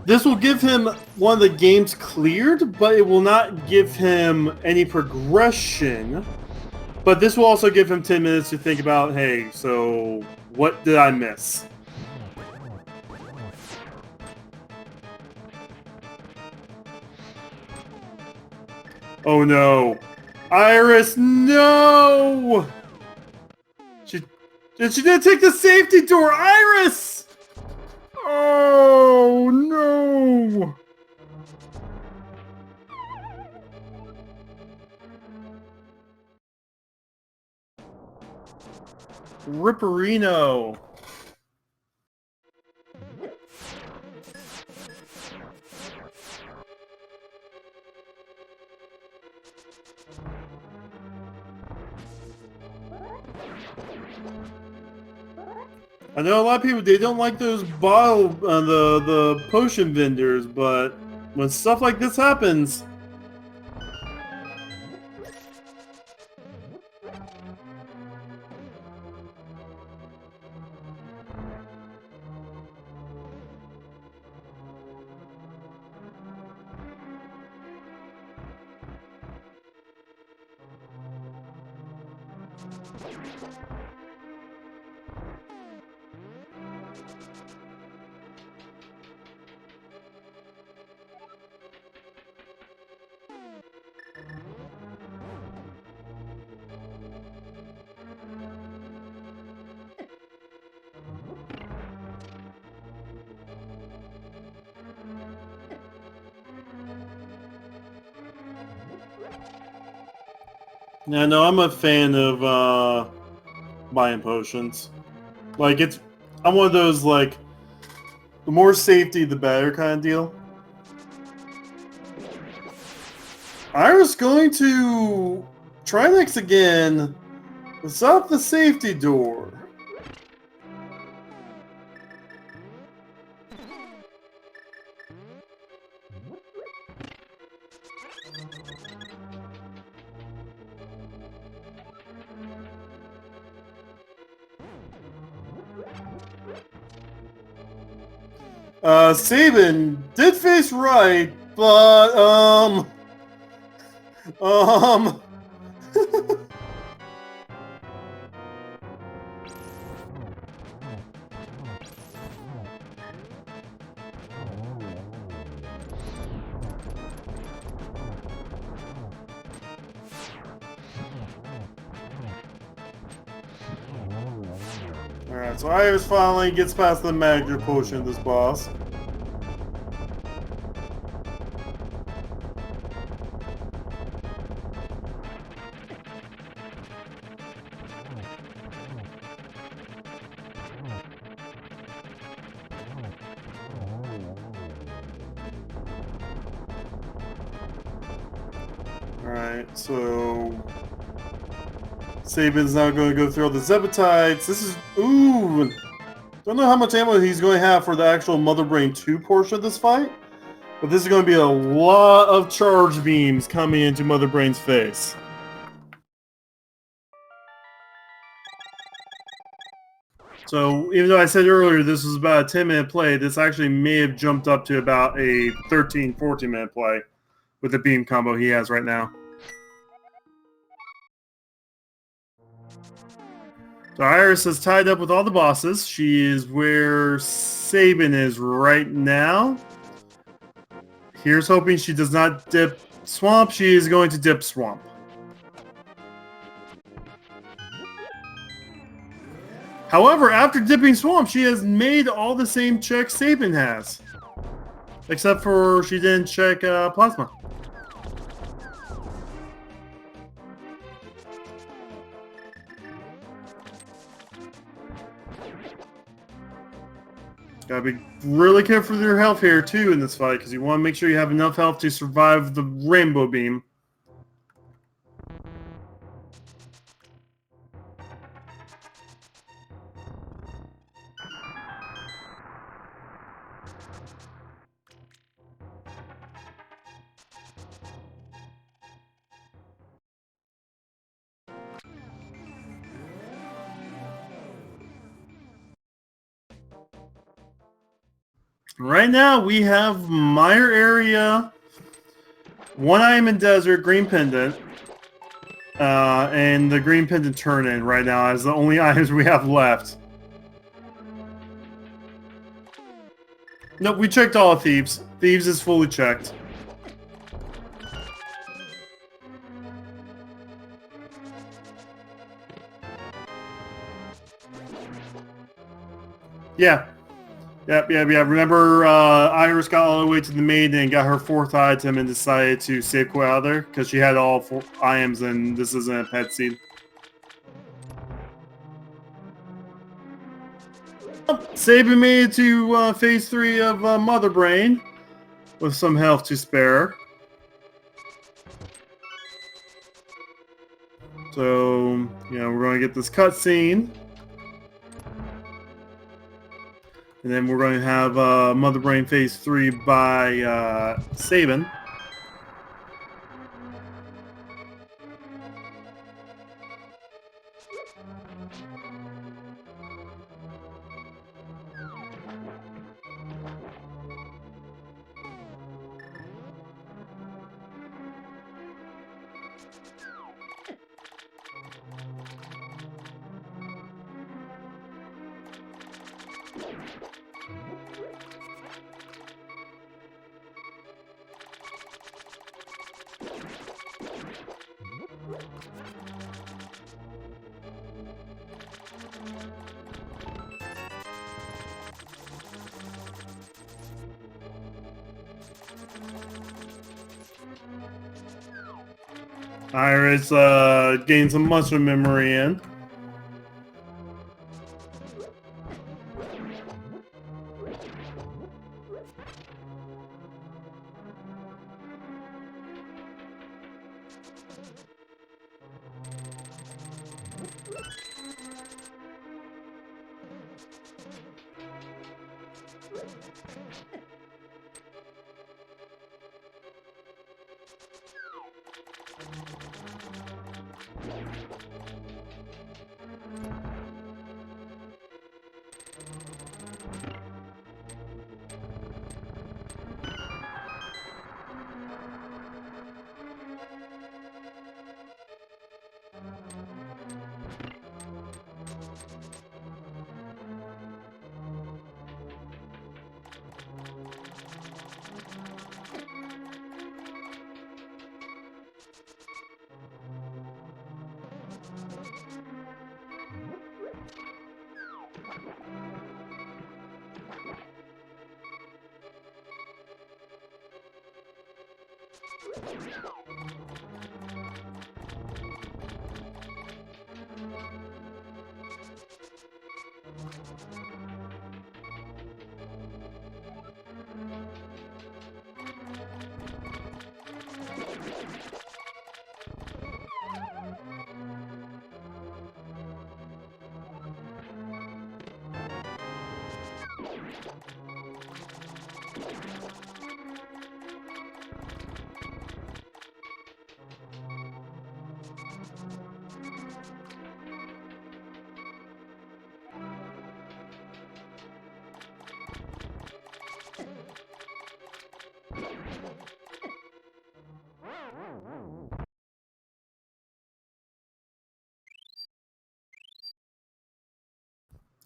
This will give him one of the games cleared, but it will not give him any progression. But this will also give him 10 minutes to think about, hey, so what did I miss? Oh no. Iris, no! She didn't take the safety door! Iris! Oh no! Ripperino. I know a lot of people, they don't like those bottle, the potion vendors, but when stuff like this happens... Yeah, no, I'm a fan of buying potions. Like I'm one of those like the more safety the better kind of deal. I was going to try next again. Stop the safety door. SMZ3 did face right, but um Alright, so Iris finally gets past the manager potion of this boss. Alright, so SMZ's now going to go through all the Zepatites. This is... Ooh! Don't know how much ammo he's going to have for the actual Mother Brain 2 portion of this fight. But this is going to be a lot of charge beams coming into Mother Brain's face. So, even though I said earlier this was about a 10-minute play, this actually may have jumped up to about a 13, 14-minute play with the beam combo he has right now. So Iris is tied up with all the bosses. She is where SMZ is right now. Here's hoping she does not dip Swamp. She is going to dip Swamp. However, after dipping Swamp, she has made all the same checks SMZ has. Except for she didn't check Plasma. Gotta be really careful with your health here, too, in this fight, because you want to make sure you have enough health to survive the Rainbow Beam. Right now, we have Mire Area, One Item in Desert, Green Pendant, and the Green Pendant Turn-In right now as the only items we have left. Nope, we checked all of Thieves. Thieves is fully checked. Yeah. Yep. Remember, Iris got all the way to the maiden and got her 4th item and decided to save quit out of there because she had all 4 items and this isn't a pet seed. SMZ made it to phase 3 of Mother Brain with some health to spare. So, you know, we're going to get this cutscene. And then we're going to have Mother Brain Phase 3 by SMZ. Iris gained some muscle memory in.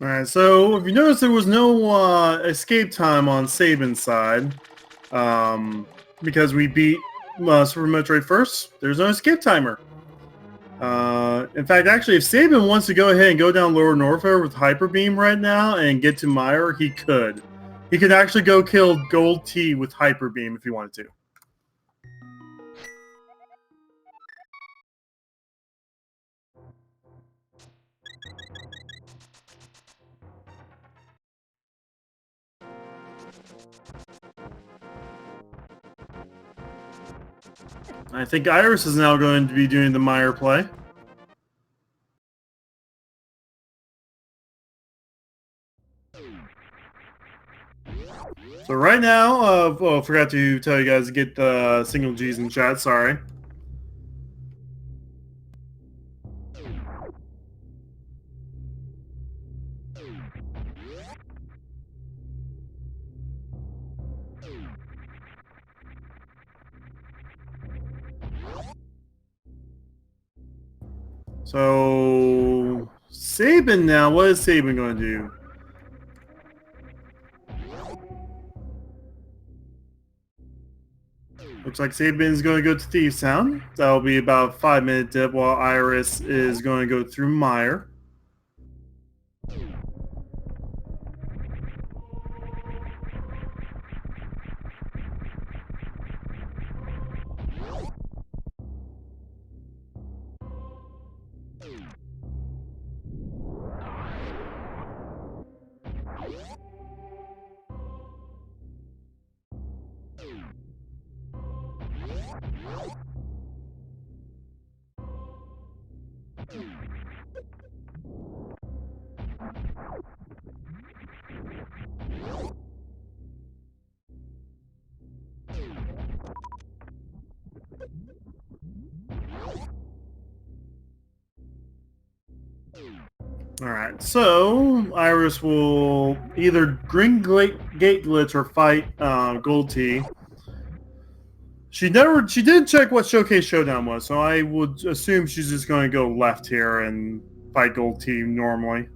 Alright, so if you notice, there was no escape time on SMZ3's side. Because we beat Super Metroid first, there's no escape timer. In fact, actually, if SMZ3 wants to go ahead and go down Lower Norfair with Hyper Beam right now and get to Meyer, he could. He could actually go kill Gold T with Hyper Beam if he wanted to. I think Iris is now going to be doing the Meyer play. So right now, oh, forgot to tell you guys to get the single G's in chat, sorry. So, SMZ3 now, what is SMZ3 going to do? Looks like SMZ3 is going to go to Thief Sound. That'll be about a 5-minute dip while Iris is going to go through Meyer. Alright, so Iris will either Green Gate Glitch or fight Gold T. She didn't check what Showcase Showdown was, so I would assume she's just going to go left here and fight Gold T normally.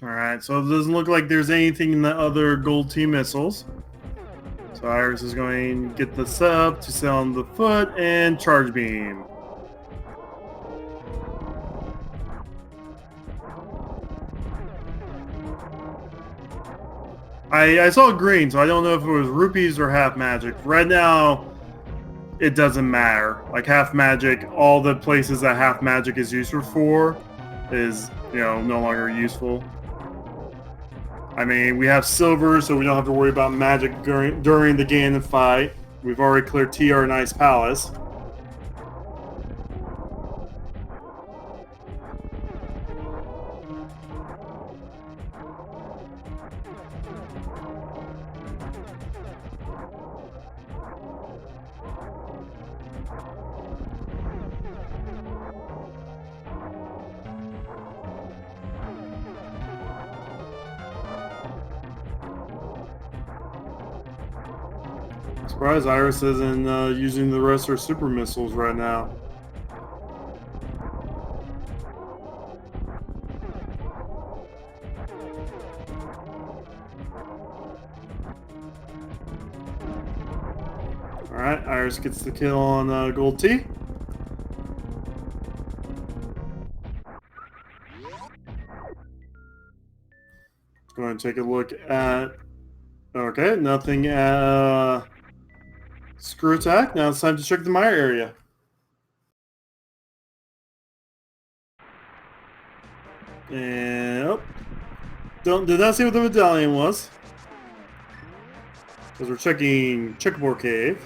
Alright, so it doesn't look like there's anything in the other gold team missiles. So Iris is going to get the sub to sit on the foot and charge beam. I saw green, so I don't know if it was rupees or half magic. Right now, it doesn't matter. Like half magic, all the places that half magic is useful for is, no longer useful. I mean, we have silver, so we don't have to worry about magic during the Ganon fight. We've already cleared TR and Ice Palace. Surprised Iris isn't using the rest of her super missiles right now. Alright, Iris gets the kill on Gold T. Going to take a look at... Okay, nothing at... Screw attack. Now it's time to check the Mire area. And did not see what the medallion was. Because we're checking Checkerboard Cave.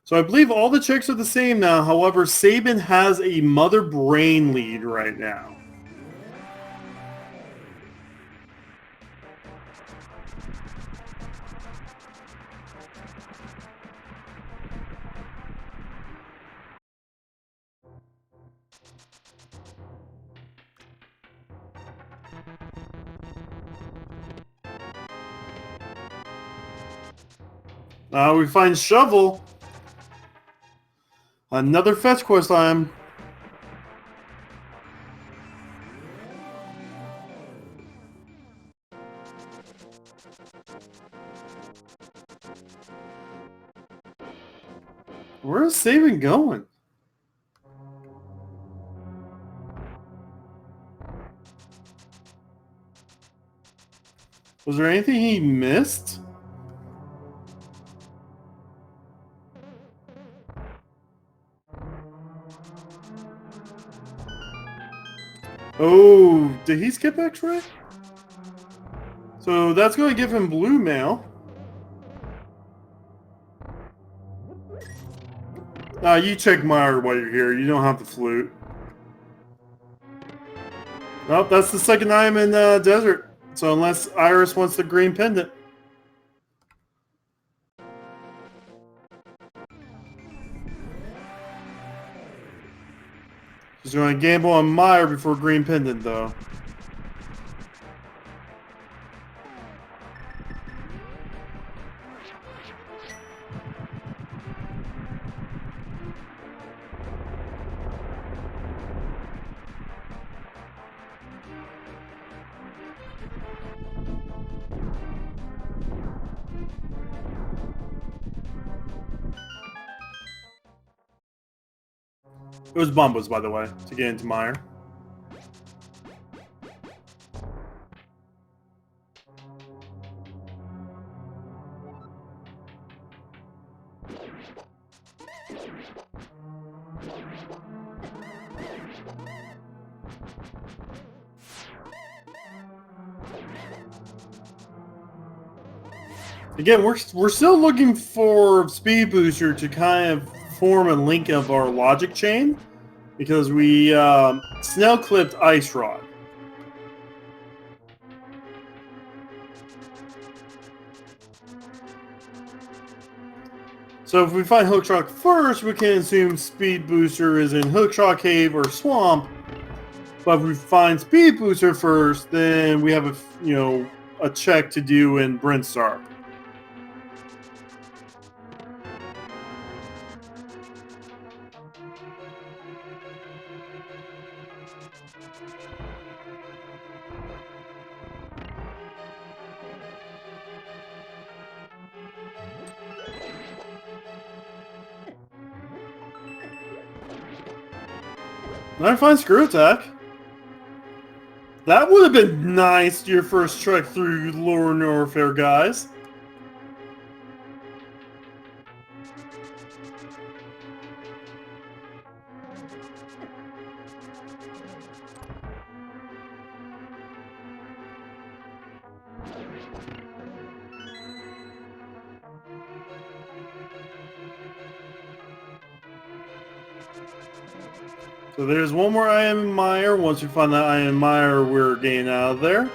So I believe all the checks are the same now. However, SMZ3 has a Mother Brain lead right now. We find Shovel. Another fetch quest item. Where is SMZ3 going? Was there anything he missed? Oh, did he skip X-ray? So that's going to give him blue mail. You check Mire while you're here. You don't have the flute. Well, that's the second item in the desert. So unless Iris wants the green pendant. She's going to gamble on Mire before green pendant, though. It was Bombos, by the way, to get into Mire. Again, we're still looking for Speed Booster to kind of form a link of our logic chain, because we snell clipped Ice Rod. So if we find Hookshot first, we can assume Speed Booster is in Hookshot Cave or Swamp. But if we find Speed Booster first, then we have a check to do in Brintstar. Alright, fine, screw attack. That would have been nice, your first trek through Lower Norfair, guys. So there's one more Iron Mire. Once we find that Iron Mire, we're getting out of there.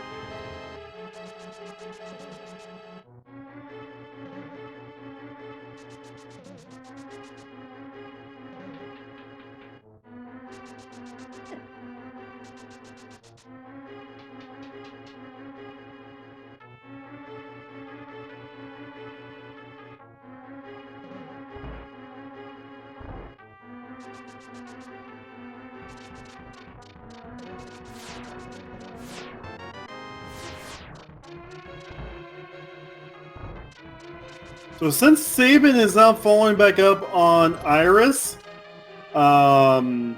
So since SMZ3 is now following back up on Iris, and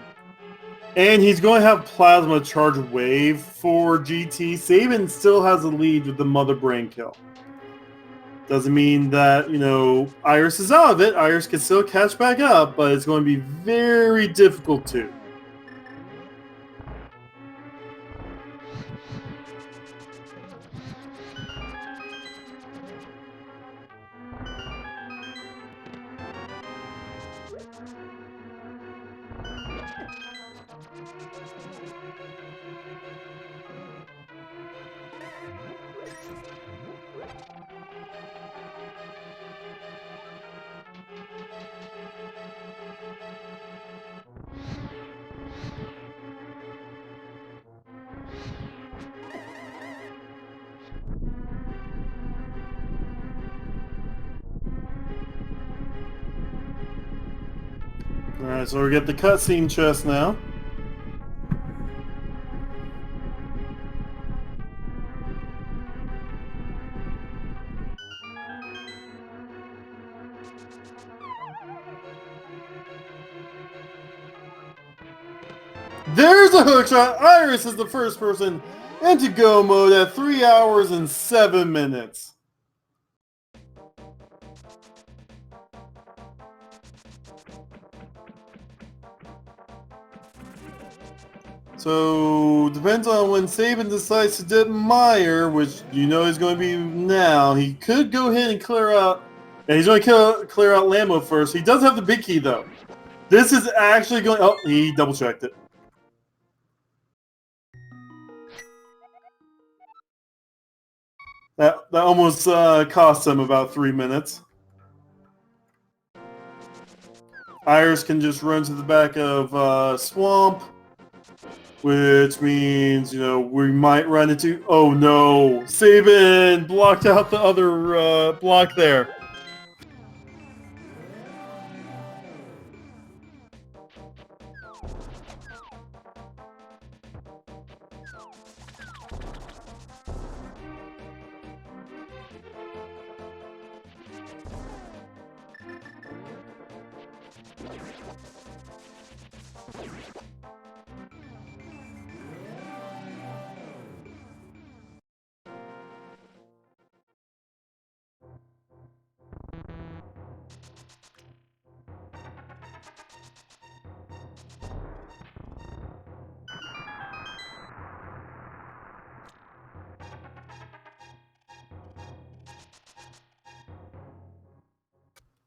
he's going to have Plasma charge Wave for GT, SMZ3 still has a lead with the Mother Brain kill. Doesn't mean that, you know, Iris is out of it. Iris can still catch back up, but it's going to be very difficult to. Alright, so we get the cutscene chest now. There's a hookshot! Iris is the first person into go mode at 3 hours and 7 minutes. So, depends on when SMZ3 decides to dip Mire, which you know is going to be now. He could go ahead and clear out... And he's going to clear out Lambo first. He does have the big key, though. This is actually going... Oh, he double-checked it. That almost cost him about 3 minutes. Iris can just run to the back of Swamp. Which means, you know, we might run into... Oh no! SMZ3 blocked out the other block there.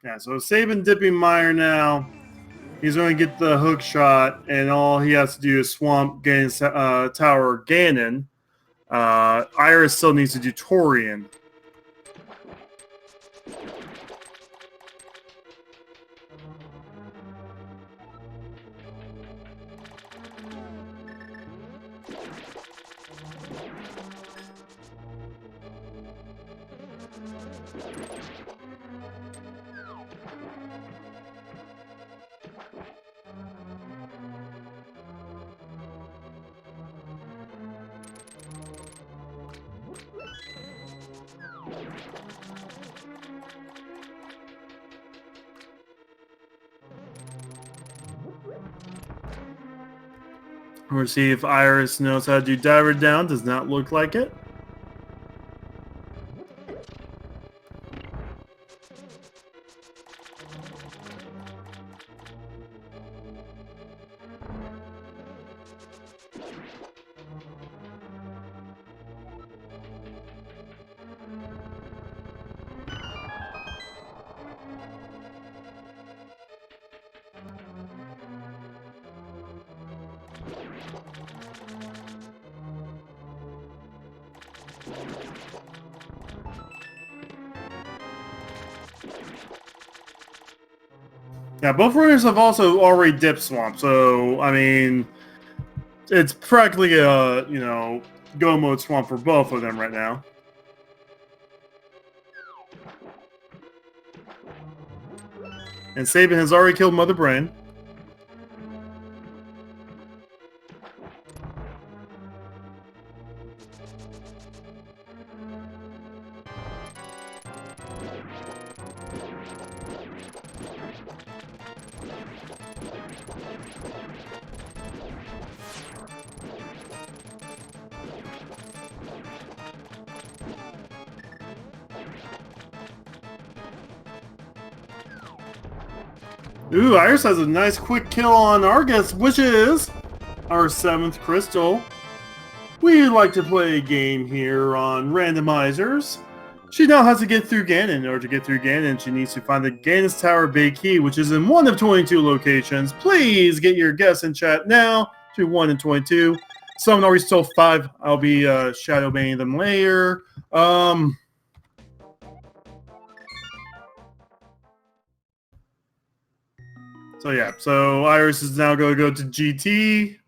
Yeah, so SMZ3 dipping Mire now. He's going to get the hook shot, and all he has to do is swamp Ganon's tower Ganon. Iris still needs to do Torian. We'll see if Iris knows how to do diver down. Does not look like it. Yeah, both runners have also already dipped swamp, so I mean, it's practically a go mode swamp for both of them right now. And SMZ3 has already killed Mother Brain. Ooh, Iris has a nice quick kill on our guest, which is our 7th crystal. We like to play a game here on randomizers. She now has to get through Ganon. In order to get through Ganon, she needs to find the Ganon's Tower Bay Key, which is in one of 22 locations. Please get your guess in chat now to 1 and 22. Someone already stole 5. I'll be shadow banning them later. So yeah, so Iris is now going to go to GT.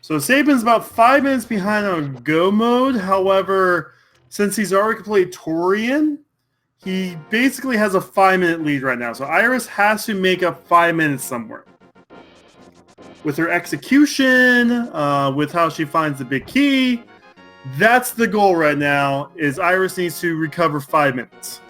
So SMZ3's about 5 minutes behind on go mode. However, since he's already completed Torian, he basically has a 5-minute lead right now. So Iris has to make up 5 minutes somewhere. With her execution, with how she finds the big key, that's the goal right now, is Iris needs to recover 5 minutes.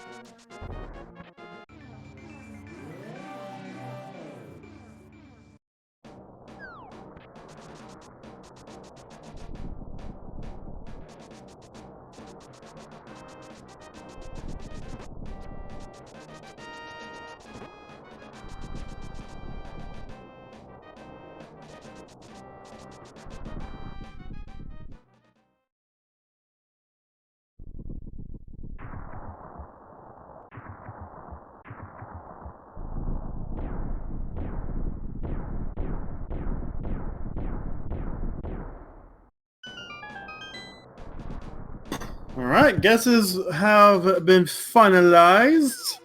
Alright, guesses have been finalized.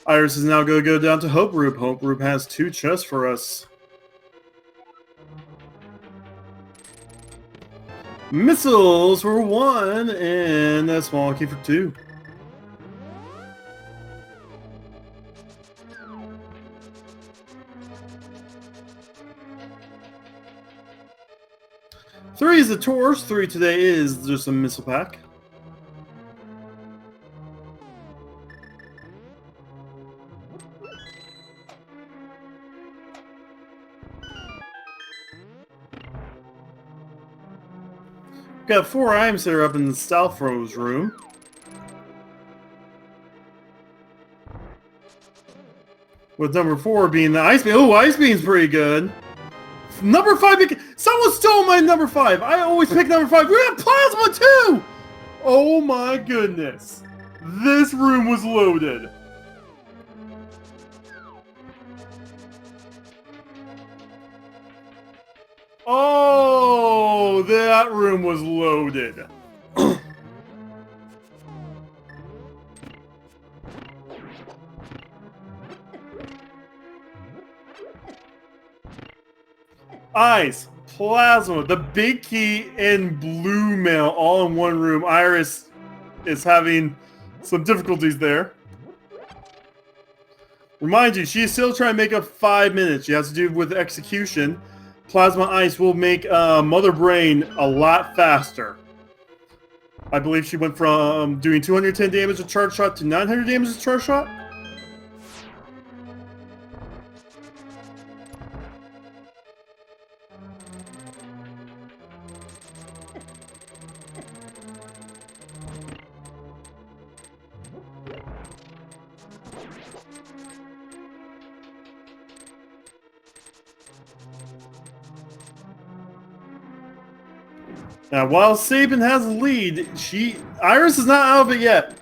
Iris is now going to go down to Hope Roop. Hope Roop has 2 chests for us. Missiles for 1, and a small key for 2. Three is the torch. 3 today is just a missile pack. Got 4 items that are up in the Stealth Rose room. With number 4 being the Ice Beam. Oh, Ice Beam's pretty good. Number 5, someone stole my number 5. I always pick number 5. We have Plasma too! Oh my goodness. This room was loaded. Oh, that room was loaded. Ice, Plasma, the big key, and blue mail all in one room. Iris is having some difficulties there. Remind you, she's still trying to make up 5 minutes. She has to do with execution. Plasma Ice will make Mother Brain a lot faster. I believe she went from doing 210 damage a charge shot to 900 damage a charge shot. Now, while SMZ3 has the lead, Iris is not out of it yet.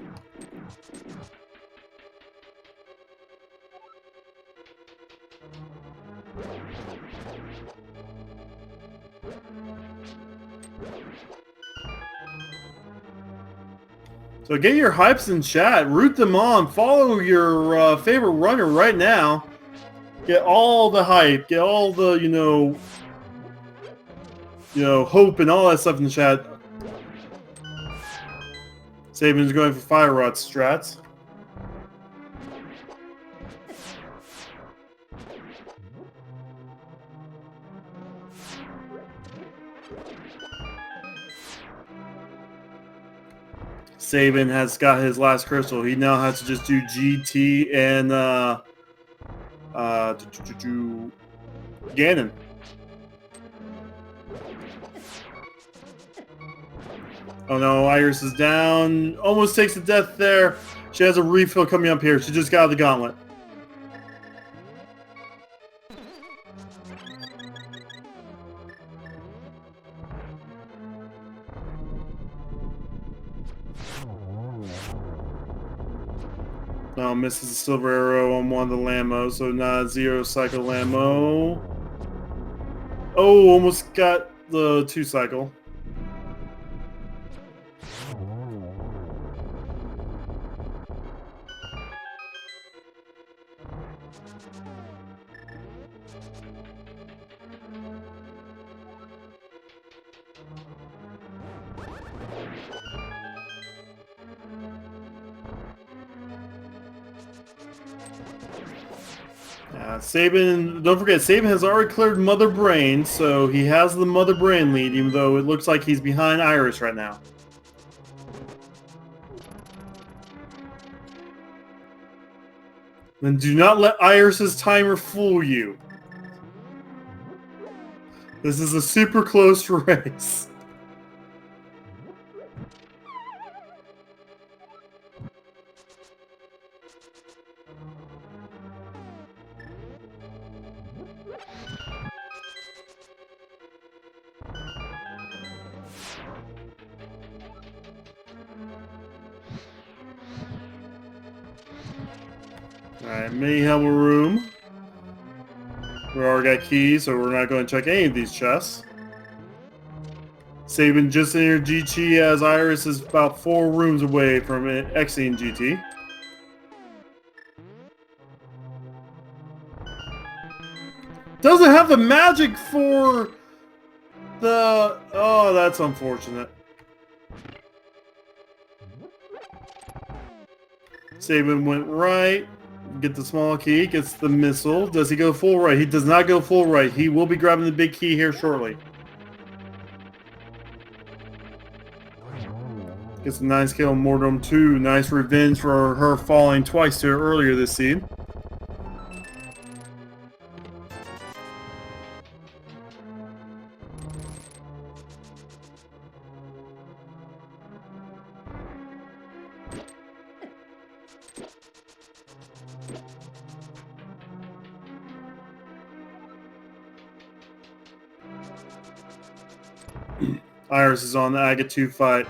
So get your hypes in chat, root them on, follow your favorite runner right now. Get all the hype, get all the, you know, hope and all that stuff in the chat. SMZ's going for Fire Rod strats. SMZ has got his last crystal. He now has to just do GT and Ganon. Oh no, Iris is down. Almost takes the death there. She has a refill coming up here. She just got the gauntlet. Oh, misses the silver arrow on one of the Lamo, so not 0 cycle Lamo. Oh, almost got the 2 cycle. SMZ, don't forget, SMZ has already cleared Mother Brain, so he has the Mother Brain lead, even though it looks like he's behind Iris right now. Then do not let Iris's timer fool you. This is a super close race. Alright, mini helmet room. We already got keys, so we're not going to check any of these chests. SMZ just entered GT as Iris is about 4 rooms away from exiting GT. Doesn't have the magic for the... Oh, that's unfortunate. SMZ went right. Get the small key. Gets the missile. Does he go full right? He does not go full right. He will be grabbing the big key here shortly. Gets a nice kill on Mortem 2. Nice revenge for her falling twice to her earlier this seed. Iris is on the Aga 2 fight.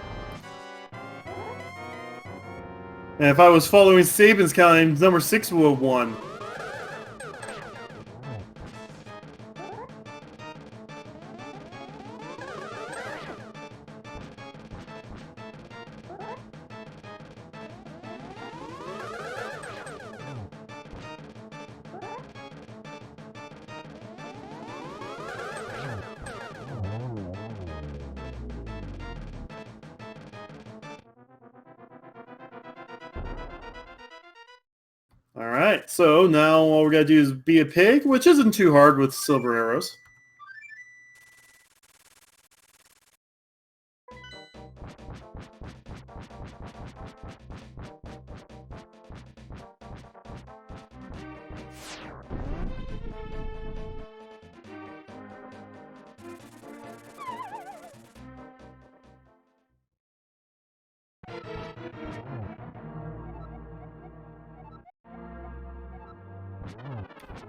And if I was following SMZ's counting, number 6 would have won. All right, so now all we gotta do is be a pig, which isn't too hard with silver arrows.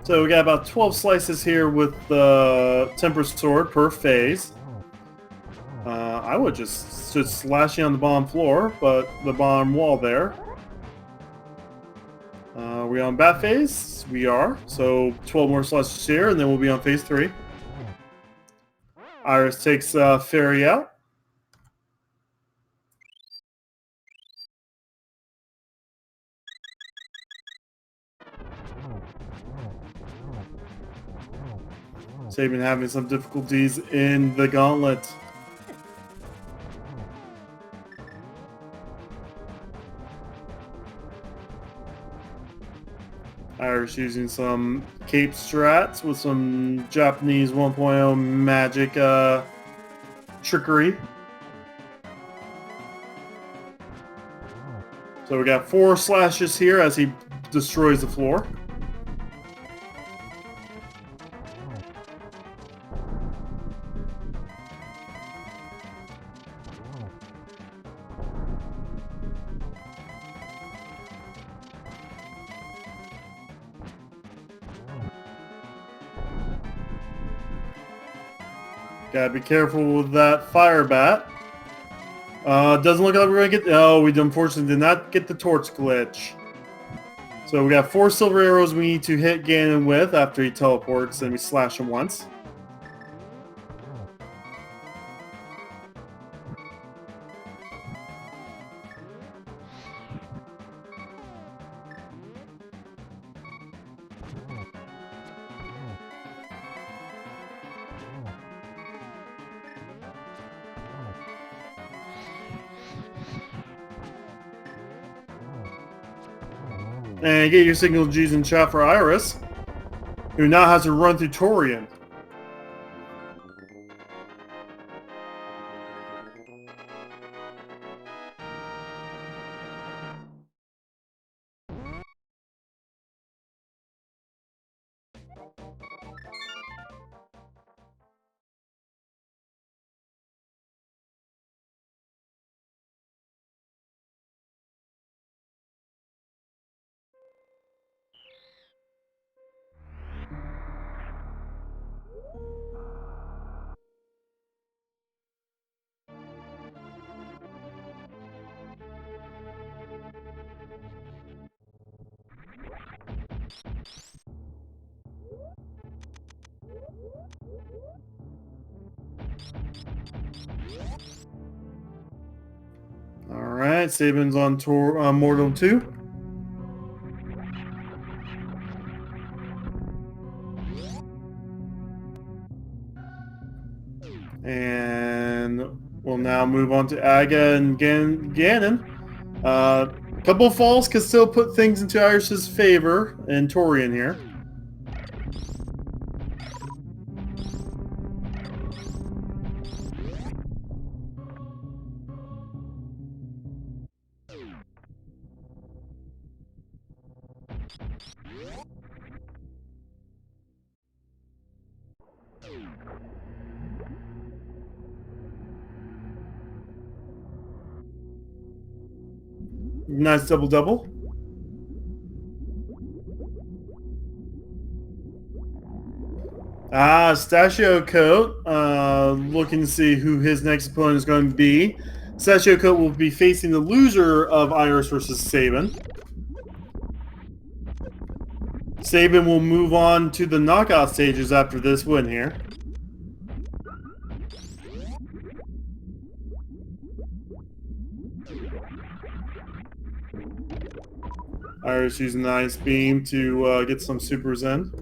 So we got about 12 slices here with the temper sword per phase. I would just slashing on the bottom floor, but the bottom wall there. Are we on bat phase? We are. So 12 more slices here, and then we'll be on phase 3. Iris takes Fairy out. SMZ3 having some difficulties in the gauntlet. Irish using some cape strats with some Japanese 1.0 magic trickery. So we got 4 slashes here as he destroys the floor. Gotta be careful with that fire bat. Doesn't look like we're gonna get. Oh, we unfortunately did not get the torch glitch. So we got 4 silver arrows we need to hit Ganon with after he teleports, and we slash him once. And get your signal G's in chat for Iris, who now has to run through Torian. Alright, SMZ3's on tour Mortal 2. And we'll now move on to Aga and Ganon. A couple of falls can still put things into Iris's favor and Torian here. Nice double-double. Stachio Coat, looking to see who his next opponent is going to be. Stachio Coat will be facing the loser of Iris versus SMZ3. SMZ3 will move on to the knockout stages after this win here. Iris using the Ice Beam to get some supers in.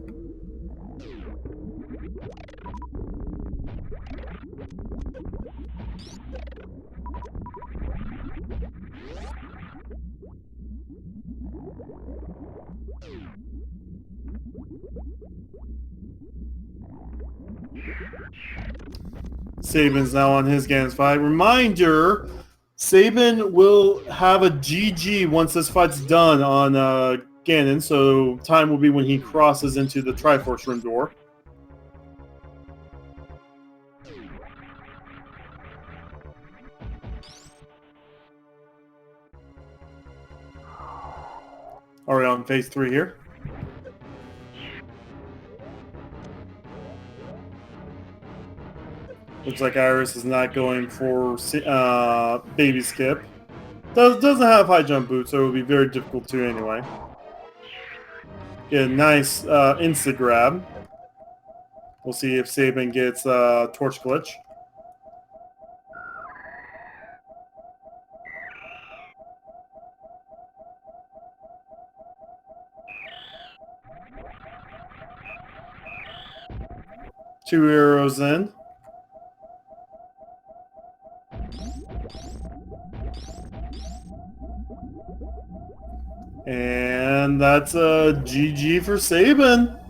SMZ3's now on his Ganon's fight. Reminder, SMZ3 will have a GG once this fight's done on Ganon, so time will be when he crosses into the Triforce room door. Already on phase 3 here. Looks like Iris is not going for baby skip. Doesn't have high jump boots, so it would be very difficult to anyway. Get a nice insta grab. We'll see if SMZ3 gets torch glitch. Two arrows in. And that's a GG for SMZ3.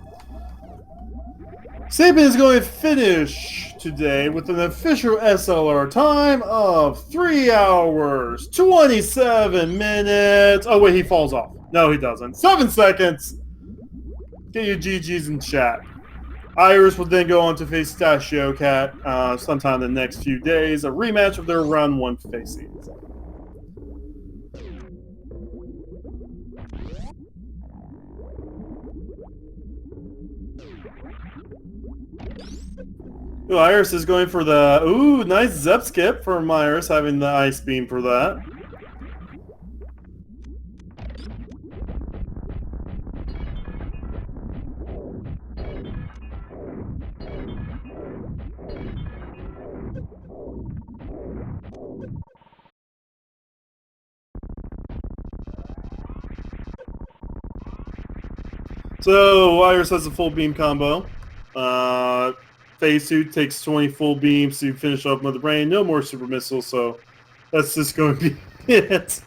SMZ3 is going to finish today with an official SLR time of 3 hours, 27 minutes. Oh, wait, he falls off. No, he doesn't. 7 seconds. Get your GGs in chat. Iris will then go on to face Stashio Cat sometime in the next few days. A rematch of their round 1 faces. Ooh, Iris is going for the... Ooh, nice Zep skip from Iris, having the Ice Beam for that. So, Iris has a full beam combo. Phase 2 takes 20 full beams to finish off Mother Brain. No more super missiles, so that's just going to be it.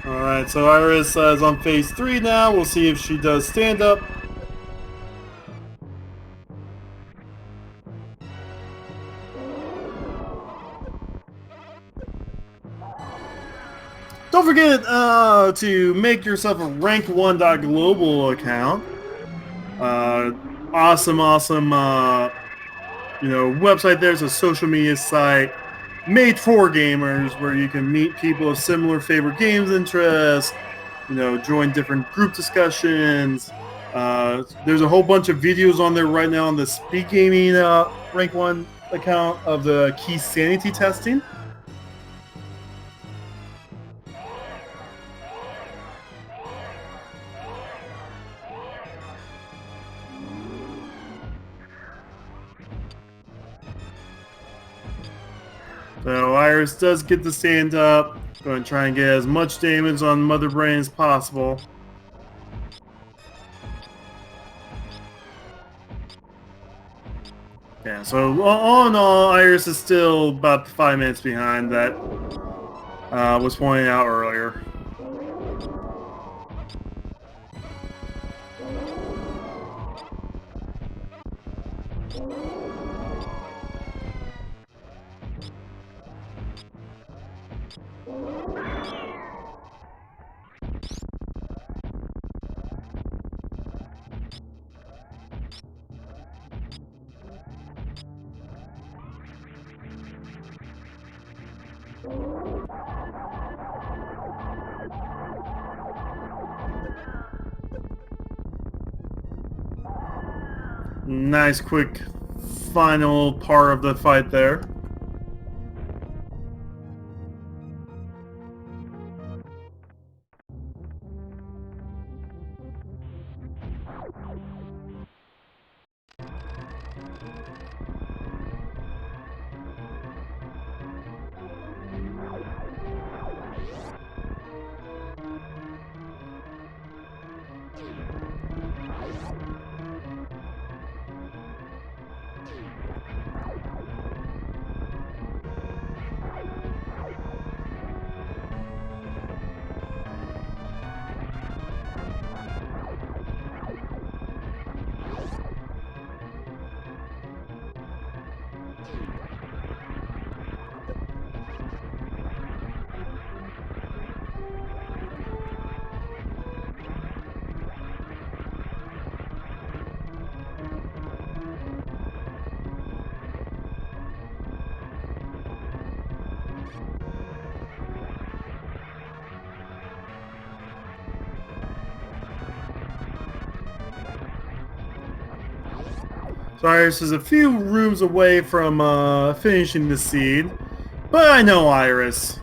Alright, so Iris is on phase 3 now. We'll see if she does stand up. Don't forget to make yourself a rank 1.global account. Awesome website there. It's a social media site made for gamers where you can meet people of similar favorite games interests, join different group discussions. There's a whole bunch of videos on there right now on the SpeedGaming rank 1 account of the key sanity testing. So Iris does get to stand up. Going to try and get as much damage on Mother Brain as possible. Yeah, so all in all, Iris is still about 5 minutes behind that was pointed out earlier. Nice quick final part of the fight there. So Iris is a few rooms away from finishing the seed, but I know Iris.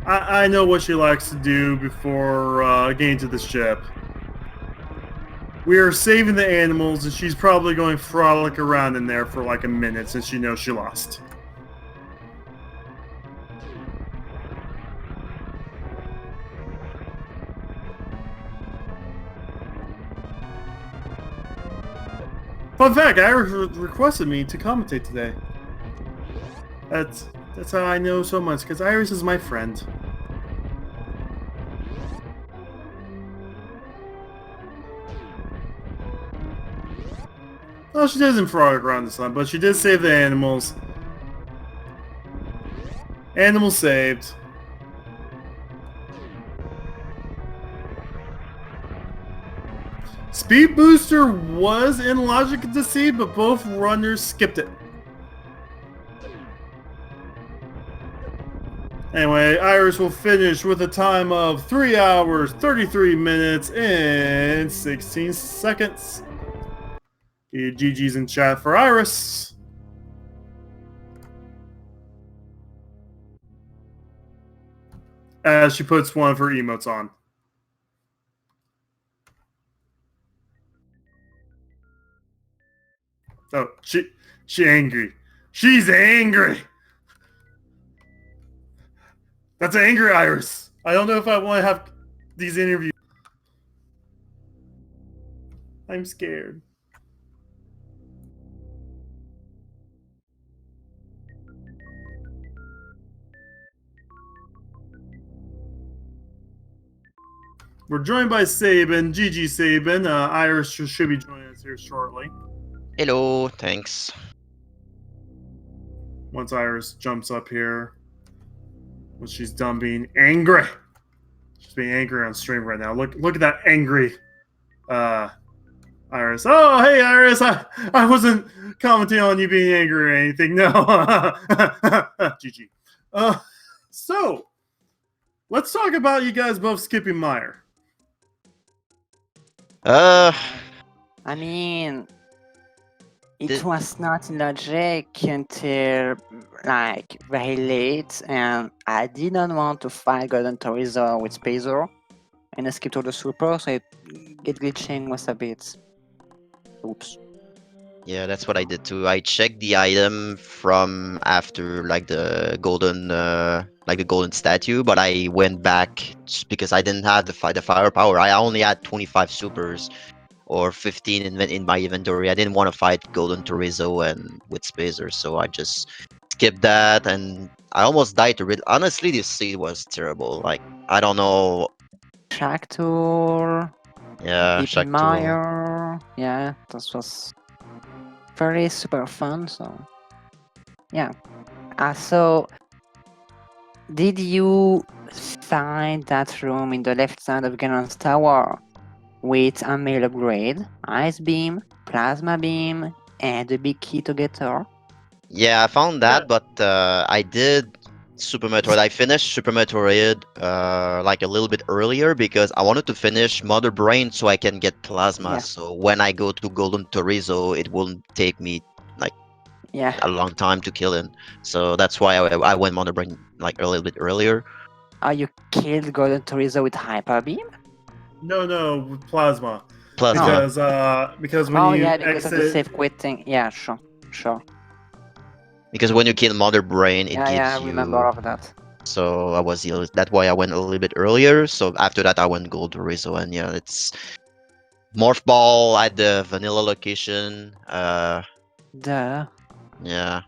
I know what she likes to do before getting to the ship. We are saving the animals, and she's probably going to frolic around in there for like a minute since she knows she lost. Fun fact, Iris requested me to commentate today. That's how I know so much, because Iris is my friend. Well, she doesn't frolic around the sun, but she did save the animals. Animals saved. Speed Booster was in logic to see, but both runners skipped it. Anyway, Iris will finish with a time of 3 hours, 33 minutes, and 16 seconds. GG's in chat for Iris. As she puts one of her emotes on. Oh, she angry. She's angry. That's an angry Iris. I don't know if I want to have these interviews. I'm scared. We're joined by Sabin, GG Sabin. Iris should be joining us here shortly. Hello, thanks. Once Iris jumps up here, when she's done being angry. She's being angry on stream right now. Look at that angry Iris. Oh, hey Iris, I wasn't commenting on you being angry or anything. No. GG. So let's talk about you guys both skipping Meyer. I mean, it was not logic until like very late, and I didn't want to fight Golden Torizo with Spazer, and I skipped all the super, so it glitching was a bit. Oops. Yeah, that's what I did too. I checked the item from after like the golden statue, but I went back just because I didn't have the firepower. I only had 25 supers or 15 in my inventory. I didn't want to fight Golden Torizo and with Spazer, so I just skipped that, and I almost died to it. Honestly, this seed was terrible. Like, I don't know. Tractor. Yeah, DP Meyer. Yeah, this was very super fun. So yeah. So did you find that room in the left side of Ganon's tower with a mail upgrade, ice beam, plasma beam, and a big key to get her? Yeah, I found that, but I did Super Metroid. I finished Super Metroid like a little bit earlier because I wanted to finish Mother Brain so I can get plasma. Yeah. So when I go to Golden Torizo, it won't take me like a long time to kill him. So that's why I went Mother Brain like a little bit earlier. You killed Golden Torizo with Hyper Beam? No, with plasma. Plasma. Because when you because exit... of the safe quitting. Yeah, sure. Because when you kill Mother Brain, it gives you... Yeah, I remember of that. So that's why I went a little bit earlier. So after that, I went Gold Torizo, and yeah, it's Morph Ball at the vanilla location. Duh. Yeah.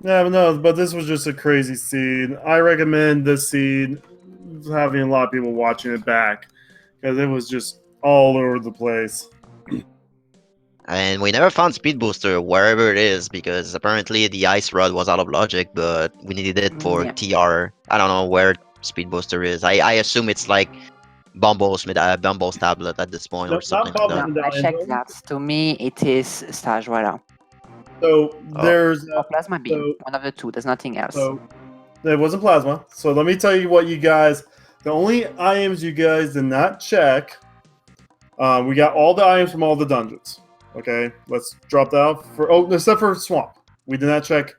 Yeah, but this was just a crazy seed. I recommend this seed having a lot of people watching it back because it was just all over the place. And we never found Speed Booster wherever it is because apparently the Ice Rod was out of logic, but we needed it for TR. I don't know where Speed Booster is. I assume it's like Bumbo's tablet at this point or something like that. No, I checked that. To me, it is Stajwara. So there's Plasma Beam, one of the two. There's nothing else. So it wasn't plasma. So let me tell you what you guys. The only items you guys did not check We got all the items from all the dungeons. Okay, let's drop that out for. Oh, except for Swamp, we did not check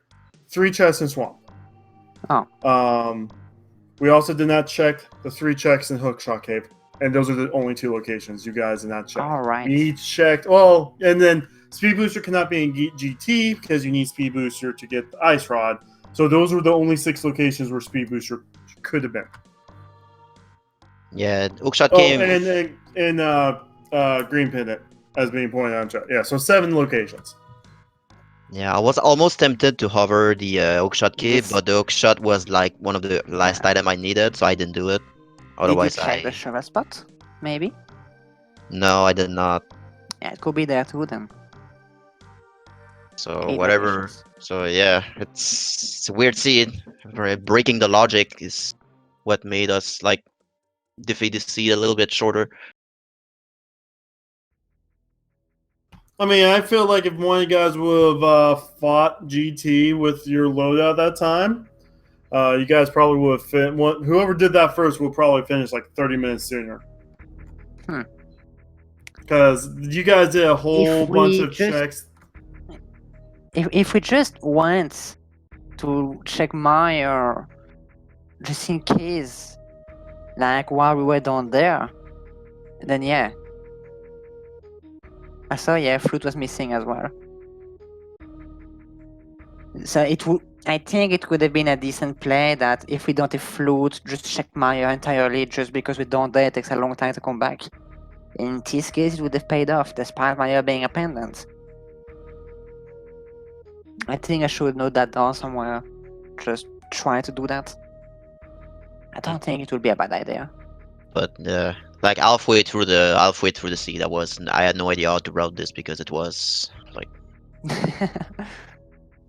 3 chests in Swamp. Oh. We also did not check the 3 checks in Hookshot Cave, and those are the only 2 locations you guys did not check. All right. We checked. Well, and then Speed Booster cannot be in GT because you need Speed Booster to get the Ice Rod. So those were the only 6 locations where Speed Booster could have been. Yeah, Hookshot Oh, came. and Green Pendant as being pointed out in chat. Yeah, so 7 locations. Yeah, I was almost tempted to hover the Hookshot cave, Yes. but the Hookshot was like one of the last item I needed, so I didn't do it. Otherwise, Did you check the shovel spot? Maybe? No, I did not. Yeah, it could be there too then. So 8 whatever. locations. So yeah, it's a weird scene. Breaking the logic is what made us like defeat the seed a little bit shorter. I mean, I feel like if one of you guys would have fought GT with your loadout that time, you guys probably would have whoever did that first will probably finish like 30 minutes sooner. Because you guys did a whole bunch of checks. If we just went to check Meyer, just in case, like while we were down there, then yeah. I saw, yeah, Flute was missing as well. So I think it would have been a decent play that if we don't have Flute, just check Meyer entirely just because we don't there, it takes a long time to come back. In this case, it would have paid off, despite Meyer being a pendant. I think I should note that down somewhere. Just try to do that. I don't think it would be a bad idea. But like halfway through the seed, I had no idea how to route this because it was like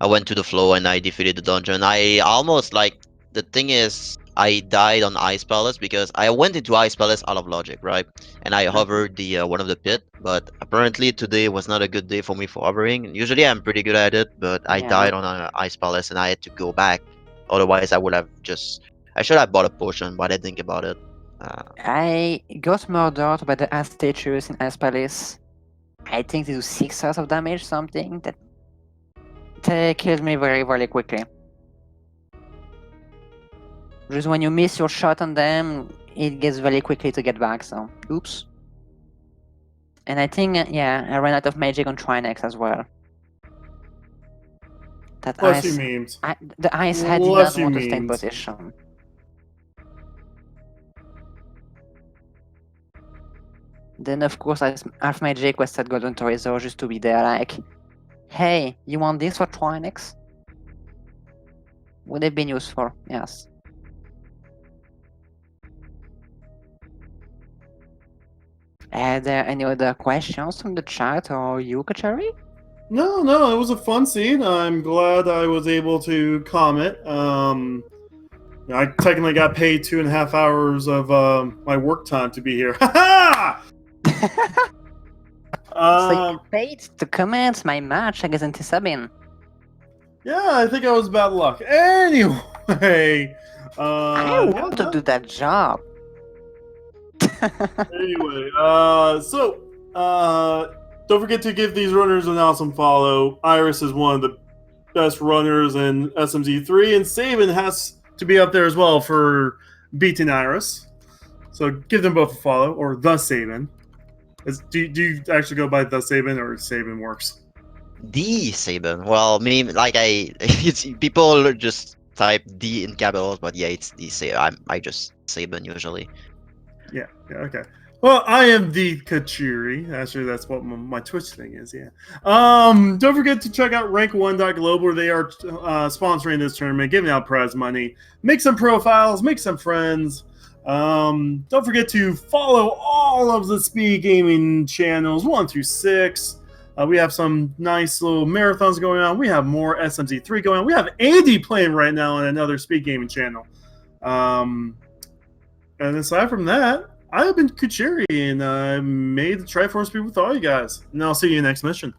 I went to the flow and I defeated the dungeon. I almost like the thing is I died on Ice Palace because I went into Ice Palace out of logic, right? And I hovered the one of the pit, but apparently today was not a good day for me for hovering. Usually I'm pretty good at it, but I died on an Ice Palace and I had to go back. Otherwise I should have bought a potion, but I didn't think about it. I got murdered by the Ice Statues in Ice Palace. I think they do 6 hours of damage, something that they killed me very, very quickly. Just when you miss your shot on them, it gets very quickly to get back, so oops. And I think, yeah, I ran out of magic on Trinex as well. That Plus ice, you memes. the ice had did not want to stay in position. Then of course half magic was at Golden Torizor just to be there like, hey, you want this for Trinex? Would have been useful, yes. Are there any other questions from the chat or you, Kachari? No, it was a fun scene. I'm glad I was able to comment. I technically got paid 2.5 hours of my work time to be here. So you paid to comment my match against TheSabin. Yeah, I think I was bad luck. Anyway, I want to do that job. Anyway, don't forget to give these runners an awesome follow. Iris is one of the best runners in SMZ3, and SMZ3 has to be up there as well for beating Iris. So give them both a follow, or TheSabin. Do you actually go by TheSabin, or Sabin works? TheSabin. Well, me like people just type D in capitals, but yeah, it's TheSabin. I just Sabin usually. Yeah, okay. Well, I am the Kachiri. Actually, that's what my Twitch thing is, yeah. Don't forget to check out rank1.global. They are sponsoring this tournament, giving out prize money. Make some profiles, make some friends. Don't forget to follow all of the SpeedGaming channels, 1 through 6. We have some nice little marathons going on. We have more SMZ3 going on. We have Andy playing right now on another SpeedGaming channel. And aside from that, I have been Kuchiri, and I made the Triforce Speed with all you guys. And I'll see you next mission.